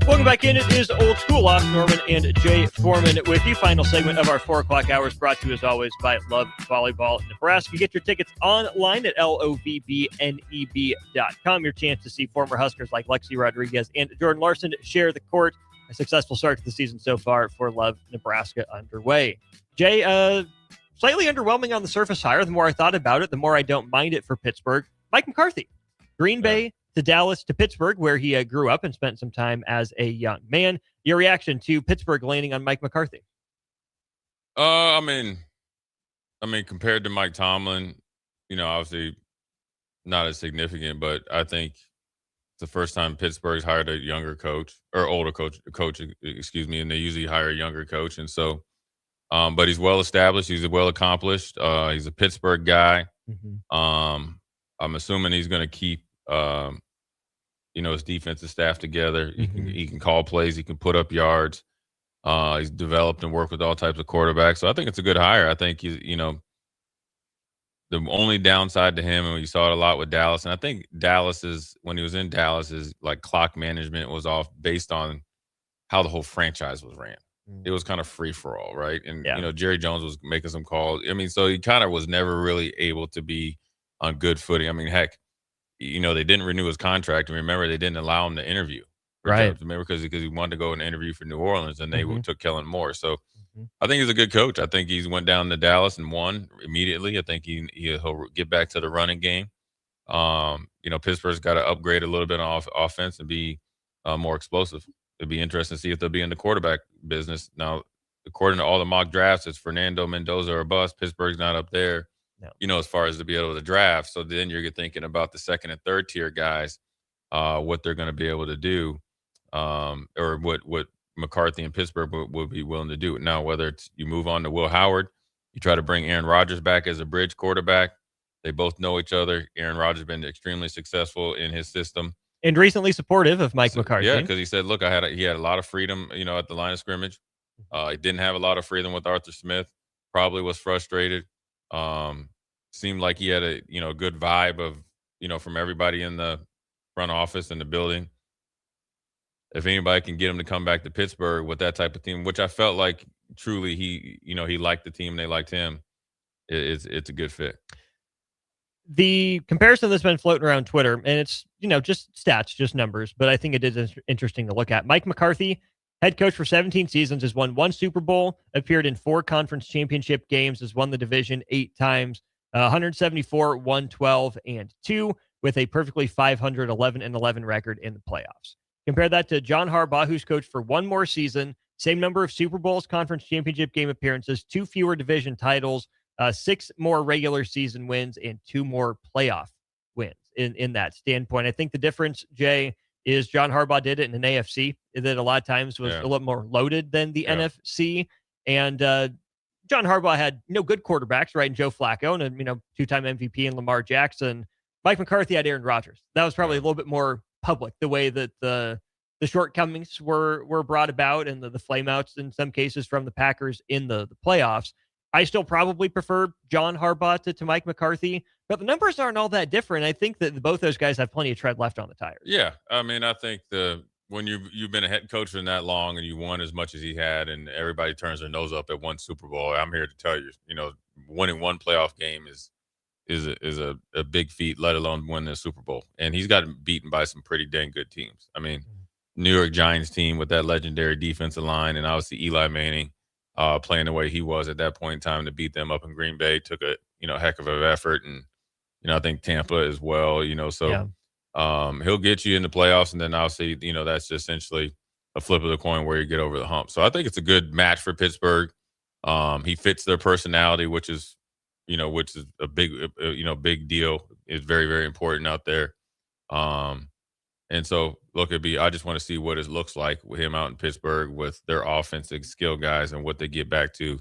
Welcome back in. It is Old School. Austin Norman and Jay Foreman with you. Final segment of our 4 o'clock hours brought to you as always by Love Volleyball Nebraska. Get your tickets online at lobbneb.com. Your chance to see former Huskers like Lexi Rodriguez and Jordan Larson share the court. A successful start to the season so far for Love Nebraska underway. Jay, slightly underwhelming on the surface hire. The more I thought about it, the more I don't mind it for Pittsburgh. Mike McCarthy. Green Bay to Pittsburgh, where he grew up and spent some time as a young man. Your reaction to Pittsburgh landing on Mike McCarthy? I mean, compared to Mike Tomlin, obviously not as significant, but I think it's the first time Pittsburgh's hired a younger coach or older coach, excuse me, and they usually hire a younger coach. And so, but he's well established. He's well accomplished. He's a Pittsburgh guy. I'm assuming he's going to keep, his defensive staff together. He can call plays. He can put up yards. He's developed and worked with all types of quarterbacks. So I think it's a good hire. I think the only downside to him, and we saw it a lot with Dallas, and I think when he was in Dallas, his like clock management was off based on how the whole franchise was ran. It was kind of free for all, right? And Jerry Jones was making some calls. I mean, so he kind of was never really able to be on good footing. I mean, heck, they didn't renew his contract, and remember they didn't allow him to interview. Right. Remember, because he wanted to go and interview for New Orleans, and they took Kellen Moore. So I think he's a good coach. I think he's went down to Dallas and won immediately. I think he'll get back to the running game. Pittsburgh's got to upgrade a little bit on offense and be more explosive. It'd be interesting to see if they'll be in the quarterback business. Now, according to all the mock drafts, it's Fernando Mendoza or bust. Pittsburgh's not up there, as far as to be able to draft. So then you're thinking about the second and third tier guys, what they're going to be able to do, or what McCarthy and Pittsburgh would be willing to do. Now, whether it's you move on to Will Howard, you try to bring Aaron Rodgers back as a bridge quarterback. They both know each other. Aaron Rodgers has been extremely successful in his system. And recently supportive of Mike McCarthy. Yeah, because he said, look, he had a lot of freedom, at the line of scrimmage. He didn't have a lot of freedom with Arthur Smith. Probably was frustrated. Seemed like he had a good vibe of, from everybody in the front office and the building. If anybody can get him to come back to Pittsburgh with that type of team, which I felt like truly he liked the team, they liked him. It's a good fit. The comparison that's been floating around Twitter, and it's, just stats, just numbers, but I think it is interesting to look at. Mike McCarthy, head coach for 17 seasons, has won 1 Super Bowl, appeared in 4 conference championship games, has won the division 8 times, 174, 112, and 2, with a perfectly 500, 11-11 record in the playoffs. Compare that to John Harbaugh, who's coached for 1 more season, same number of Super Bowls, conference championship game appearances, 2 fewer division titles, 6 more regular season wins, and 2 more playoff wins in that standpoint. I think the difference, Jay, is John Harbaugh did it in an AFC that a lot of times was a lot more loaded than the NFC. And John Harbaugh had good quarterbacks, right? And Joe Flacco and 2-time MVP and Lamar Jackson. Mike McCarthy had Aaron Rodgers. That was probably a little bit more public, the way that the shortcomings were brought about, and the flameouts in some cases from the Packers in the playoffs. I still probably prefer John Harbaugh to Mike McCarthy, but the numbers aren't all that different. I think that both those guys have plenty of tread left on the tires. Yeah, I mean, I think when you've been a head coach for that long and you won as much as he had, and everybody turns their nose up at 1 Super Bowl, I'm here to tell you, winning 1 playoff game is a big feat, let alone win the Super Bowl. And he's gotten beaten by some pretty dang good teams. I mean, New York Giants team with that legendary defensive line, and obviously Eli Manning playing the way he was at that point in time to beat them up in Green Bay took a heck of an effort. And I think Tampa as well. He'll get you in the playoffs, and then obviously that's just essentially a flip of the coin where you get over the hump. So I think it's a good match for Pittsburgh. He fits their personality, which is a big deal. It's very, very important out there. And so, look, I just want to see what it looks like with him out in Pittsburgh with their offensive skill guys and what they get back to,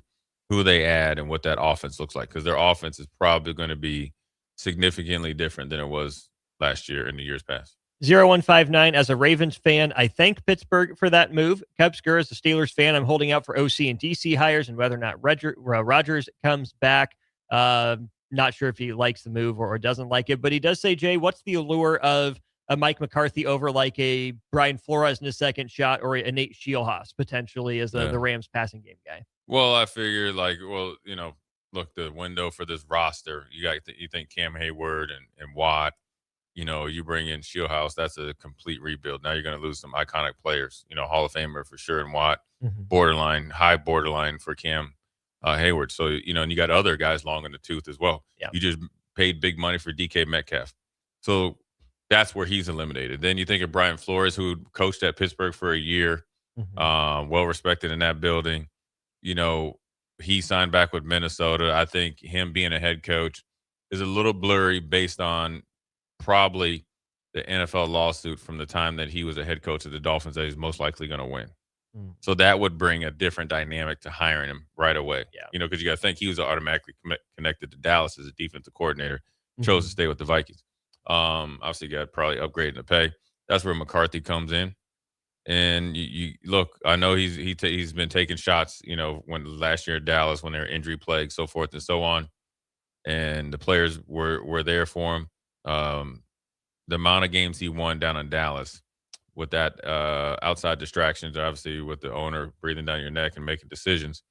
who they add, and what that offense looks like. Because their offense is probably going to be significantly different than it was last year and the years past. 0159, as a Ravens fan, I thank Pittsburgh for that move. Cubsker, as a Steelers fan, I'm holding out for OC and DC hires and whether or not Rodgers comes back. Not sure if he likes the move or doesn't like it, but he does say, Jay, what's the allure of a Mike McCarthy over like a Brian Flores in his second shot, or a Nate Scheelhaas potentially as the Rams passing game guy? Well, I figure look, the window for this roster, you think Cam Hayward and Watt, you bring in Scheelhaas, that's a complete rebuild. Now you're going to lose some iconic players, Hall of Famer for sure, and Watt, high borderline for Cam Hayward. So, and you got other guys long in the tooth as well. Yeah. You just paid big money for DK Metcalf. So that's where he's eliminated. Then you think of Brian Flores, who coached at Pittsburgh for a year, well respected in that building. You know, he signed back with Minnesota. I think him being a head coach is a little blurry based on probably the NFL lawsuit from the time that he was a head coach of the Dolphins that he's most likely going to win. So that would bring a different dynamic to hiring him right away. Yeah. You know, because you got to think he was automatically connected to Dallas as a defensive coordinator, chose to stay with the Vikings. Obviously, got probably upgrading the pay. That's where McCarthy comes in. And you look, I know he's been taking shots, you know, when last year at Dallas when they were injury plagued, so forth and so on. And the players were there for him. The amount of games he won down in Dallas with that outside distractions, obviously with the owner breathing down your neck and making decisions,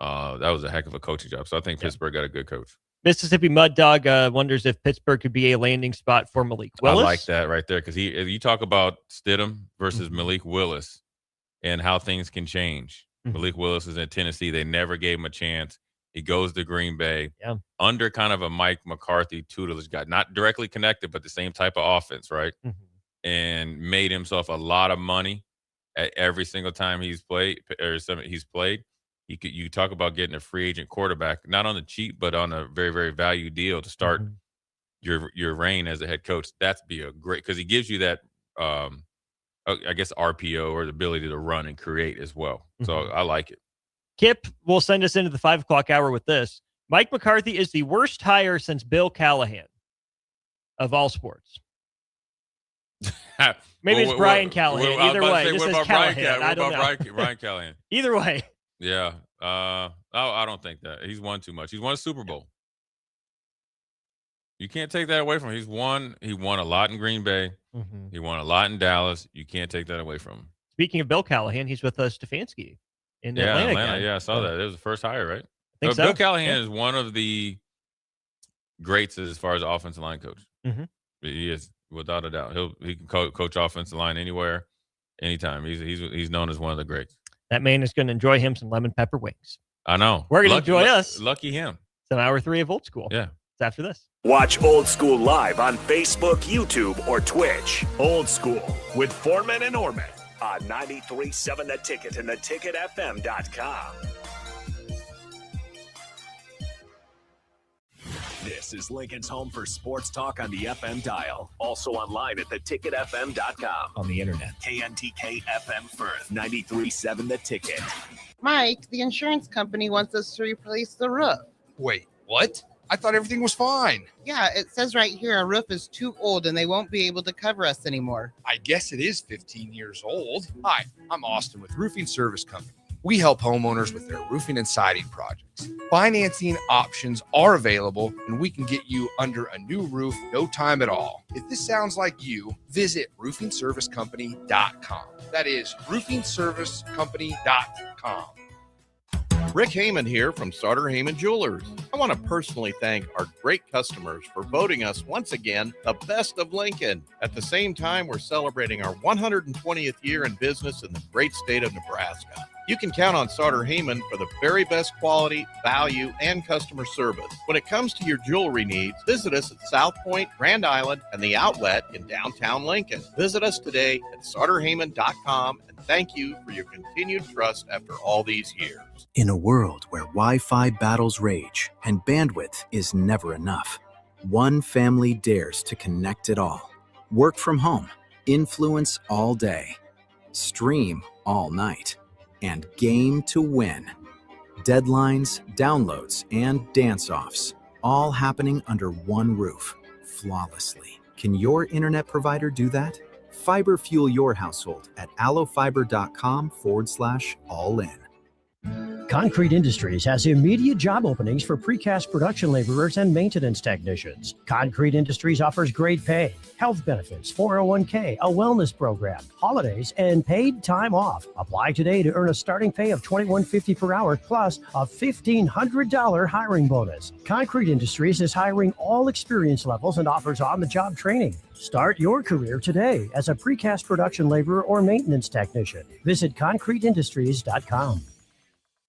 that was a heck of a coaching job. So I think Pittsburgh got a good coach. Mississippi Mud Dog wonders if Pittsburgh could be a landing spot for Malik Willis. I like that right there because you talk about Stidham versus Malik Willis and how things can change. Malik Willis is in Tennessee. They never gave him a chance. He goes to Green Bay under kind of a Mike McCarthy tutelage guy, not directly connected, but the same type of offense, right? And made himself a lot of money at every single time he's played. You talk about getting a free agent quarterback, not on the cheap, but on a very, very value deal to start your reign as a head coach. That's be a great, because he gives you that, I guess, RPO or the ability to run and create as well. So I like it. Kip will send us into the 5 o'clock hour with this. Mike McCarthy is the worst hire since Bill Callahan of all sports. Maybe it's Brian Callahan. Either way, this is Callahan. I don't know. Brian Callahan. Either way. Yeah. I don't think that. He's won too much. He's won a Super Bowl. You can't take that away from him. He won a lot in Green Bay. He won a lot in Dallas. You can't take that away from him. Speaking of Bill Callahan, he's with Stefanski in Atlanta. Again. Yeah, I saw that. It was the first hire, right? I think so. Bill Callahan is one of the greats as far as offensive line coach. He is, without a doubt. He can coach offensive line anywhere, anytime. He's known as one of the greats. That man is going to enjoy him some lemon pepper wings. I know. We're going to enjoy us. Lucky him. Some hour 3 of Old School. Yeah. It's after this. Watch Old School live on Facebook, YouTube, or Twitch. Old School with Foreman and Orman on 93.7 The Ticket and theticketfm.com. This is Lincoln's home for sports talk on the FM dial. Also online at theticketfm.com. On the internet. KNTK FM Firth, 93.7 The Ticket. Mike, the insurance company wants us to replace the roof. Wait, what? I thought everything was fine. Yeah, it says right here our roof is too old and they won't be able to cover us anymore. I guess it is 15 years old. Hi, I'm Austin with Roofing Service Company. We help homeowners with their roofing and siding projects. Financing options are available, and we can get you under a new roof, no time at all. If this sounds like you, visit roofingservicecompany.com. That is roofingservicecompany.com. Rick Heyman here from Sartor Heyman Jewelers. I want to personally thank our great customers for voting us once again the best of Lincoln. At the same time, we're celebrating our 120th year in business in the great state of Nebraska. You can count on Sartor Heyman for the very best quality, value, and customer service. When it comes to your jewelry needs, visit us at South Point, Grand Island, and the Outlet in downtown Lincoln. Visit us today at sartorheyman.com, and thank you for your continued trust after all these years. In a world where Wi-Fi battles rage and bandwidth is never enough, one family dares to connect it all. Work from home, influence all day, stream all night, and game to win. Deadlines, downloads, and dance-offs, all happening under one roof, flawlessly. Can your internet provider do that? Fiber fuel your household at allofiber.com/all-in. Concrete Industries has immediate job openings for precast production laborers and maintenance technicians. Concrete Industries offers great pay, health benefits, 401k, a wellness program, holidays, and paid time off. Apply today to earn a starting pay of $21.50 per hour plus a $1,500 hiring bonus. Concrete Industries is hiring all experience levels and offers on-the-job training. Start your career today as a precast production laborer or maintenance technician. Visit concreteindustries.com.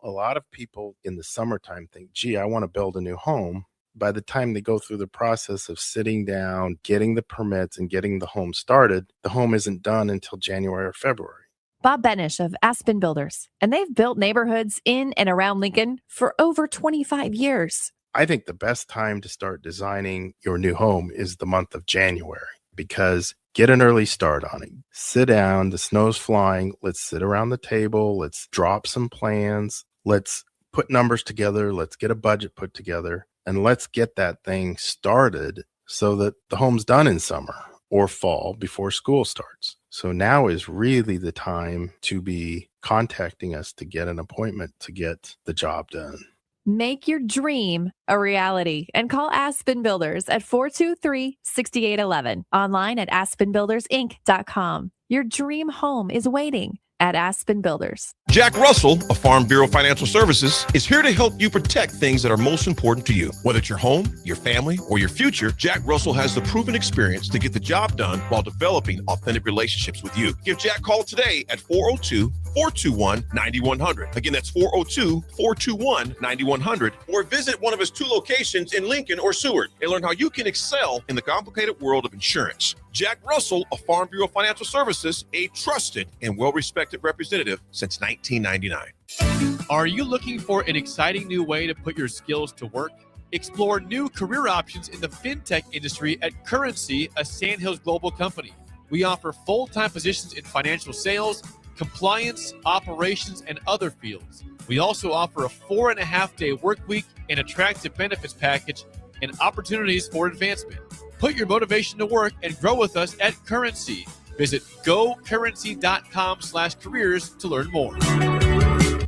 A lot of people in the summertime think, gee, I want to build a new home, by the time they go through the process of sitting down, getting the permits, and getting the home started, the home isn't done until January or February. Bob Benish of Aspen Builders, and they've built neighborhoods in and around Lincoln for over 25 years. I think the best time to start designing your new home is the month of January, because get an early start on it. Sit down, the snow's flying. Let's sit around the table. Let's drop some plans. Let's put numbers together. Let's get a budget put together, and let's get that thing started so that the home's done in summer or fall before school starts. So now is really the time to be contacting us to get an appointment to get the job done. Make your dream a reality and call Aspen Builders at 423-6811. Online at aspenbuildersinc.com. Your dream home is waiting at Aspen Builders. Jack Russell of Farm Bureau Financial Services is here to help you protect things that are most important to you. Whether it's your home, your family, or your future, Jack Russell has the proven experience to get the job done while developing authentic relationships with you. Give Jack a call today at 402-421-9100. Again, that's 402-421-9100. Or visit one of his 2 locations in Lincoln or Seward and learn how you can excel in the complicated world of insurance. Jack Russell of Farm Bureau Financial Services, a trusted and well-respected representative since 1999. Are you looking for an exciting new way to put your skills to work? Explore new career options in the fintech industry at Currency, a Sandhills Global company. We offer full-time positions in financial sales, compliance, operations, and other fields. We also offer a 4.5-day work week, an attractive benefits package, and opportunities for advancement. Put your motivation to work and grow with us at Currency. Visit gocurrency.com/careers to learn more.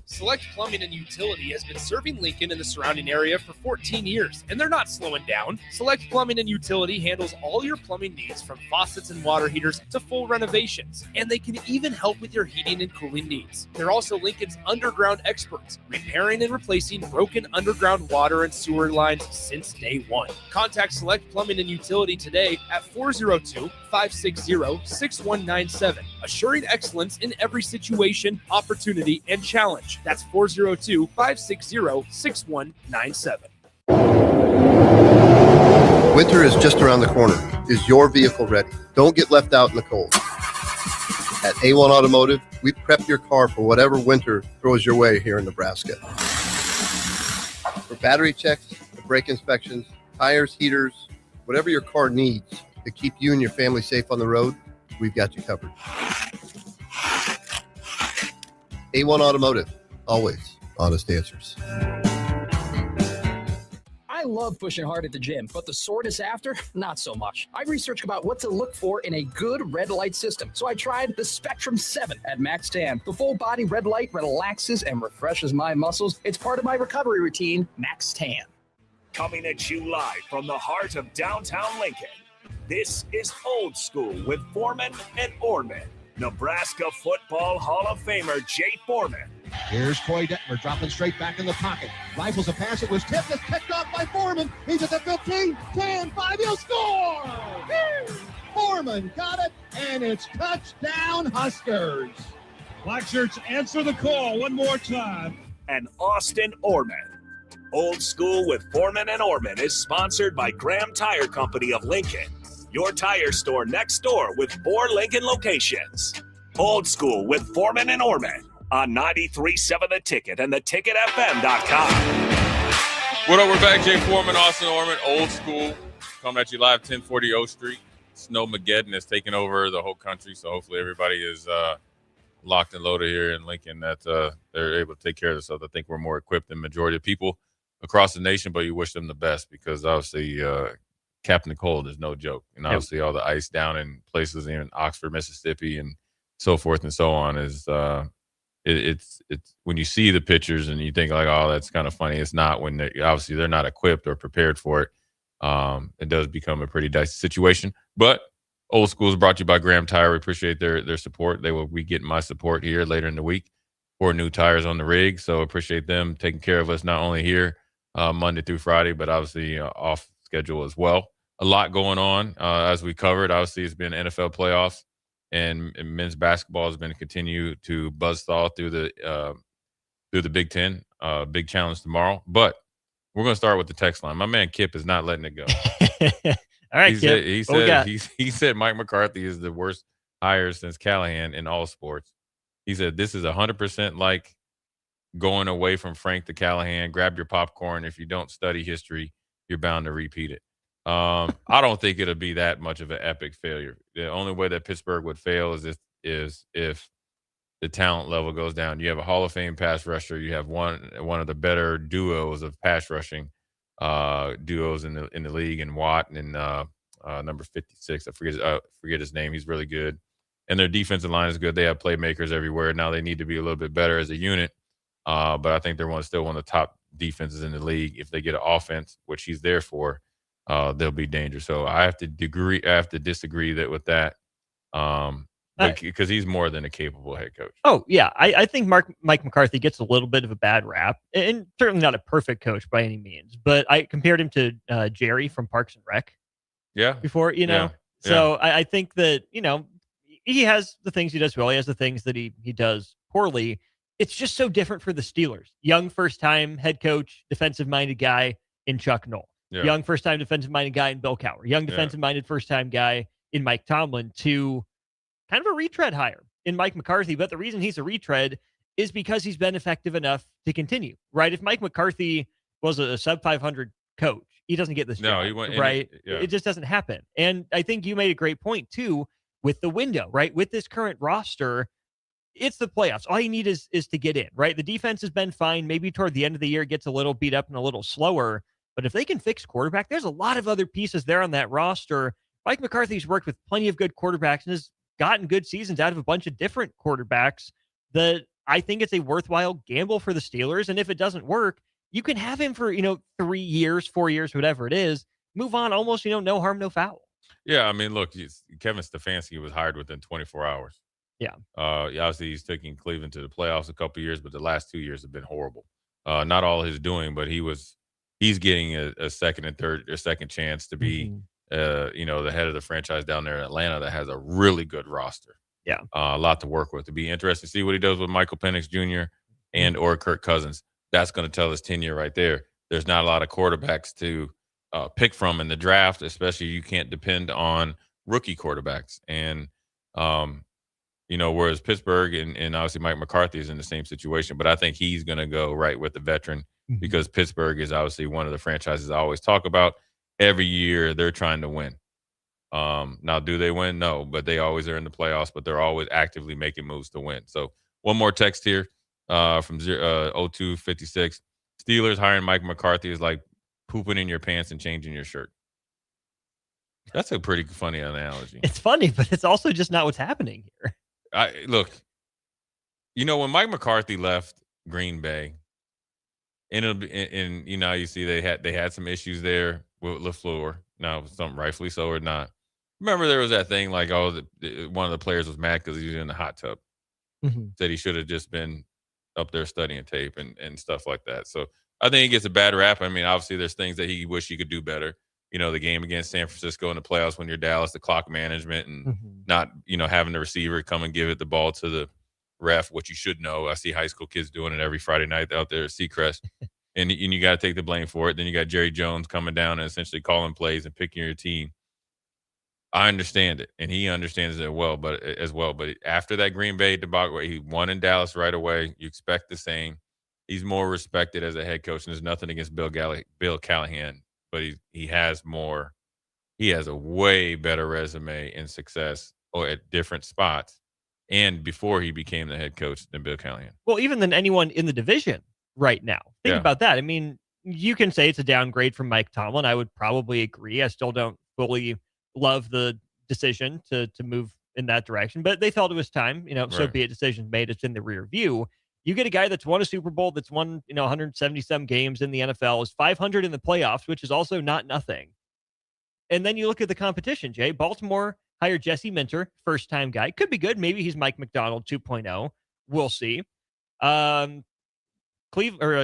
Select Plumbing and Utility has been serving Lincoln and the surrounding area for 14 years, and they're not slowing down. Select Plumbing and Utility handles all your plumbing needs, from faucets and water heaters to full renovations, and they can even help with your heating and cooling needs. They're also Lincoln's underground experts, repairing and replacing broken underground water and sewer lines since day one. Contact Select Plumbing and Utility today at 402-560-6197, assuring excellence in every situation, opportunity, and challenge. That's 402-560-6197. Winter is just around the corner. Is your vehicle ready? Don't get left out in the cold. At A1 Automotive, we prep your car for whatever winter throws your way here in Nebraska. For battery checks, to brake inspections, tires, heaters, whatever your car needs to keep you and your family safe on the road, we've got you covered. A1 Automotive, always honest answers. I love pushing hard at the gym, but the soreness after, not so much. I researched about what to look for in a good red light system, so I tried the Spectrum 7 at Max Tan. The full body red light relaxes and refreshes my muscles. It's part of my recovery routine, Max Tan. Coming at you live from the heart of downtown Lincoln, this is Old School with Foreman and Orman. Nebraska Football Hall of Famer Jay Foreman. Here's Troy Detmer dropping straight back in the pocket. Rifles a pass. It was tipped. It's picked off by Foreman. He's at the 15, 10, 5. He'll score! Foreman got it, and it's touchdown Huskers. Black shirts, answer the call one more time. And Austin Orman. Old School with Foreman and Orman is sponsored by Graham Tire Company of Lincoln, your tire store next door with 4 Lincoln locations. Old School with Foreman and Orman on 93.7 The Ticket and theticketfm.com. What up? We're back. Jay Foreman, Austin Orman, Old School, coming at you live, 1040 O Street. Snowmageddon is taking over the whole country, so hopefully everybody is locked and loaded here in Lincoln, that they're able to take care of themselves. I think we're more equipped than majority of people across the nation, but you wish them the best, because obviously capping the cold is no joke. And obviously all the ice down in places in Oxford, Mississippi, and so forth and so on is it's when you see the pictures and you think like, oh, that's kind of funny. It's not when obviously they're not equipped or prepared for it. It does become a pretty dicey situation. But Old School is brought to you by Graham Tire. We appreciate their support. They will be getting my support here later in the week for new tires on the rig. So appreciate them taking care of us, not only here Monday through Friday, but obviously off schedule as well. A lot going on as we covered. Obviously, it's been NFL playoffs, and men's basketball has been continue to buzzsaw through the Big Ten. Big challenge tomorrow. But We're going to start with the text line. My man Kip is not letting it go. All right, Kip. He said Mike McCarthy is the worst hire since Callahan in all sports. He said this is 100% like going away from Frank to Callahan. Grab your popcorn. If you don't study history, you're bound to repeat it. I don't think it'll be that much of an epic failure. The only way that Pittsburgh would fail is if the talent level goes down. You have a Hall of Fame pass rusher. You have one of the better duos of pass rushing duos in the league, and Watt and number 56. I forget his name. He's really good, and their defensive line is good. They have playmakers everywhere. Now they need to be a little bit better as a unit, but I think they're still one of the top defenses in the league. If they get an offense, which he's there for, they'll be dangerous. So I have to disagree with that. Because he's more than a capable head coach. Oh, yeah. I think Mike McCarthy gets a little bit of a bad rap, and certainly not a perfect coach by any means. But I compared him to Jerry from Parks and Rec. Yeah. Before, So I think that, he has the things he does well. He has the things that he does poorly. It's just so different for the Steelers. Young first-time head coach, defensive-minded guy in Chuck Noll. Yeah. Young first-time defensive-minded guy in Bill Cowher. Young defensive-minded first-time guy in Mike Tomlin, to kind of a retread hire in Mike McCarthy. But the reason he's a retread is because he's been effective enough to continue, right? If Mike McCarthy was a sub 500 coach, he doesn't get this job, he went, right? Yeah. It just doesn't happen. And I think you made a great point too with the window, right? With this current roster, it's the playoffs. All you need is to get in, right? The defense has been fine. Maybe toward the end of the year, it gets a little beat up and a little slower. But if they can fix quarterback, there's a lot of other pieces there on that roster. Mike McCarthy's worked with plenty of good quarterbacks and has gotten good seasons out of a bunch of different quarterbacks, that I think it's a worthwhile gamble for the Steelers. And if it doesn't work, you can have him for, 3 years, 4 years, whatever it is, move on almost, no harm, no foul. Yeah. I mean, look, Kevin Stefanski was hired within 24 hours. Yeah. Obviously he's taking Cleveland to the playoffs a couple of years, but the last 2 years have been horrible. Not all his doing, but he's getting a second and third or second chance to be, the head of the franchise down there in Atlanta that has a really good roster. Yeah. A lot to work with. It'd be interesting to see what he does with Michael Penix Jr. and or Kirk Cousins. That's going to tell his tenure right there. There's not a lot of quarterbacks to pick from in the draft, especially you can't depend on rookie quarterbacks. And, whereas Pittsburgh and obviously Mike McCarthy is in the same situation, but I think he's going to go right with the veteran because Pittsburgh is obviously one of the franchises I always talk about. Every year they're trying to win. Now, do they win? No, but they always are in the playoffs, but they're always actively making moves to win. So one more text here from 0256. Steelers hiring Mike McCarthy is like pooping in your pants and changing your shirt. That's a pretty funny analogy. It's funny, but it's also just not what's happening here. Look, when Mike McCarthy left Green Bay, and you see they had some issues there with LaFleur. Now, something rightfully so or not. Remember there was that thing like, one of the players was mad because he was in the hot tub. Said he should have just been up there studying tape and stuff like that. So I think he gets a bad rap. I mean, obviously there's things that he wish he could do better. The game against San Francisco in the playoffs when you're Dallas, the clock management and not, having the receiver come and give the ball to the ref, which you should know. I see high school kids doing it every Friday night out there at Seacrest. and you got to take the blame for it. Then you got Jerry Jones coming down and essentially calling plays and picking your team. I understand it, and he understands it as well. But after that Green Bay debacle, he won in Dallas right away. You expect the same. He's more respected as a head coach, and there's nothing against Bill Callahan, but he has more. He has a way better resume and success at different spots, and before he became the head coach than Bill Callahan. Well, even than anyone in the division right now. Think about that. I mean, you can say it's a downgrade from Mike Tomlin. I would probably agree. I still don't fully love the decision to move in that direction, but they felt it was time, so be it. Decisions made, it's in the rear view. You get a guy that's won a Super Bowl, that's won, 170-some games in the NFL, is 500 in the playoffs, which is also not nothing. And then you look at the competition, Jay. Baltimore hired Jesse Minter, first-time guy. Could be good. Maybe he's Mike McDonald 2.0. We'll see.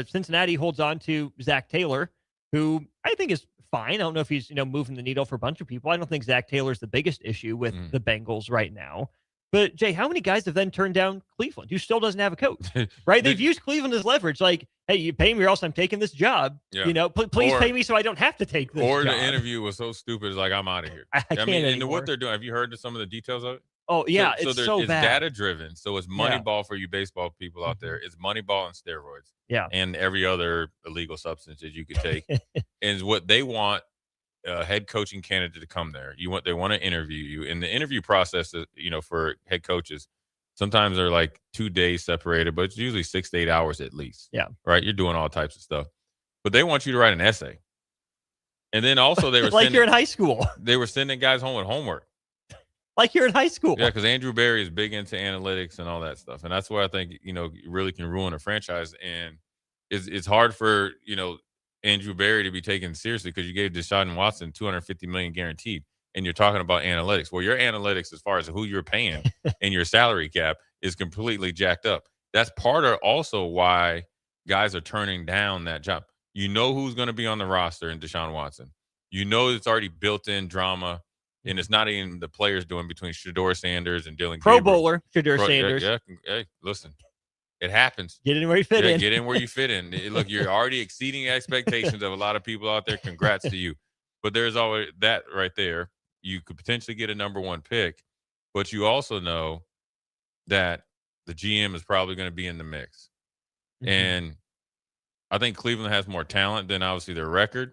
Cincinnati holds on to Zach Taylor, who I think is fine. I don't know if he's, moving the needle for a bunch of people. I don't think Zach Taylor's the biggest issue with the Bengals right now. But Jay, how many guys have then turned down Cleveland who still doesn't have a coach? Right? They've used Cleveland as leverage. Like, hey, you pay me or else I'm taking this job. Yeah. You know, please pay me so I don't have to take this Or job. the interview was so stupid, it's like, I'm out of here. I can't mean, and anymore. what they're doing, have you heard of some of the details of it? Oh, yeah, it's so it's bad. data driven. So it's money Yeah. ball for you baseball people out there. It's money ball and steroids. Yeah. And every other illegal substance that you could take. And what they want a head coaching candidate to come there. They want to interview you. And the interview process, for head coaches, sometimes they're like 2 days separated, but it's usually 6 to 8 hours at least. Yeah. Right. You're doing all types of stuff, but they want you to write an essay. And then also they were like you're in high school. They were sending guys home with homework. Like you're in high school. Yeah, because Andrew Berry is big into analytics and all that stuff. And that's why I think, you really can ruin a franchise. And it's hard for, Andrew Berry to be taken seriously because you gave Deshaun Watson $250 million guaranteed. And you're talking about analytics. Well, your analytics as far as who you're paying and your salary cap is completely jacked up. That's part of also why guys are turning down that job. You know who's going to be on the roster in Deshaun Watson. You know it's already built-in drama. And it's not even the players doing between Shedeur Sanders and Dylan Pro Gabriel. Bowler, Shedeur Sanders. Yeah, hey, listen, it happens. Get in where you fit in. Get in where you fit in. Look, you're already exceeding expectations of a lot of people out there. Congrats to you. But there's always that right there. You could potentially get a number one pick, but you also know that the GM is probably going to be in the mix. Mm-hmm. And I think Cleveland has more talent than obviously their record.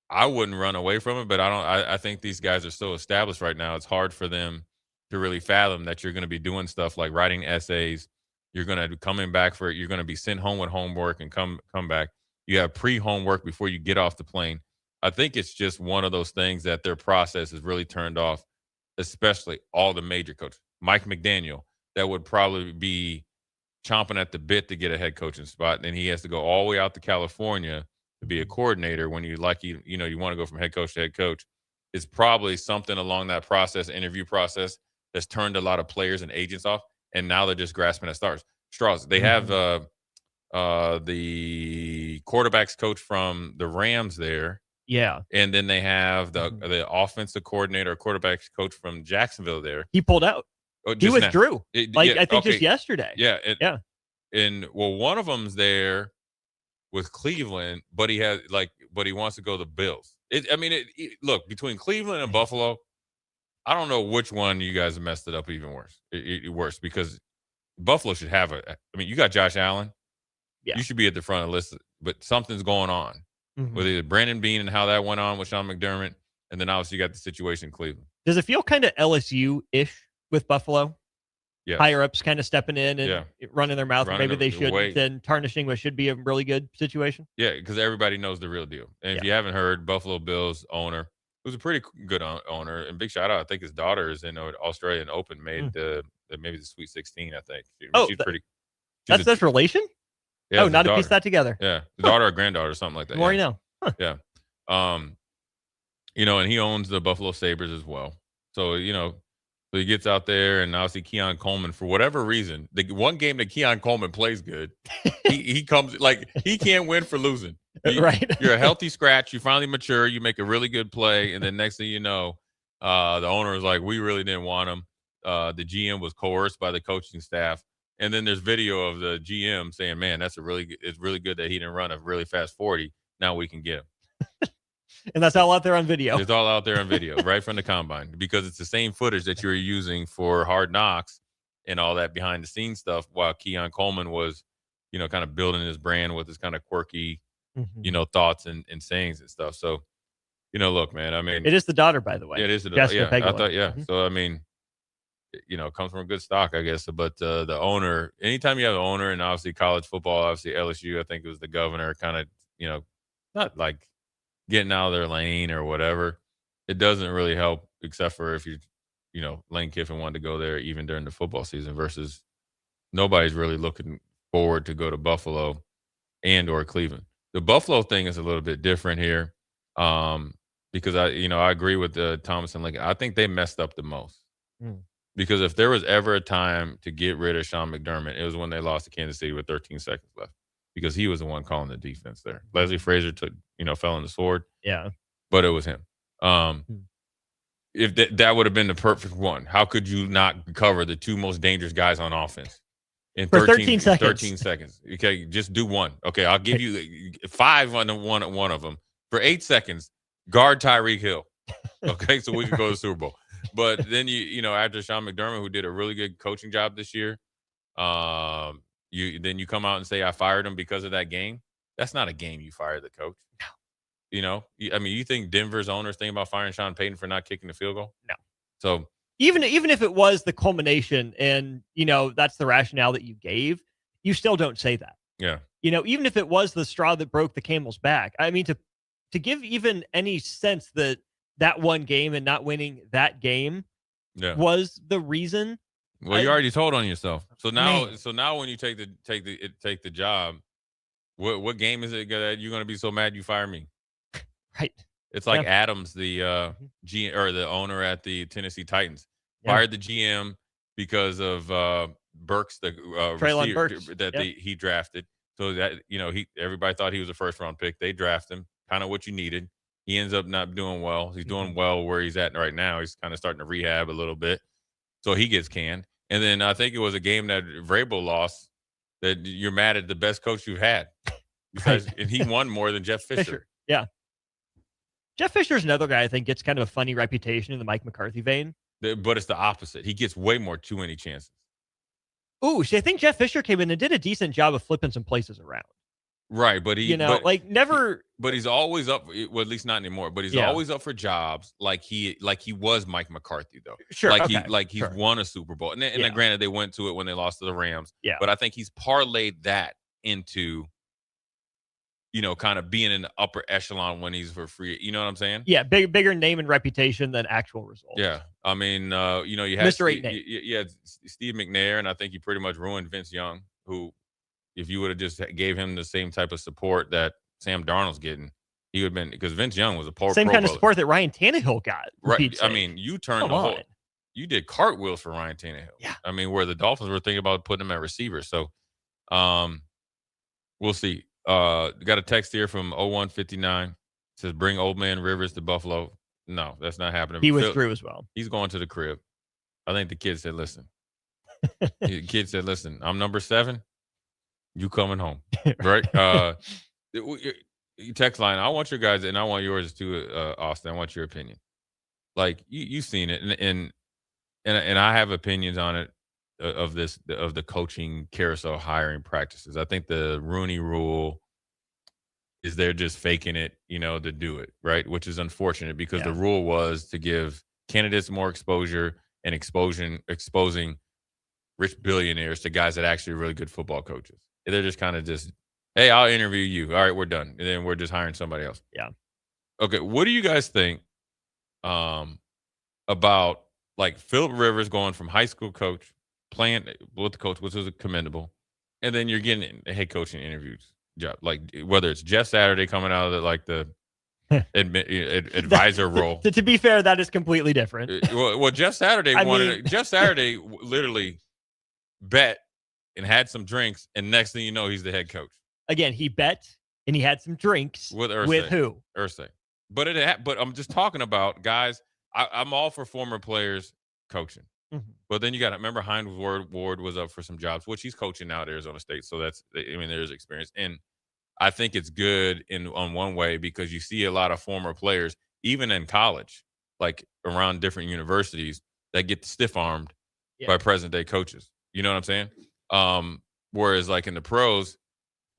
I wouldn't run away from it, but I think these guys are so established right now. It's hard for them to really fathom that you're going to be doing stuff like writing essays. You're going to be coming back for it. You're going to be sent home with homework and come back. You have pre-homework before you get off the plane. I think it's just one of those things that their process is really turned off, especially all the major coaches. Mike McDaniel, that would probably be chomping at the bit to get a head coaching spot. And then he has to go all the way out to California to be a coordinator when you want to go from head coach to head coach. It's probably something along that interview process that's turned a lot of players and agents off. And now they're just grasping at straws. They have the quarterbacks coach from the Rams there. Yeah. And then they have the offensive coordinator, quarterbacks coach from Jacksonville there. He pulled out. He withdrew. I think just yesterday. Yeah. Yeah. And one of them's there with Cleveland, but he wants to go to the Bills. Look, between Cleveland and Buffalo, I don't know which one you guys have messed it up even worse. Worse because Buffalo should have you got Josh Allen. Yeah. You should be at the front of the list, but something's going on with either Brandon Beane and how that went on with Sean McDermott, and then obviously you got the situation in Cleveland. Does it feel kind of LSU-ish with Buffalo? Yeah. Higher ups kind of stepping in and running their mouth. Maybe they should, then tarnishing what should be a really good situation. Yeah, because everybody knows the real deal. And if you haven't heard, Buffalo Bills owner, who's a pretty good owner, and big shout out, I think his daughter is in the Australian Open, made maybe the Sweet 16, I think. She's pretty. That's their relation? Yeah, not to piece that together. Yeah, the daughter or granddaughter, something like that. The more you know. Huh. Yeah. And he owns the Buffalo Sabres as well. So, so he gets out there, and obviously Keon Coleman, for whatever reason, the one game that Keon Coleman plays good, he comes like he can't win for losing. Right. You're a healthy scratch. You finally mature. You make a really good play, and then next thing you know, the owner is like, we really didn't want him. The GM was coerced by the coaching staff. And then there's video of the GM saying, man, it's really good that he didn't run a really fast 40. Now we can get him. And that's all out there on video. It's all out there on video, right from the combine, because it's the same footage that you're using for Hard Knocks and all that behind the scenes stuff, while Keon Coleman was, kind of building his brand with his kind of quirky, thoughts and sayings and stuff. So, look, man, it is the daughter, by the way. Yeah, it is the daughter. Yeah, Pegula. I thought, So, it comes from a good stock, I guess. But the owner, anytime you have an owner, and obviously college football, obviously LSU, I think it was the governor, kind of, not like getting out of their lane or whatever. It doesn't really help, except for if Lane Kiffin wanted to go there even during the football season, versus nobody's really looking forward to go to Buffalo and or Cleveland. The Buffalo thing is a little bit different here, because I agree with Thomas and Lincoln. I think they messed up the most. Because if there was ever a time to get rid of Sean McDermott, it was when they lost to Kansas City with 13 seconds left, because he was the one calling the defense there. Leslie Frazier fell on the sword. Yeah. But it was him. If that would have been the perfect one. How could you not cover the two most dangerous guys on offense in For 13 seconds? 13 seconds. Okay, just do one. Okay, I'll give you 5 on one of them. For 8 seconds, guard Tyreek Hill. Okay, so we could go to the Super Bowl. But then you know, after Sean McDermott, who did a really good coaching job this year, you come out and say I fired him because of that game. That's not a game you fired the coach. No. You know, I mean, you think Denver's owners think about firing Sean Payton for not kicking the field goal? No. So even if it was the culmination and, you know, that's the rationale that you gave, you still don't say that. Yeah. You know, even if it was the straw that broke the camel's back, I mean, to give even any sense that one game and not winning that game was the reason. Well, you already told on yourself. So now when you take the job, what game is it that you're going to be so mad you fire me? Right. It's like Adams, the GM or the owner at the Tennessee Titans, fired the GM because of Burks, the Treylon receiver Burks. he drafted. So that everybody thought he was a first round pick. They draft him, kind of what you needed. He ends up not doing well. He's doing well where he's at right now. He's kind of starting to rehab a little bit, so he gets canned. And then I think it was a game that Vrabel lost that you're mad at the best coach you've had because and he won more than Jeff Fisher. Yeah. Jeff Fisher's another guy I think gets kind of a funny reputation in the Mike McCarthy vein. But it's the opposite. He gets way more too many chances. Ooh, see, I think Jeff Fisher came in and did a decent job of flipping some places around. Right, but never. But he's always up. Well, at least not anymore. But he's always up for jobs, like he was Mike McCarthy, though. Sure, he's won a Super Bowl, and then granted they went to it when they lost to the Rams. Yeah, but I think he's parlayed that into, kind of being in the upper echelon when he's for free. You know what I'm saying? Yeah, bigger name and reputation than actual results. Yeah, I mean, you had Mr. 8-Name. You had Steve McNair, and I think he pretty much ruined Vince Young, who. If you would have just gave him the same type of support that Sam Darnold's getting, he would have been because Vince Young was a same kind of support that Ryan Tannehill got. Right. I mean, you turned you did cartwheels for Ryan Tannehill. Yeah. I mean, where the Dolphins were thinking about putting him at receiver. So, we'll see. Got a text here from 0159. It says, bring old man Rivers to Buffalo. No, that's not happening. He withdrew as well. He's going to the crib. I think the kid said, listen. I'm number 7. You coming home, right? Text line. I want your guys, and I want yours too, Austin. I want your opinion. Like you've seen it, and I have opinions on it of the coaching carousel hiring practices. I think the Rooney Rule is they're just faking it, to do it, right? Which is unfortunate because the rule was to give candidates more exposure and exposing rich billionaires to guys that actually are really good football coaches. They're just kind of hey, I'll interview you. All right, we're done. And then we're just hiring somebody else. Yeah. Okay, what do you guys think about like Philip Rivers going from high school coach, playing with the coach, which was commendable, and then you're getting a head coaching interviews job, like whether it's Jeff Saturday coming out of the advisor role. To be fair, that is completely different. Well, Jeff Saturday Jeff Saturday literally bet and had some drinks, and next thing you know, he's the head coach. Again, he bet and he had some drinks with Irsay. With who? Irsay. But I'm just talking about guys. I'm all for former players coaching, but then you got to remember Hines Ward was up for some jobs, which he's coaching now at Arizona State. So there's experience, and I think it's good on one way because you see a lot of former players, even in college, like around different universities, that get stiff-armed by present-day coaches. You know what I'm saying? Whereas like in the pros,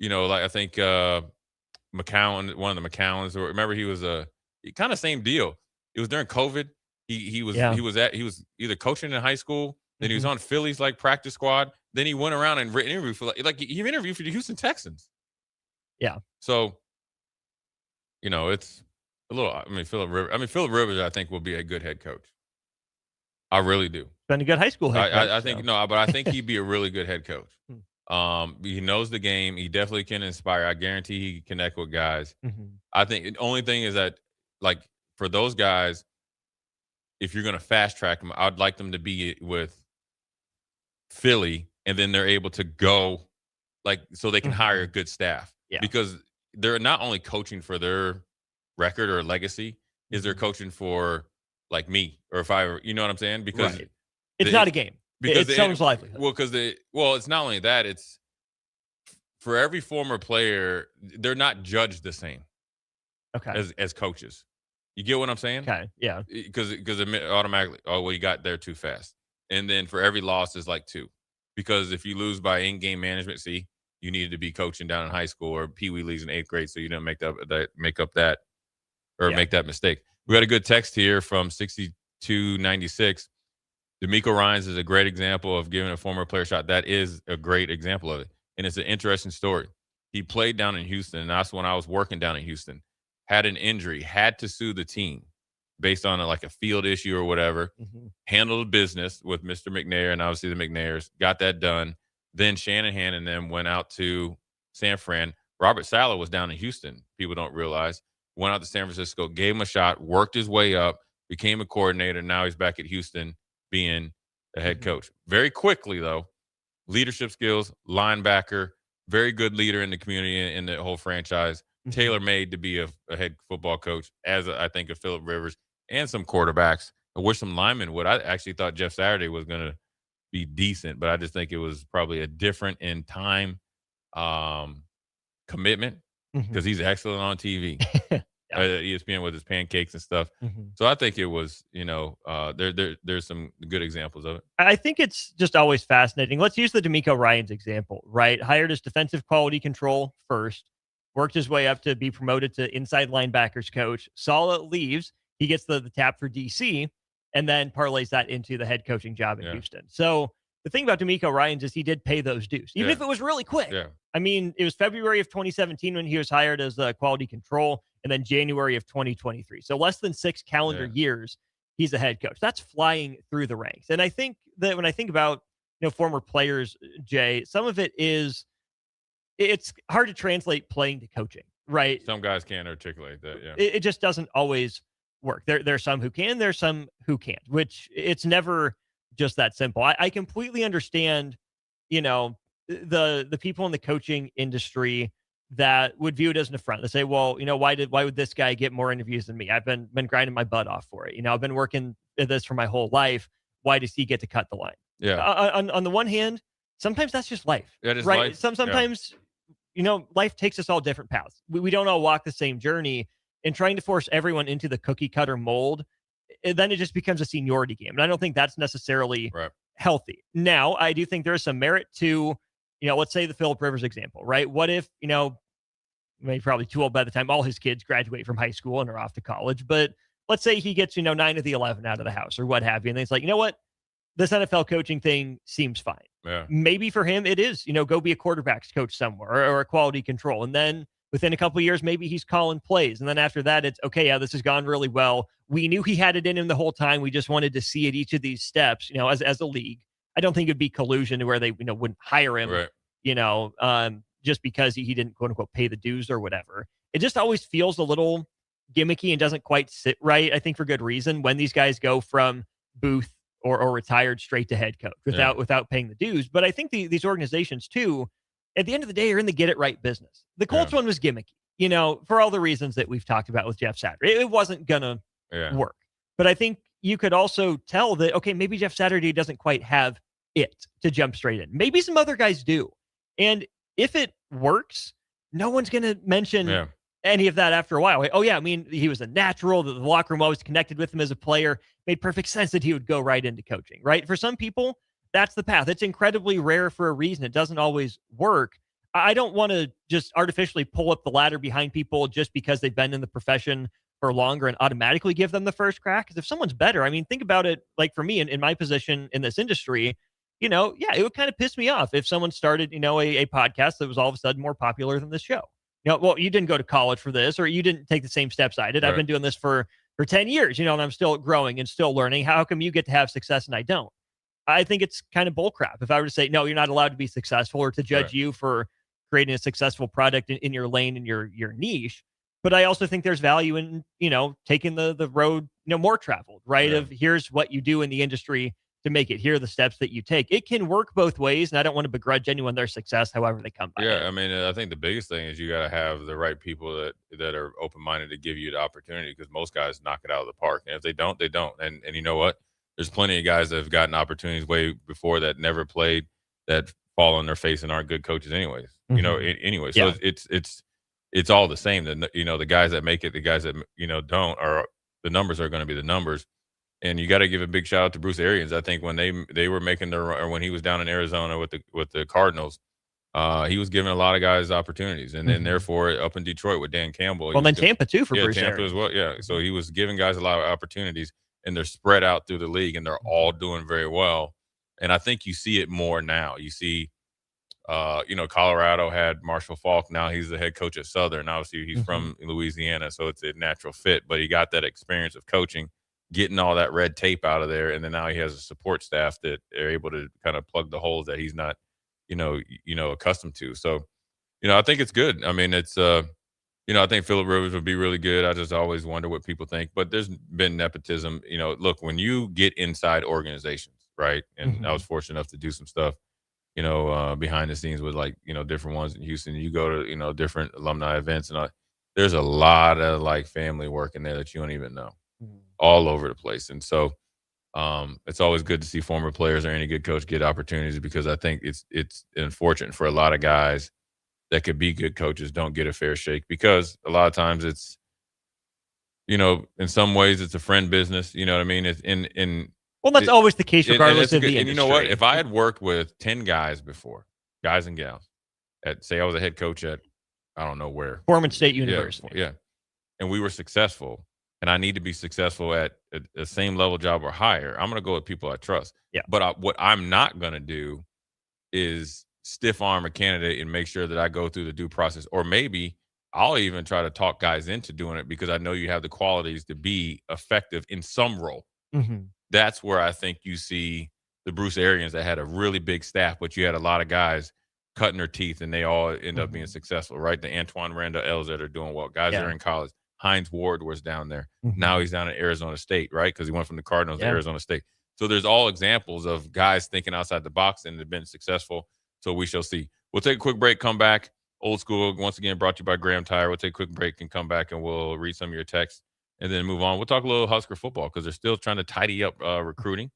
like I think McCown, one of the McCowans, or remember he was kind of same deal. It was during COVID. He was either coaching in high school, then he was on Philly's like practice squad. Then he went around and interviewed for like he interviewed for the Houston Texans. Yeah. So, it's a little. Philip Rivers, I think will be a good head coach. I really do. Been a good high school head coach. I think but I think he'd be a really good head coach. He knows the game. He definitely can inspire. I guarantee he can connect with guys. I think the only thing is that, like, for those guys, if you're going to fast track them, I'd like them to be with Philly, and then they're able to go, like, so they can hire a good staff. Yeah. Because they're not only coaching for their record or legacy, is they're coaching for like me, or if I, you know what I'm saying? Because Right. It's not a game. It's someone's livelihood. Well, it's not only that, it's for every former player, they're not judged the same Okay. as coaches. You get what I'm saying? Okay. Yeah. Because it automatically, oh, well, you got there too fast. And then for every loss is like 2. Because if you lose by in-game management, you needed to be coaching down in high school or Pee Wee leagues in 8th grade, so you didn't make that mistake. We got a good text here from 6296. D'Amico Ryans is a great example of giving a former player a shot. That is a great example of it. And it's an interesting story. He played down in Houston, and that's when I was working down in Houston. Had an injury, had to sue the team based on a field issue or whatever. Handled business with Mr. McNair and obviously the McNairs. Got that done. Then Shanahan and them went out to San Fran. Robert Saleh was down in Houston. People don't realize. Went out to San Francisco, gave him a shot, worked his way up, became a coordinator. Now he's back at Houston being a head coach. Very quickly, though, leadership skills, linebacker, very good leader in the community and in the whole franchise. Tailor-made to be a head football coach, as I think of Phillip Rivers and some quarterbacks. I wish some linemen would. I actually thought Jeff Saturday was going to be decent, but I just think it was probably a different in time commitment because he's excellent on TV. ESPN with his pancakes and stuff. So I think it was, there's some good examples of it. I think it's just always fascinating. Let's use the D'Amico Ryans example, right? Hired as defensive quality control first, worked his way up to be promoted to inside linebackers coach. Saleh leaves. He gets the tap for DC and then parlays that into the head coaching job in Houston. So the thing about D'Amico Ryans is he did pay those dues, even if it was really quick. I mean, it was February of 2017 when he was hired as quality control, and then January of 2023. So less than 6 calendar years, he's a head coach. That's flying through the ranks. And I think that when I think about former players, Jay, some of it is it's hard to translate playing to coaching, right? Some guys can't articulate that. Yeah, it just doesn't always work. There's some who can, there's some who can't, which it's never just that simple. I completely understand, the people in the coaching industry that would view it as an affront. They say, well, why would this guy get more interviews than me? I've been grinding my butt off for it. I've been working at this for my whole life. Why does he get to cut the line? Yeah. On the one hand, sometimes that's just life. That is right. Life. Sometimes, life takes us all different paths. We don't all walk the same journey, and trying to force everyone into the cookie cutter mold, then it just becomes a seniority game. And I don't think that's necessarily healthy. Now, I do think there is some merit to, let's say the Phillip Rivers example, right? What if, maybe probably too old by the time all his kids graduate from high school and are off to college, but let's say he gets, 9 of the 11 out of the house or what have you. And then it's like, you know what? This NFL coaching thing seems fine. Yeah. Maybe for him it is, go be a quarterback's coach somewhere or a quality control. And then within a couple of years, maybe he's calling plays. And then after that, it's okay. Yeah, this has gone really well. We knew he had it in him the whole time. We just wanted to see at each of these steps, as a league. I don't think it'd be collusion to where they, wouldn't hire him, just because he didn't quote unquote pay the dues or whatever. It just always feels a little gimmicky and doesn't quite sit right. I think for good reason when these guys go from booth or retired straight to head coach without paying the dues. But I think these organizations too, at the end of the day, are in the get it right business. The Colts one was gimmicky, for all the reasons that we've talked about with Jeff Saturday. It wasn't gonna work. But I think you could also tell that, okay, maybe Jeff Saturday doesn't quite have it to jump straight in. Maybe some other guys do. And if it works, no one's going to mention any of that after a while. Oh, yeah, I mean, he was a natural. The locker room always connected with him as a player. Made perfect sense that he would go right into coaching, right? For some people, that's the path. It's incredibly rare for a reason. It doesn't always work. I don't want to just artificially pull up the ladder behind people just because they've been in the profession for longer and automatically give them the first crack. Because if someone's better, I mean, think about it like for me in my position in this industry, it would kind of piss me off if someone started, a podcast that was all of a sudden more popular than this show. Well, you didn't go to college for this, or you didn't take the same steps I did. I've been doing this for 10 years, and I'm still growing and still learning. How come you get to have success and I don't? I think it's kind of bullcrap. If I were to say, no, you're not allowed to be successful or to judge you for creating a successful product in your lane and your niche. But I also think there's value in, taking the road, more traveled, right? Of here's what you do in the industry to make it. Here are the steps that you take. It can work both ways, and I don't want to begrudge anyone their success, however they come by. Yeah, I mean, I think the biggest thing is you got to have the right people that are open-minded to give you the opportunity, because most guys knock it out of the park. And if they don't, they don't. And you know what? There's plenty of guys that have gotten opportunities way before that never played, that fall on their face and aren't good coaches anyways. You know, anyway. So it's all the same. The guys that make it, the guys that, don't, are the numbers are going to be the numbers. And you got to give a big shout out to Bruce Arians. I think when they were making or when he was down in Arizona with the Cardinals, he was giving a lot of guys opportunities, and then therefore up in Detroit with Dan Campbell. Well, then Tampa too for Bruce Tampa Arians as well. Yeah, so he was giving guys a lot of opportunities, and they're spread out through the league, and they're all doing very well. And I think you see it more now. You see, Colorado had Marshall Faulk. Now he's the head coach at Southern. Obviously, he's from Louisiana, so it's a natural fit. But he got that experience of coaching, getting all that red tape out of there, and then now he has a support staff that are able to kind of plug the holes that he's not, accustomed to. So, I think it's good. I mean, it's, I think Phillip Rivers would be really good. I just always wonder what people think. But there's been nepotism. Look, when you get inside organizations, right? And I was fortunate enough to do some stuff, behind the scenes with different ones in Houston. You go to, different alumni events, and there's a lot of family work in there that you don't even know, all over the place. And so it's always good to see former players or any good coach get opportunities, because I think it's unfortunate for a lot of guys that could be good coaches don't get a fair shake, because a lot of times it's, in some ways it's a friend business. You know what I mean? It's well, that's always the case regardless of the industry. And you know what? If I had worked with 10 guys before, guys and gals, say I was a head coach at, I don't know where. Foreman State University. Yeah. And we were successful, and I need to be successful at the same level job or higher, I'm going to go with people I trust. Yeah. But what I'm not going to do is stiff arm a candidate and make sure that I go through the due process. Or maybe I'll even try to talk guys into doing it, because I know you have the qualities to be effective in some role. That's where I think you see the Bruce Arians that had a really big staff, but you had a lot of guys cutting their teeth, and they all end up being successful, right? The Antoine Randall Ells that are doing well. Guys that are in college. Hines Ward was down there. Now he's down at Arizona State, right? Because he went from the Cardinals to Arizona State. So there's all examples of guys thinking outside the box and have been successful. So we shall see. We'll take a quick break, come back. Old School, once again, brought to you by Graham Tire. We'll take a quick break and come back, and we'll read some of your texts and then move on. We'll talk a little Husker football, because they're still trying to tidy up recruiting.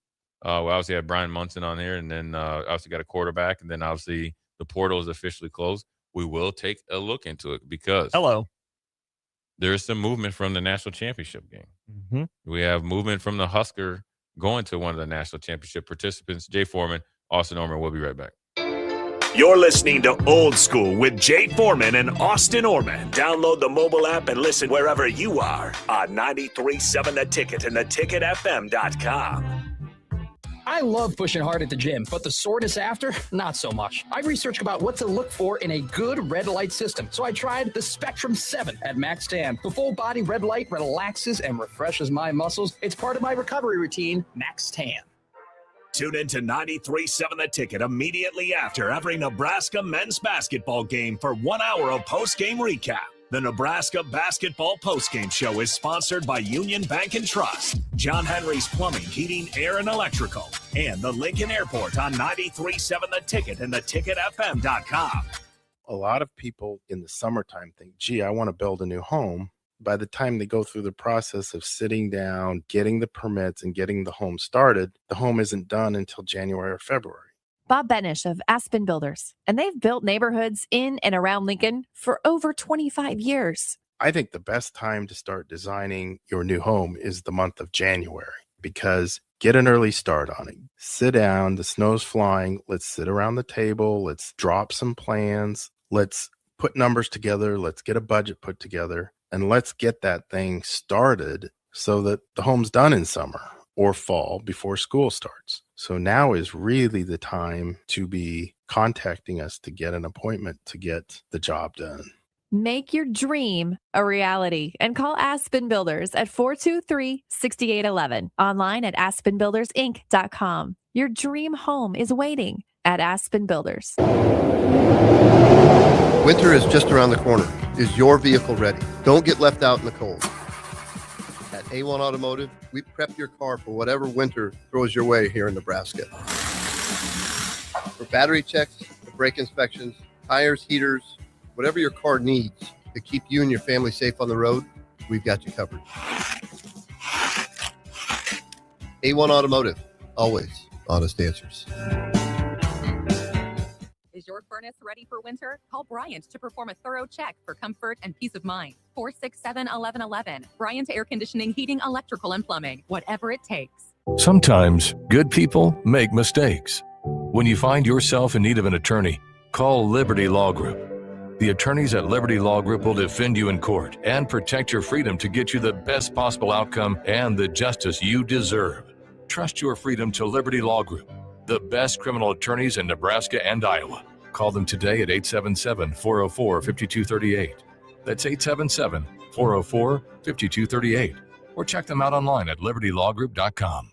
We obviously had Brian Munson on here, and then obviously got a quarterback, and then obviously the portal is officially closed. We will take a look into it, because there is some movement from the national championship game. We have movement from the Husker going to one of the national championship participants. Jay Foreman, Austin Orman. We'll be right back. You're listening to Old School with Jay Foreman and Austin Orman. Download the mobile app and listen wherever you are on 93.7 The Ticket and theticketfm.com. I love pushing hard at the gym, but the soreness after, not so much. I researched about what to look for in a good red light system, so I tried the Spectrum 7 at Max Tan. The full body red light relaxes and refreshes my muscles. It's part of my recovery routine, Max Tan. Tune in to 93.7 The Ticket immediately after every Nebraska men's basketball game for 1 hour of post-game recap. The Nebraska Basketball Postgame Show is sponsored by Union Bank and Trust, John Henry's Plumbing, Heating, Air, and Electrical, and the Lincoln Airport on 93.7 The Ticket and theticketfm.com. A lot of people in the summertime think, gee, I want to build a new home. By the time they go through the process of sitting down, getting the permits, and getting the home started, the home isn't done until January or February. Bob Benish of Aspen Builders, and they've built neighborhoods in and around Lincoln for over 25 years. I think the best time to start designing your new home is the month of January, because get an early start on it. Sit down, the snow's flying, let's sit around the table, let's drop some plans, let's put numbers together, let's get a budget put together, and let's get that thing started so that the home's done in summer or fall before school starts. So now is really the time to be contacting us to get an appointment to get the job done. Make your dream a reality and call Aspen Builders at 423-6811. Online at aspenbuildersinc.com. Your dream home is waiting at Aspen Builders. Winter is just around the corner. Is your vehicle ready? Don't get left out in the cold. At A1 Automotive, we prep your car for whatever winter throws your way here in Nebraska. For battery checks, brake inspections, tires, heaters, whatever your car needs to keep you and your family safe on the road, we've got you covered. A1 Automotive, always honest answers. Is your furnace ready for winter? Call Bryant to perform a thorough check for comfort and peace of mind. 467-1111. Bryant Air Conditioning, Heating, Electrical, and Plumbing. Whatever it takes. Sometimes good people make mistakes. When you find yourself in need of an attorney, call Liberty Law Group. The attorneys at Liberty Law Group will defend you in court and protect your freedom to get you the best possible outcome and the justice you deserve. Trust your freedom to Liberty Law Group, the best criminal attorneys in Nebraska and Iowa. Call them today at 877-404-5238. That's 877-404-5238. Or check them out online at libertylawgroup.com.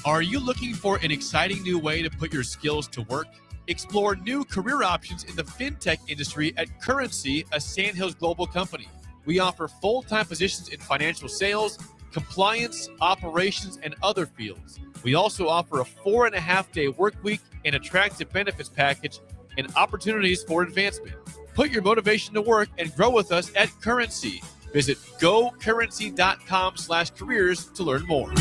Are you looking for an exciting new way to put your skills to work? Explore new career options in the fintech industry at Currency, a Sandhills global company. We offer full-time positions in financial sales, compliance, operations, and other fields. We also offer a 4.5-day work week, an attractive benefits package, and opportunities for advancement. Put your motivation to work and grow with us at Currency. Visit gocurrency.com/careers to learn more.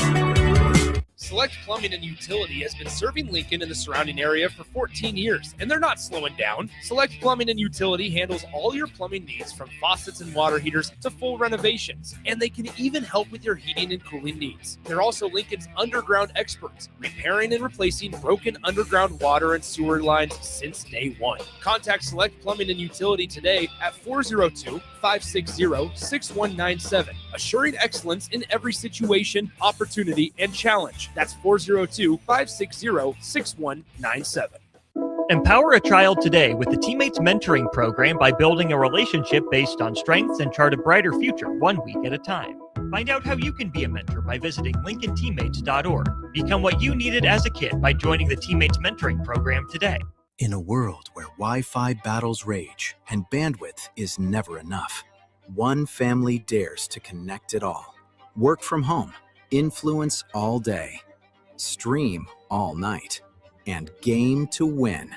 Select Plumbing and Utility has been serving Lincoln and the surrounding area for 14 years, and they're not slowing down. Select Plumbing and Utility handles all your plumbing needs from faucets and water heaters to full renovations, and they can even help with your heating and cooling needs. They're also Lincoln's underground experts, repairing and replacing broken underground water and sewer lines since day one. Contact Select Plumbing and Utility today at 402-560-6197, assuring excellence in every situation, opportunity, and challenge. That's 402-560-6197. Empower a child today with the Teammates Mentoring Program by building a relationship based on strengths and chart a brighter future 1 week at a time. Find out how you can be a mentor by visiting lincolnteammates.org. Become what you needed as a kid by joining the Teammates Mentoring Program today. In a world where Wi-Fi battles rage and bandwidth is never enough, one family dares to connect it all. Work from home, influence all day, stream all night, and game to win.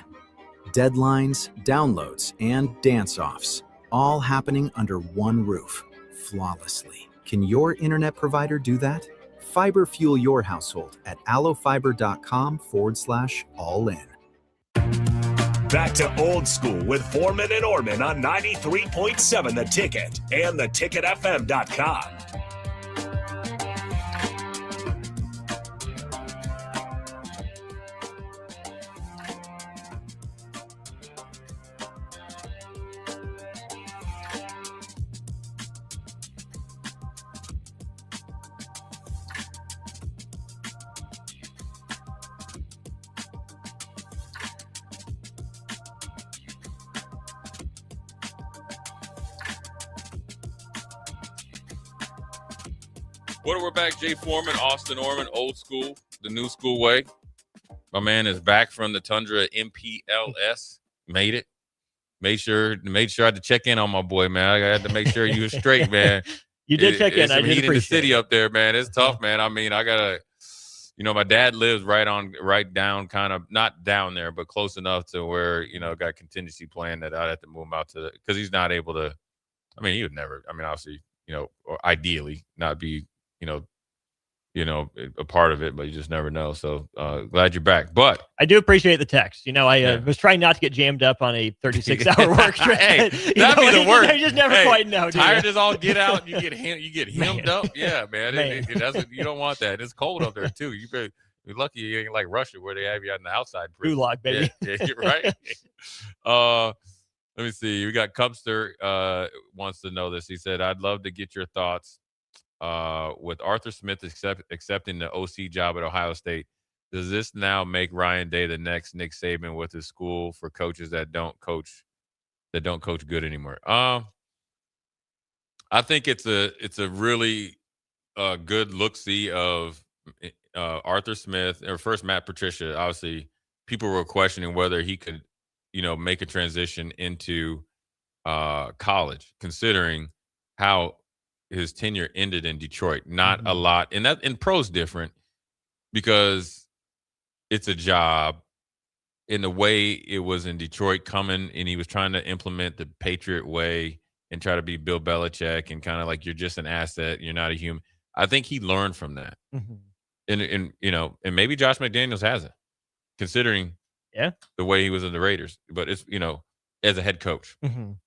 Deadlines, downloads, and dance-offs, all happening under one roof, flawlessly. Can your internet provider do that? Fiber fuel your household at allofiber.com/all-in. Back to old school with Foreman and Orman on 93.7 The Ticket and theticketfm.com. Well, we're back. Jay Foreman, Austin Orman, old school, the new school way. My man is back from the Tundra MPLS. Made it. Made sure I had to check in on my boy, man. I had to make sure you were straight, man. You did check in. I did appreciate the city it. up there, man. It's tough, man. I mean, I gotta, my dad lives right down, kind of not down there, but close enough to where got contingency plan that I'd have to move him out to because he's not able to. I mean, he would never. I mean, obviously, or ideally not be. A part of it, but you just never know. So glad you're back. But I do appreciate the text. I was trying not to get jammed up on a 36-hour work trip. Hey, that'd be the worst. I just never quite know. Tired as all get out. You get hemmed up. Yeah, man. You don't want that. It's cold up there too. You're lucky you ain't like Russia where they have you on the outside. Gulag, baby. Yeah, you're right. Let me see. We got Cubster wants to know this. He said, "I'd love to get your thoughts." With Arthur Smith accepting the OC job at Ohio State, does this now make Ryan Day the next Nick Saban with his school for coaches that don't coach good anymore? I think it's a really good look-see of Arthur Smith, or first Matt Patricia. Obviously, people were questioning whether he could, make a transition into college, considering how his tenure ended in Detroit. Not a lot, and that in pro's different because it's a job. In the way it was in Detroit coming, and he was trying to implement the Patriot way and try to be Bill Belichick and kind of like you're just an asset, you're not a human. I think he learned from that, and and maybe Josh McDaniels hasn't, considering the way he was in the Raiders. But it's as a head coach,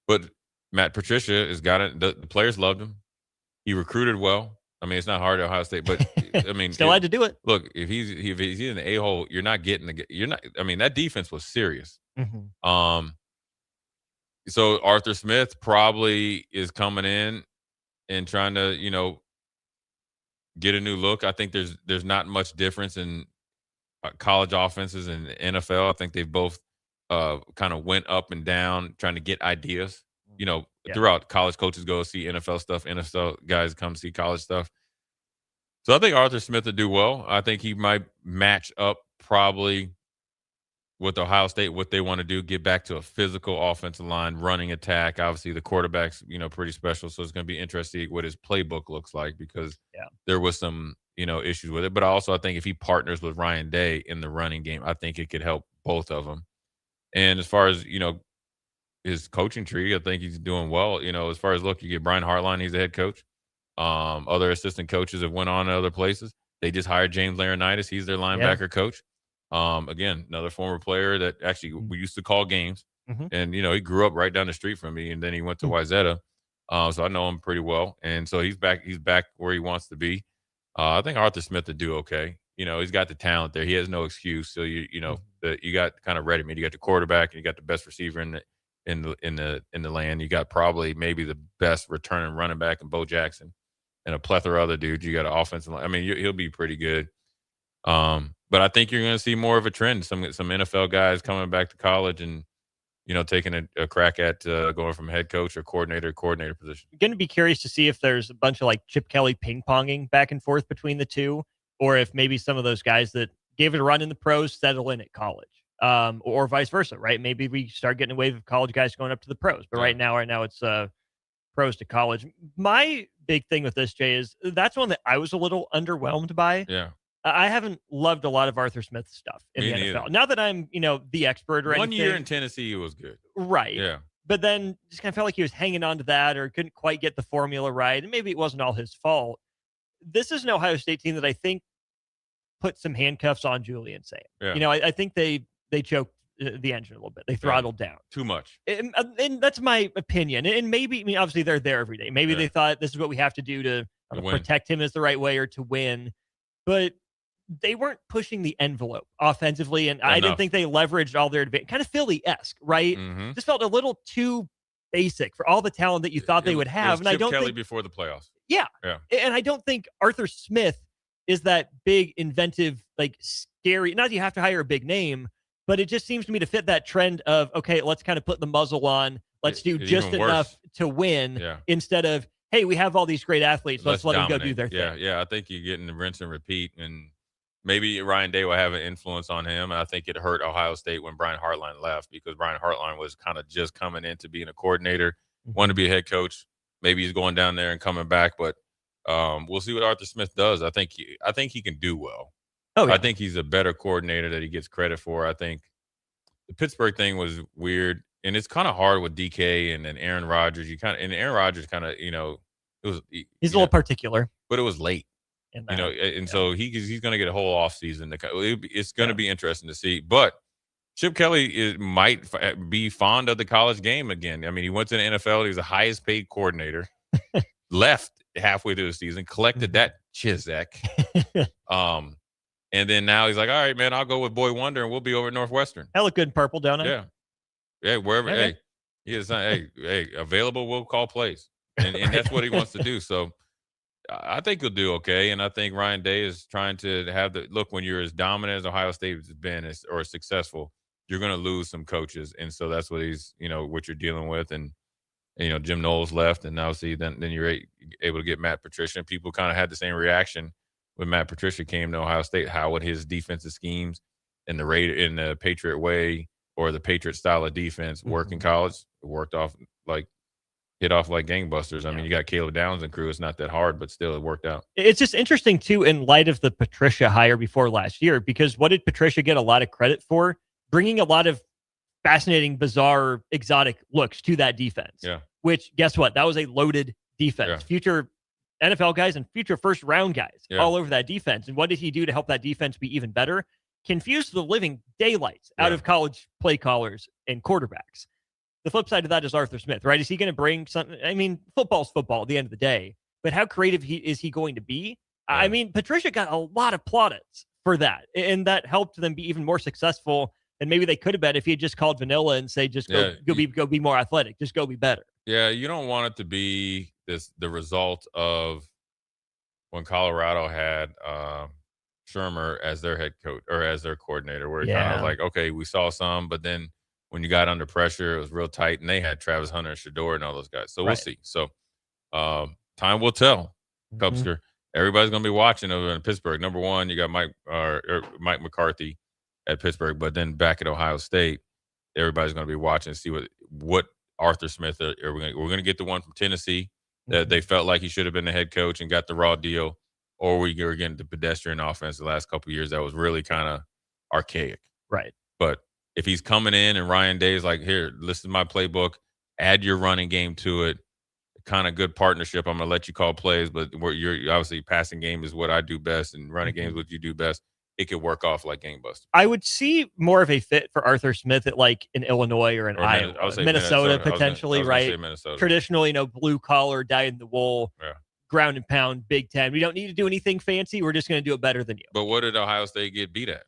but Matt Patricia has got it. The players loved him. He recruited well. I mean, it's not hard at Ohio State, but I mean, still had to do it. Look, if he's in the a-hole, you're not getting you're not. I mean, that defense was serious. So Arthur Smith probably is coming in and trying to get a new look. I think there's not much difference in college offenses and NFL. I think they've both kind of went up and down trying to get ideas. Throughout, college coaches go see NFL stuff. NFL guys come see college stuff. So I think Arthur Smith will do well. I think he might match up probably with Ohio State, what they want to do, get back to a physical offensive line, running attack. Obviously, the quarterback's, pretty special. So it's going to be interesting what his playbook looks like because there was some, issues with it. But also, I think if he partners with Ryan Day in the running game, I think it could help both of them. And as far as, his coaching tree, I think he's doing well. As far as you get Brian Hartline, he's the head coach. Other assistant coaches have went on to other places. They just hired James Laurinaitis. He's their linebacker coach. Again, another former player that actually we used to call games. And, he grew up right down the street from me, and then he went to Wayzata. So I know him pretty well. And so he's back where he wants to be. I think Arthur Smith will do okay. He's got the talent there. He has no excuse. So you got kind of ready-made. You got the quarterback and you got the best receiver in the land. You got probably maybe the best returning running back in Bo Jackson and a plethora of other dudes. You got an offensive line. I mean, he'll be pretty good. But I think you're going to see more of a trend. Some NFL guys coming back to college and, taking a crack at going from head coach or coordinator position. I'm going to be curious to see if there's a bunch of Chip Kelly ping-ponging back and forth between the two, or if maybe some of those guys that gave it a run in the pros settle in at college. Or vice versa, right? Maybe we start getting a wave of college guys going up to the pros, but right now it's pros to college. My big thing with this, Jay, is that's one that I was a little underwhelmed by. Yeah. I haven't loved a lot of Arthur Smith's stuff in the NFL. Now that I'm, the expert or anything. 1 year in Tennessee, he was good. Right. Yeah. But then just kind of felt like he was hanging on to that or couldn't quite get the formula right. And maybe it wasn't all his fault. This is an Ohio State team that I think put some handcuffs on Julian Sayin. Yeah. I think they choked the engine a little bit. They throttled down. Too much. And that's my opinion. And maybe, obviously they're there every day. Maybe they thought this is what we have to do to protect him as the right way or to win. But they weren't pushing the envelope offensively. And I didn't think they leveraged all their advantage. Kind of Philly-esque, right? Just felt a little too basic for all the talent that you thought they would have. And I don't think before the playoffs. Yeah. And I don't think Arthur Smith is that big, inventive, scary. Not that you have to hire a big name, but it just seems to me to fit that trend of, okay, let's kind of put the muzzle on. Let's do just enough to win instead of, hey, we have all these great athletes. Let's let them go do their thing. Yeah. I think you're getting the rinse and repeat. And maybe Ryan Day will have an influence on him. And I think it hurt Ohio State when Brian Hartline left because Brian Hartline was kind of just coming into being a coordinator, wanted to be a head coach. Maybe he's going down there and coming back, but we'll see what Arthur Smith does. I think he can do well. Oh, yeah. I think he's a better coordinator that he gets credit for. I think the Pittsburgh thing was weird, and it's kind of hard with DK and then Aaron Rodgers. Aaron Rodgers kind of, he's a little particular, but it was late. So he's going to get a whole off season. It's going to be interesting to see. But Chip Kelly might be fond of the college game again. I mean, he went to the NFL. He was the highest paid coordinator. Left halfway through the season, collected that Chizek. And then now he's like, all right, man, I'll go with Boy Wonder, and we'll be over at Northwestern. That look good in purple down there. Yeah, wherever. Okay. Hey, he is. Hey, available. We'll call plays, and that's what he wants to do. So. I think he'll do okay, and I think Ryan Day is trying to have the look. When you're as dominant as Ohio State has been, or successful, you're going to lose some coaches, and so that's what he's, what you're dealing with. And Jim Knowles left, and now then you're able to get Matt Patricia. And people kind of had the same reaction when Matt Patricia came to Ohio State. How would his defensive schemes in the Patriot way or the Patriot style of defense work in college? It worked off like hit off like gangbusters. I mean, you got Caleb Downs and crew. It's not that hard, but still it worked out. It's just interesting, too, in light of the Patricia hire before last year, because what did Patricia get a lot of credit for? Bringing a lot of fascinating, bizarre, exotic looks to that defense. Yeah. Which, guess what? That was a loaded defense. Yeah. Future NFL guys and future first-round guys Yeah. all over that defense. And what did he do to help that defense be even better? Confuse the living daylights out of college play callers and quarterbacks. The flip side of that is Arthur Smith, right? Is he going to bring something? I mean, football's football at the end of the day, but how creative is he going to be? Yeah. I mean, Patricia got a lot of plaudits for that, and that helped them be even more successful than maybe they could have been if he had just called Vanilla and say, just go be more athletic, just go be better. Yeah, you don't want it to be the result of when Colorado had Shermer as their head coach or as their coordinator, where it kind of like, okay, we saw some, but then when you got under pressure, it was real tight, and they had Travis Hunter and Shador and all those guys. So we'll see. So time will tell, Cubster. Everybody's going to be watching over in Pittsburgh. Number one, you got Mike McCarthy at Pittsburgh, but then back at Ohio State, everybody's going to be watching and see what Arthur Smith. We're going to get the one from Tennessee that they felt like he should have been the head coach and got the raw deal, or we were getting the pedestrian offense the last couple of years that was really kind of archaic. Right. But if he's coming in and Ryan Day is like, here, listen to my playbook, add your running game to it, kind of good partnership. I'm going to let you call plays, but you're obviously passing game is what I do best, and running game is what you do best. It could work off like gangbusters. I would see more of a fit for Arthur Smith at like in Illinois or in Iowa, Minnesota potentially, right? Minnesota. Traditional, blue collar, dyed in the wool, ground and pound, Big Ten. We don't need to do anything fancy. We're just going to do it better than you. But what did Ohio State get beat at?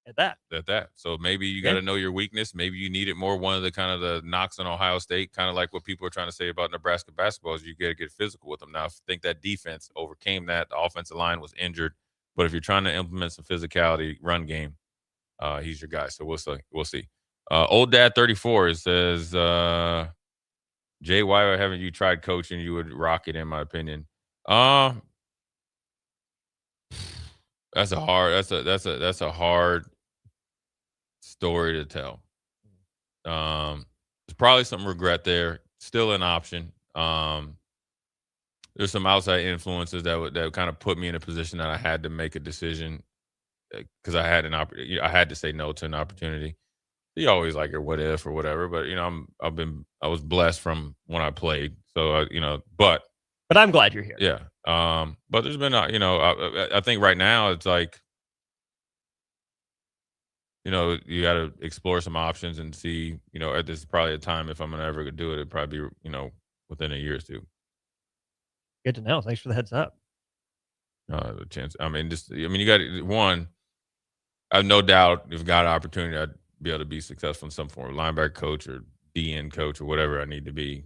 At that. So maybe you got to know your weakness. Maybe you need it more. One of the kind of the knocks on Ohio State, kind of like what people are trying to say about Nebraska basketball, is you got to get physical with them. Now, I think that defense overcame that. The offensive line was injured. But if you're trying to implement some physicality, run game, he's your guy. So we'll see. Old Dad 34 says, Jay, why haven't you tried coaching? You would rock it, in my opinion. That's a hard story to tell. There's probably some regret there. Still an option. There's some outside influences that kind of put me in a position that I had to make a decision because I had I had to say no to an opportunity. You always like, or what if or whatever, but I was blessed from when I played. So but I'm glad you're here. Yeah. But there's been I think right now it's like, you got to explore some options and see, this is probably a time if I'm ever going to do it, it'd probably be, within a year or two. Good to know. Thanks for the heads up. The chance. You got one. I have no doubt if got an opportunity, I'd be able to be successful in some form of linebacker coach or DN coach or whatever I need to be.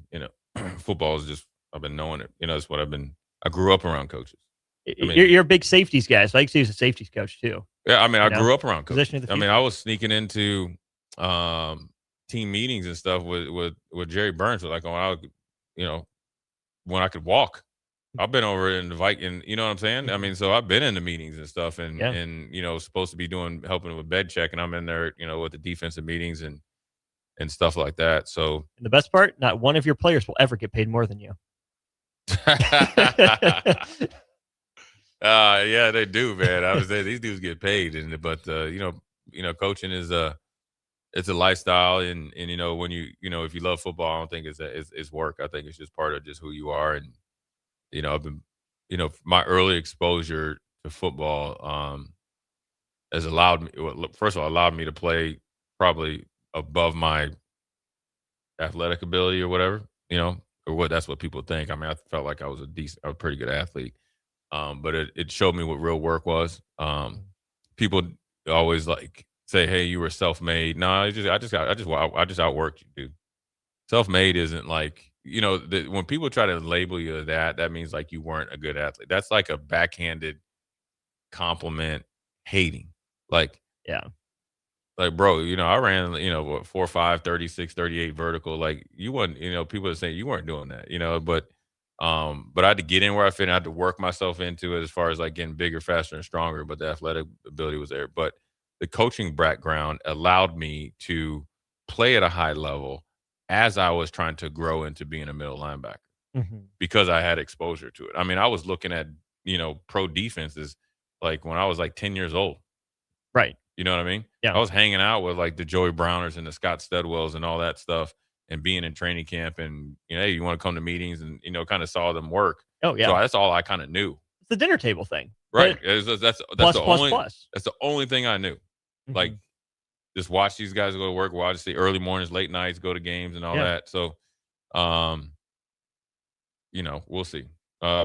Football is just, I've been knowing it. It's what I grew up around coaches. You're a big safeties guy, so I can see he's a safeties coach too. Yeah, I grew up around coaches. Position of the future. I was sneaking into team meetings and stuff with Jerry Burns. Like when I was, when I could walk. I've been over in the Viking, you know what I'm saying? So I've been in the meetings and stuff and supposed to be helping with bed check, and I'm in there, with the defensive meetings and stuff like that. So and the best part, not one of your players will ever get paid more than you. Yeah, they do, man. I was saying these dudes get paid, but coaching is it's a lifestyle, and when if you love football, I don't think it's work. I think it's just part of just who you are, and I've been, my early exposure to football has allowed me to play probably above my athletic ability or whatever, or that's what people think. I felt like I was a pretty good athlete. But it showed me what real work was. People always say, "Hey, you were self-made." No, I just outworked you, dude. Self-made isn't like, when people try to label you that means like you weren't a good athlete. That's like a backhanded compliment hating. Like, bro, I ran, 4.5, 36, 38 vertical. Like you wasn't, people are saying you weren't doing that, but I had to get in where I fit. I had to work myself into it as far as like getting bigger, faster, and stronger. But the athletic ability was there. But the coaching background allowed me to play at a high level as I was trying to grow into being a middle linebacker because I had exposure to it. I mean, I was looking at, pro defenses like when I was like 10 years old. Right. You know what I mean? Yeah. I was hanging out with like the Joey Browners and the Scott Studwells and all that stuff and being in training camp and, hey, you want to come to meetings and, kind of saw them work. Oh, yeah. So that's all I kind of knew. It's the dinner table thing. Right. That's plus. That's the only thing I knew. Like, just watch these guys go to work, watch the early mornings, late nights, go to games and all that. So, we'll see.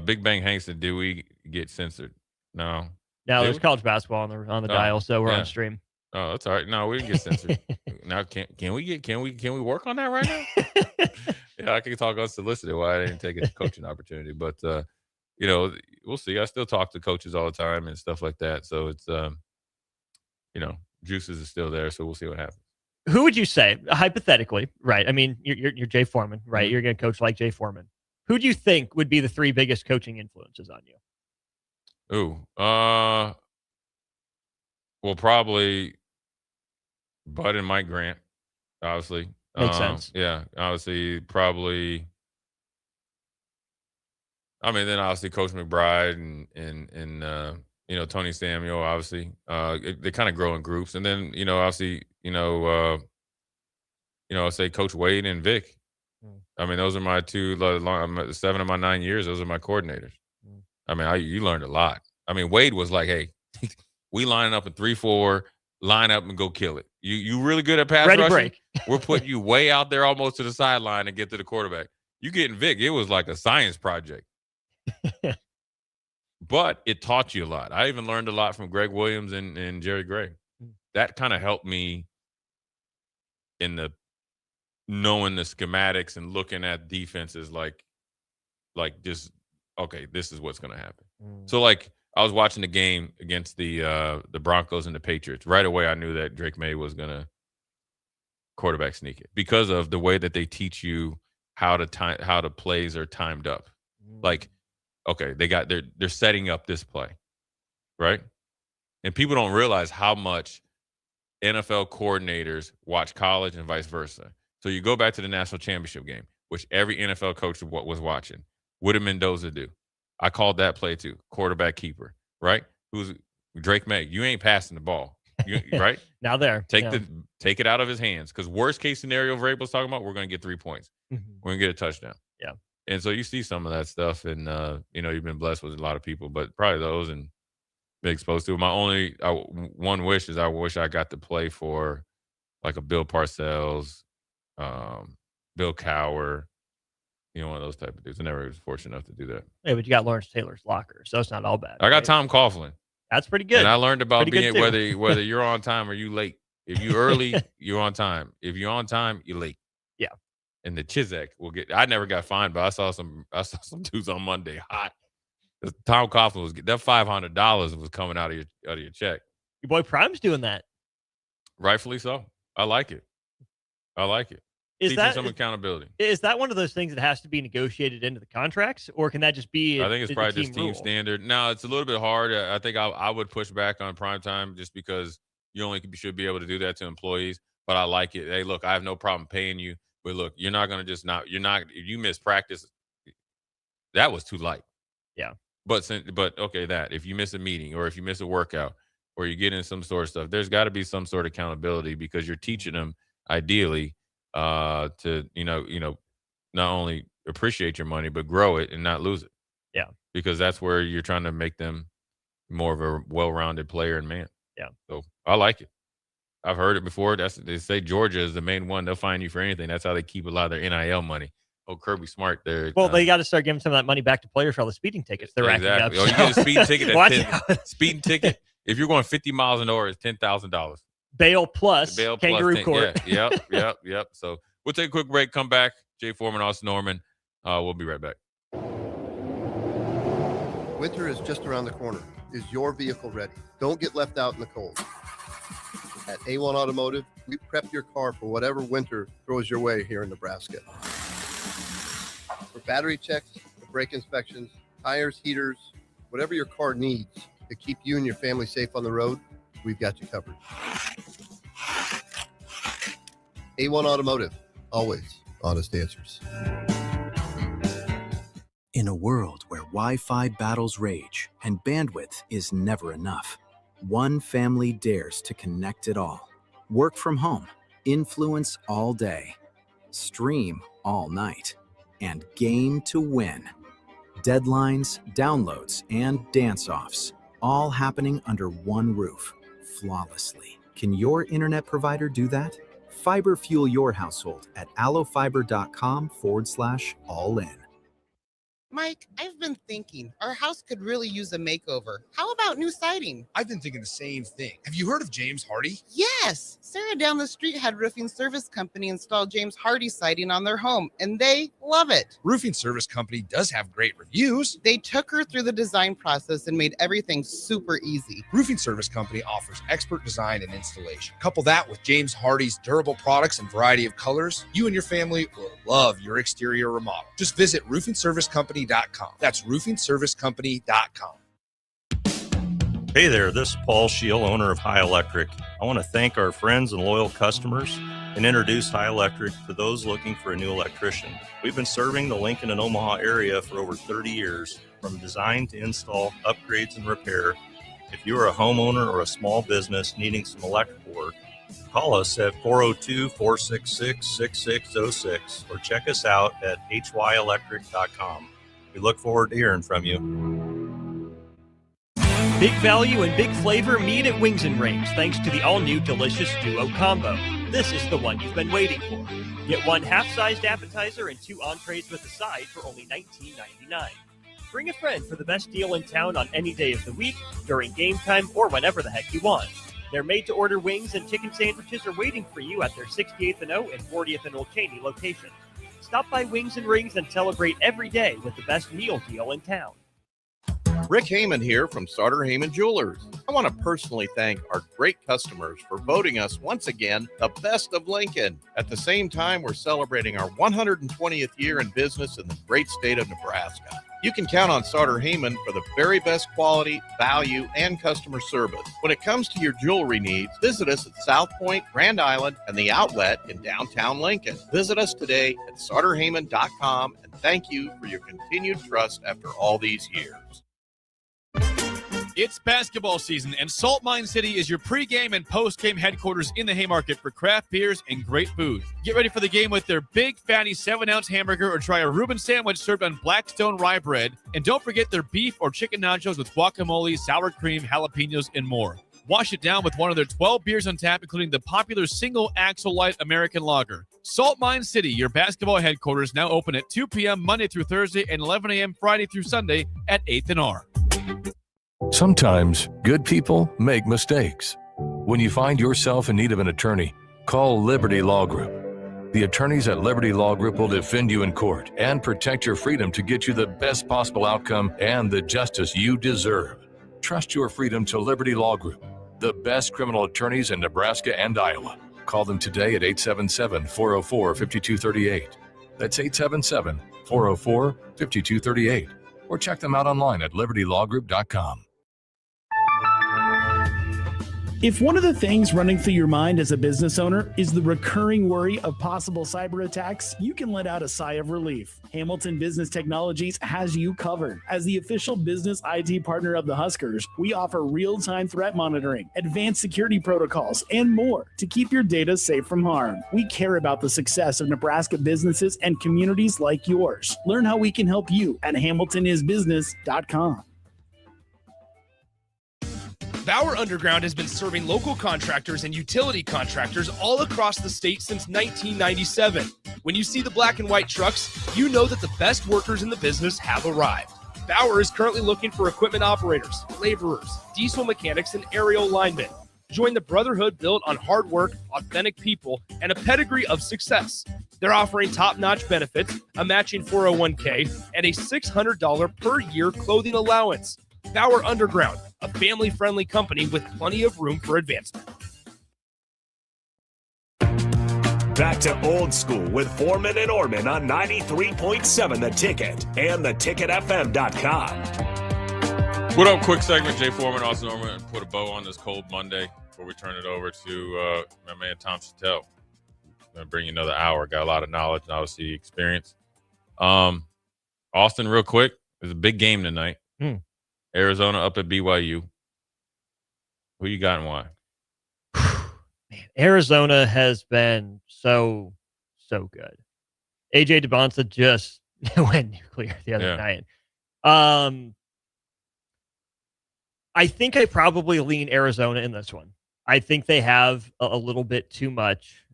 Big Bang Hank said, "Do we get censored?" No. No, there's college basketball on the dial, so we're on stream. Oh, that's all right. No, we didn't get censored. Now, can we work on that right now? Yeah, I can talk unsolicited. Why I didn't take a coaching opportunity, but we'll see. I still talk to coaches all the time and stuff like that. So it's juices is still there. So we'll see what happens. Who would you say, hypothetically, right? I mean, you're Jay Foreman, right? You're going to coach like Jay Foreman. Who do you think would be the 3 biggest coaching influences on you? Well, probably Bud and Mike Grant, obviously. Makes sense. Yeah, obviously, probably. I mean, then obviously Coach McBride and Tony Samuel, obviously. They kind of grow in groups. And then, obviously, I'll say Coach Wade and Vic. I mean, those are my 7 of my 9 years. Those are my coordinators. I mean, you learned a lot. I mean, Wade was like, hey, we line up in 3-4, line up and go kill it. You really good at pass rushing? Break. We're putting you way out there almost to the sideline and get to the quarterback. You getting Vic. It was like a science project. But it taught you a lot. I even learned a lot from Greg Williams and Jerry Gray. That kind of helped me in the knowing the schematics and looking at defenses like just, okay, this is what's going to happen. So like I was watching the game against the Broncos and the Patriots. Right away, I knew that Drake May was going to quarterback sneak it because of the way that they teach you how the plays are timed up. Like, okay, they're setting up this play, right? And people don't realize how much NFL coordinators watch college and vice versa. So you go back to the national championship game, which every NFL coach was watching. What did Mendoza do? I called that play too, quarterback keeper, right? Who's Drake May? You ain't passing the ball, right? Now there. Take it out of his hands because worst case scenario, Vrabel's talking about, we're going to get 3 points. We're going to get a touchdown. Yeah. And so you see some of that stuff, and you've been blessed with a lot of people, but probably those and been exposed to. My only one wish is I wish I got to play for like a Bill Parcells, Bill Cowher, one of those type of dudes. I never was fortunate enough to do that. Yeah, but you got Lawrence Taylor's locker, so it's not all bad. I got Tom Coughlin. That's pretty good. And I learned about pretty being whether you're on time or you late. If you early, you're on time. If you're on time, you're late. Yeah. And the Chizek will get. I never got fined, but I saw some dudes on Monday hot. Tom Coughlin was that $500 was coming out of your check. Your boy Prime's doing that. Rightfully so. I like it. Teaching some accountability. Is that one of those things that has to be negotiated into the contracts, or can that just be? I think it's probably just team rule? standard. No, it's a little bit hard. I think I would push back on primetime just because you only should be able to do that to employees. But I like it. Hey, look, I have no problem paying you. But look, you're not going to just not. You're not. If you miss practice, that was too light. Yeah. But okay, that if you miss a meeting or if you miss a workout or you get in some sort of stuff, there's got to be some sort of accountability because you're teaching them ideally to not only appreciate your money but grow it and not lose it. Yeah. Because that's where you're trying to make them more of a well-rounded player and man. Yeah. So I like it. I've heard it before. They say Georgia is the main one. They'll fine you for anything. That's how they keep a lot of their NIL money. Oh, Kirby Smart there. Well, they got to start giving some of that money back to players for all the speeding tickets they're racking up. Oh, you get a speeding ticket. Speeding ticket. If you're going 50 miles an hour, it's $10,000. Bail plus kangaroo court. Yeah, yep. So we'll take a quick break. Come back. Jay Foreman, Austin Norman. We'll be right back. Winter is just around the corner. Is your vehicle ready? Don't get left out in the cold. At A1 Automotive, we prep your car for whatever winter throws your way here in Nebraska. For battery checks, brake inspections, tires, heaters, whatever your car needs to keep you and your family safe on the road, we've got you covered. A1 Automotive, always honest answers. In a world where Wi-Fi battles rage and bandwidth is never enough, one family dares to connect it all. Work from home, influence all day, stream all night, and game to win. Deadlines, downloads, and dance-offs, all happening under one roof, flawlessly. Can your internet provider do that? Fiber fuel your household at allofiber.com/all-in. Mike, I've been thinking our house could really use a makeover. How about new siding? I've been thinking the same thing. Have you heard of James Hardy? Yes. Sarah down the street had Roofing Service Company install James Hardy siding on their home, and they love it. Roofing Service Company does have great reviews. They took her through the design process and made everything super easy. Roofing Service Company offers expert design and installation. Couple that with James Hardy's durable products and variety of colors, you and your family will love your exterior remodel. Just visit roofingservicecompany.com. That's roofingservicecompany.com. Hey there, this is Paul Scheel, owner of High Electric. I want to thank our friends and loyal customers and introduce High Electric to those looking for a new electrician. We've been serving the Lincoln and Omaha area for over 30 years, from design to install, upgrades, and repair. If you are a homeowner or a small business needing some electrical work, call us at 402-466-6606 or check us out at hyelectric.com. We look forward to hearing from you. Big value and big flavor meet at Wings and Rings thanks to the all-new delicious Duo Combo. This is the one you've been waiting for. Get one half-sized appetizer and 2 entrees with a side for only $19.99. Bring a friend for the best deal in town on any day of the week, during game time, or whenever the heck you want. Their made-to-order wings and chicken sandwiches are waiting for you at their 68th and O and 40th and Old Cheney locations. Stop by Wings and Rings and celebrate every day with the best meal deal in town. Rick Heyman here from Sartor Heyman Jewelers. I want to personally thank our great customers for voting us once again the best of Lincoln. At the same time, we're celebrating our 120th year in business in the great state of Nebraska. You can count on Sartor Heyman for the very best quality, value, and customer service. When it comes to your jewelry needs, visit us at South Point, Grand Island, and the Outlet in downtown Lincoln. Visit us today at sartorheyman.com, and thank you for your continued trust after all these years. It's basketball season, and Salt Mine City is your pregame and postgame headquarters in the Haymarket for craft beers and great food. Get ready for the game with their big, fatty 7-ounce hamburger or try a Reuben sandwich served on Blackstone rye bread. And don't forget their beef or chicken nachos with guacamole, sour cream, jalapenos, and more. Wash it down with one of their 12 beers on tap, including the popular Single Axle Light American Lager. Salt Mine City, your basketball headquarters, now open at 2 p.m. Monday through Thursday and 11 a.m. Friday through Sunday at 8th and R. Sometimes good people make mistakes. When you find yourself in need of an attorney, call Liberty Law Group. The attorneys at Liberty Law Group will defend you in court and protect your freedom to get you the best possible outcome and the justice you deserve. Trust your freedom to Liberty Law Group, the best criminal attorneys in Nebraska and Iowa. Call them today at 877-404-5238. That's 877-404-5238. Or check them out online at libertylawgroup.com. If one of the things running through your mind as a business owner is the recurring worry of possible cyber attacks, you can let out a sigh of relief. Hamilton Business Technologies has you covered. As the official business IT partner of the Huskers, we offer real-time threat monitoring, advanced security protocols, and more to keep your data safe from harm. We care about the success of Nebraska businesses and communities like yours. Learn how we can help you at hamiltonisbusiness.com. Bauer Underground has been serving local contractors and utility contractors all across the state since 1997. When you see the black and white trucks, you know that the best workers in the business have arrived. Bauer is currently looking for equipment operators, laborers, diesel mechanics, and aerial linemen. Join the brotherhood built on hard work, authentic people, and a pedigree of success. They're offering top-notch benefits, a matching 401k, and a $600 per year clothing allowance. Bauer Underground, a family-friendly company with plenty of room for advancement. Back to old school with Foreman and Orman on 93.7 The Ticket and theticketfm.com. What up, quick segment. Jay Foreman, Austin Orman, put a bow on this cold Monday before we turn it over to my man Tom Chattel. bring you another hour. Got a lot of knowledge and obviously experience. Austin, real quick, there's a big game tonight. Arizona up at BYU. Who you got and why? Man, Arizona has been so good. AJ DeBonsa just went nuclear the other night. I think I probably lean Arizona in this one. I think they have a little bit too much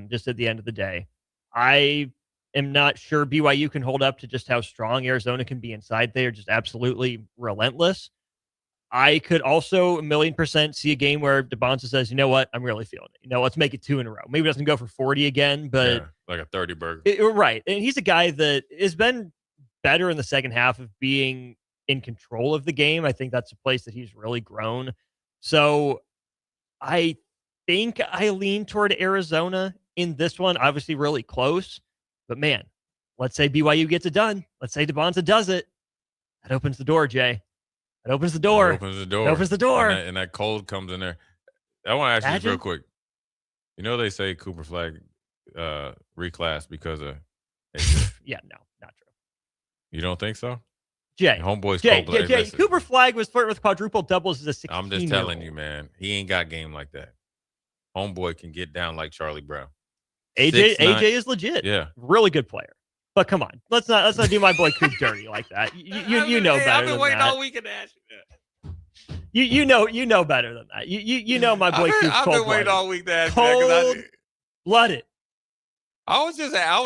just at the end of the day. I am not sure BYU can hold up to just how strong Arizona can be inside. They are just absolutely relentless. I could also 1,000,000% see a game where DeBonsa says, you know what, I'm really feeling it. Let's make it 2 in a row. Maybe it doesn't go for 40 again, but like a 30 burger. Right. And he's a guy that has been better in the second half of being in control of the game. I think that's a place that he's really grown. So I think I lean toward Arizona in this one. Obviously really close, but man, let's say BYU gets it done. Let's say DeBonsa does it. That opens the door, Jay. It opens the door. It opens the door. It opens the door. And that cold comes in there. I want to ask you this real quick. They say Cooper Flag reclassed because of yeah, no, not true. You don't think so? Jay. Homeboy's Jay, cold. Jay, Cooper Flag was flirting with quadruple doubles as a 16-year-old. I'm just telling you, man. He ain't got game like that. Homeboy can get down like Charlie Brown. AJ is legit. Yeah. Really good player. But come on, let's not do my boy Coop dirty like that. You know better. I've been waiting all weekend to ask you that. You know better than that. You know my boy Coop's I've been waiting all week to ask you that because blooded. I was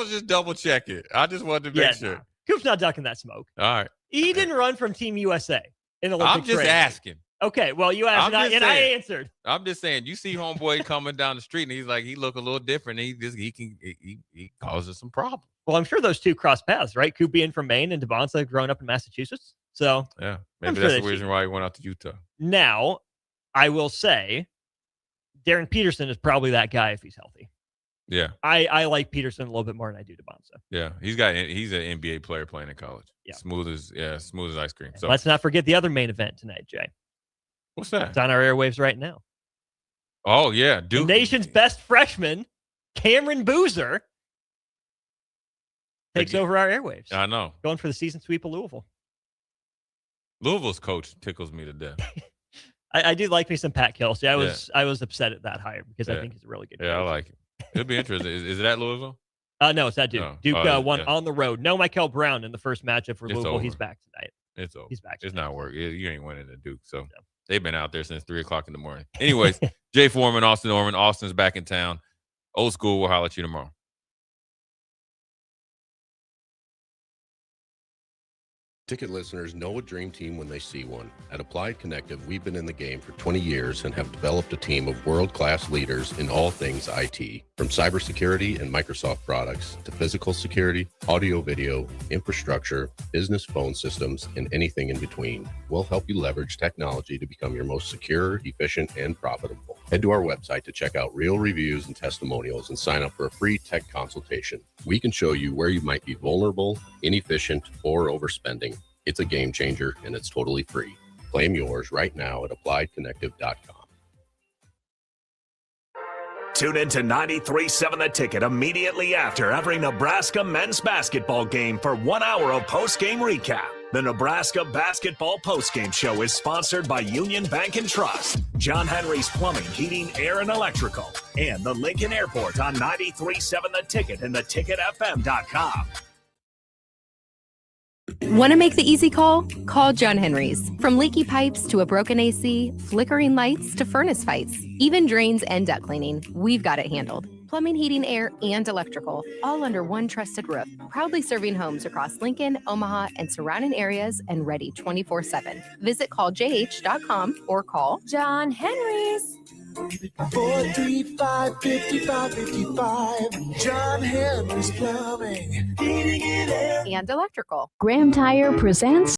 just double checking. I just wanted to make sure. No. Coop's not ducking that smoke. All right. He didn't run from Team USA in Olympic I'm just training. asking. Okay, well you asked and I answered. I'm just saying. You see homeboy coming down the street and he's like he look a little different. He causes some problems. Well, I'm sure those two cross paths, right? Coop being from Maine and DeBonsa growing up in Massachusetts. So yeah, maybe that's the reason why he went out to Utah. Now, I will say, Darren Peterson is probably that guy if he's healthy. Yeah, I like Peterson a little bit more than I do DeBonsa. Yeah, he's an NBA player playing in college. Yeah, smooth as ice cream. So let's not forget the other main event tonight, Jay. What's that? It's on our airwaves right now. Oh yeah, Duke. The nation's best freshman, Cameron Boozer, takes over our airwaves. I know. Going for the season sweep of Louisville. Louisville's coach tickles me to death. I do like me some Pat Kelsey. I was upset at that hire because I think he's a really good coach. Yeah, I like it. It'll be interesting. Is it at Louisville? No, it's at Duke. Oh. Duke won on the road. No Michael Brown in the first matchup for Louisville. Over. He's back tonight. It's over. He's back tonight. It's not working. You ain't winning at Duke. So they've been out there since 3:00 in the morning. Anyways, Jay Foreman, Austin Norman. Austin's back in town. Old school. We'll holler at you tomorrow. Ticket listeners know a dream team when they see one. At Applied Connective, we've been in the game for 20 years and have developed a team of world-class leaders in all things IT. From cybersecurity and Microsoft products to physical security, audio-video, infrastructure, business phone systems, and anything in between. We'll help you leverage technology to become your most secure, efficient, and profitable. Head to our website to check out real reviews and testimonials and sign up for a free tech consultation. We can show you where you might be vulnerable, inefficient, or overspending. It's a game changer, and it's totally free. Claim yours right now at appliedconnective.com. Tune in to 93.7 The Ticket immediately after every Nebraska men's basketball game for 1 hour of post-game recap. The Nebraska Basketball Postgame Show is sponsored by Union Bank and Trust, John Henry's Plumbing, Heating, Air, and Electrical, and the Lincoln Airport on 93.7 The Ticket and theticketfm.com. Want to make the easy call? Call John Henry's. From leaky pipes to a broken AC, flickering lights to furnace fights, even drains and duct cleaning, we've got it handled. Plumbing, heating, air, and electrical, all under one trusted roof. Proudly serving homes across Lincoln, Omaha, and surrounding areas and ready 24/7. Visit calljh.com or call John Henry's. 435-5555. John Henry's Plumbing, Heating, and Air. And electrical. Graham Tire presents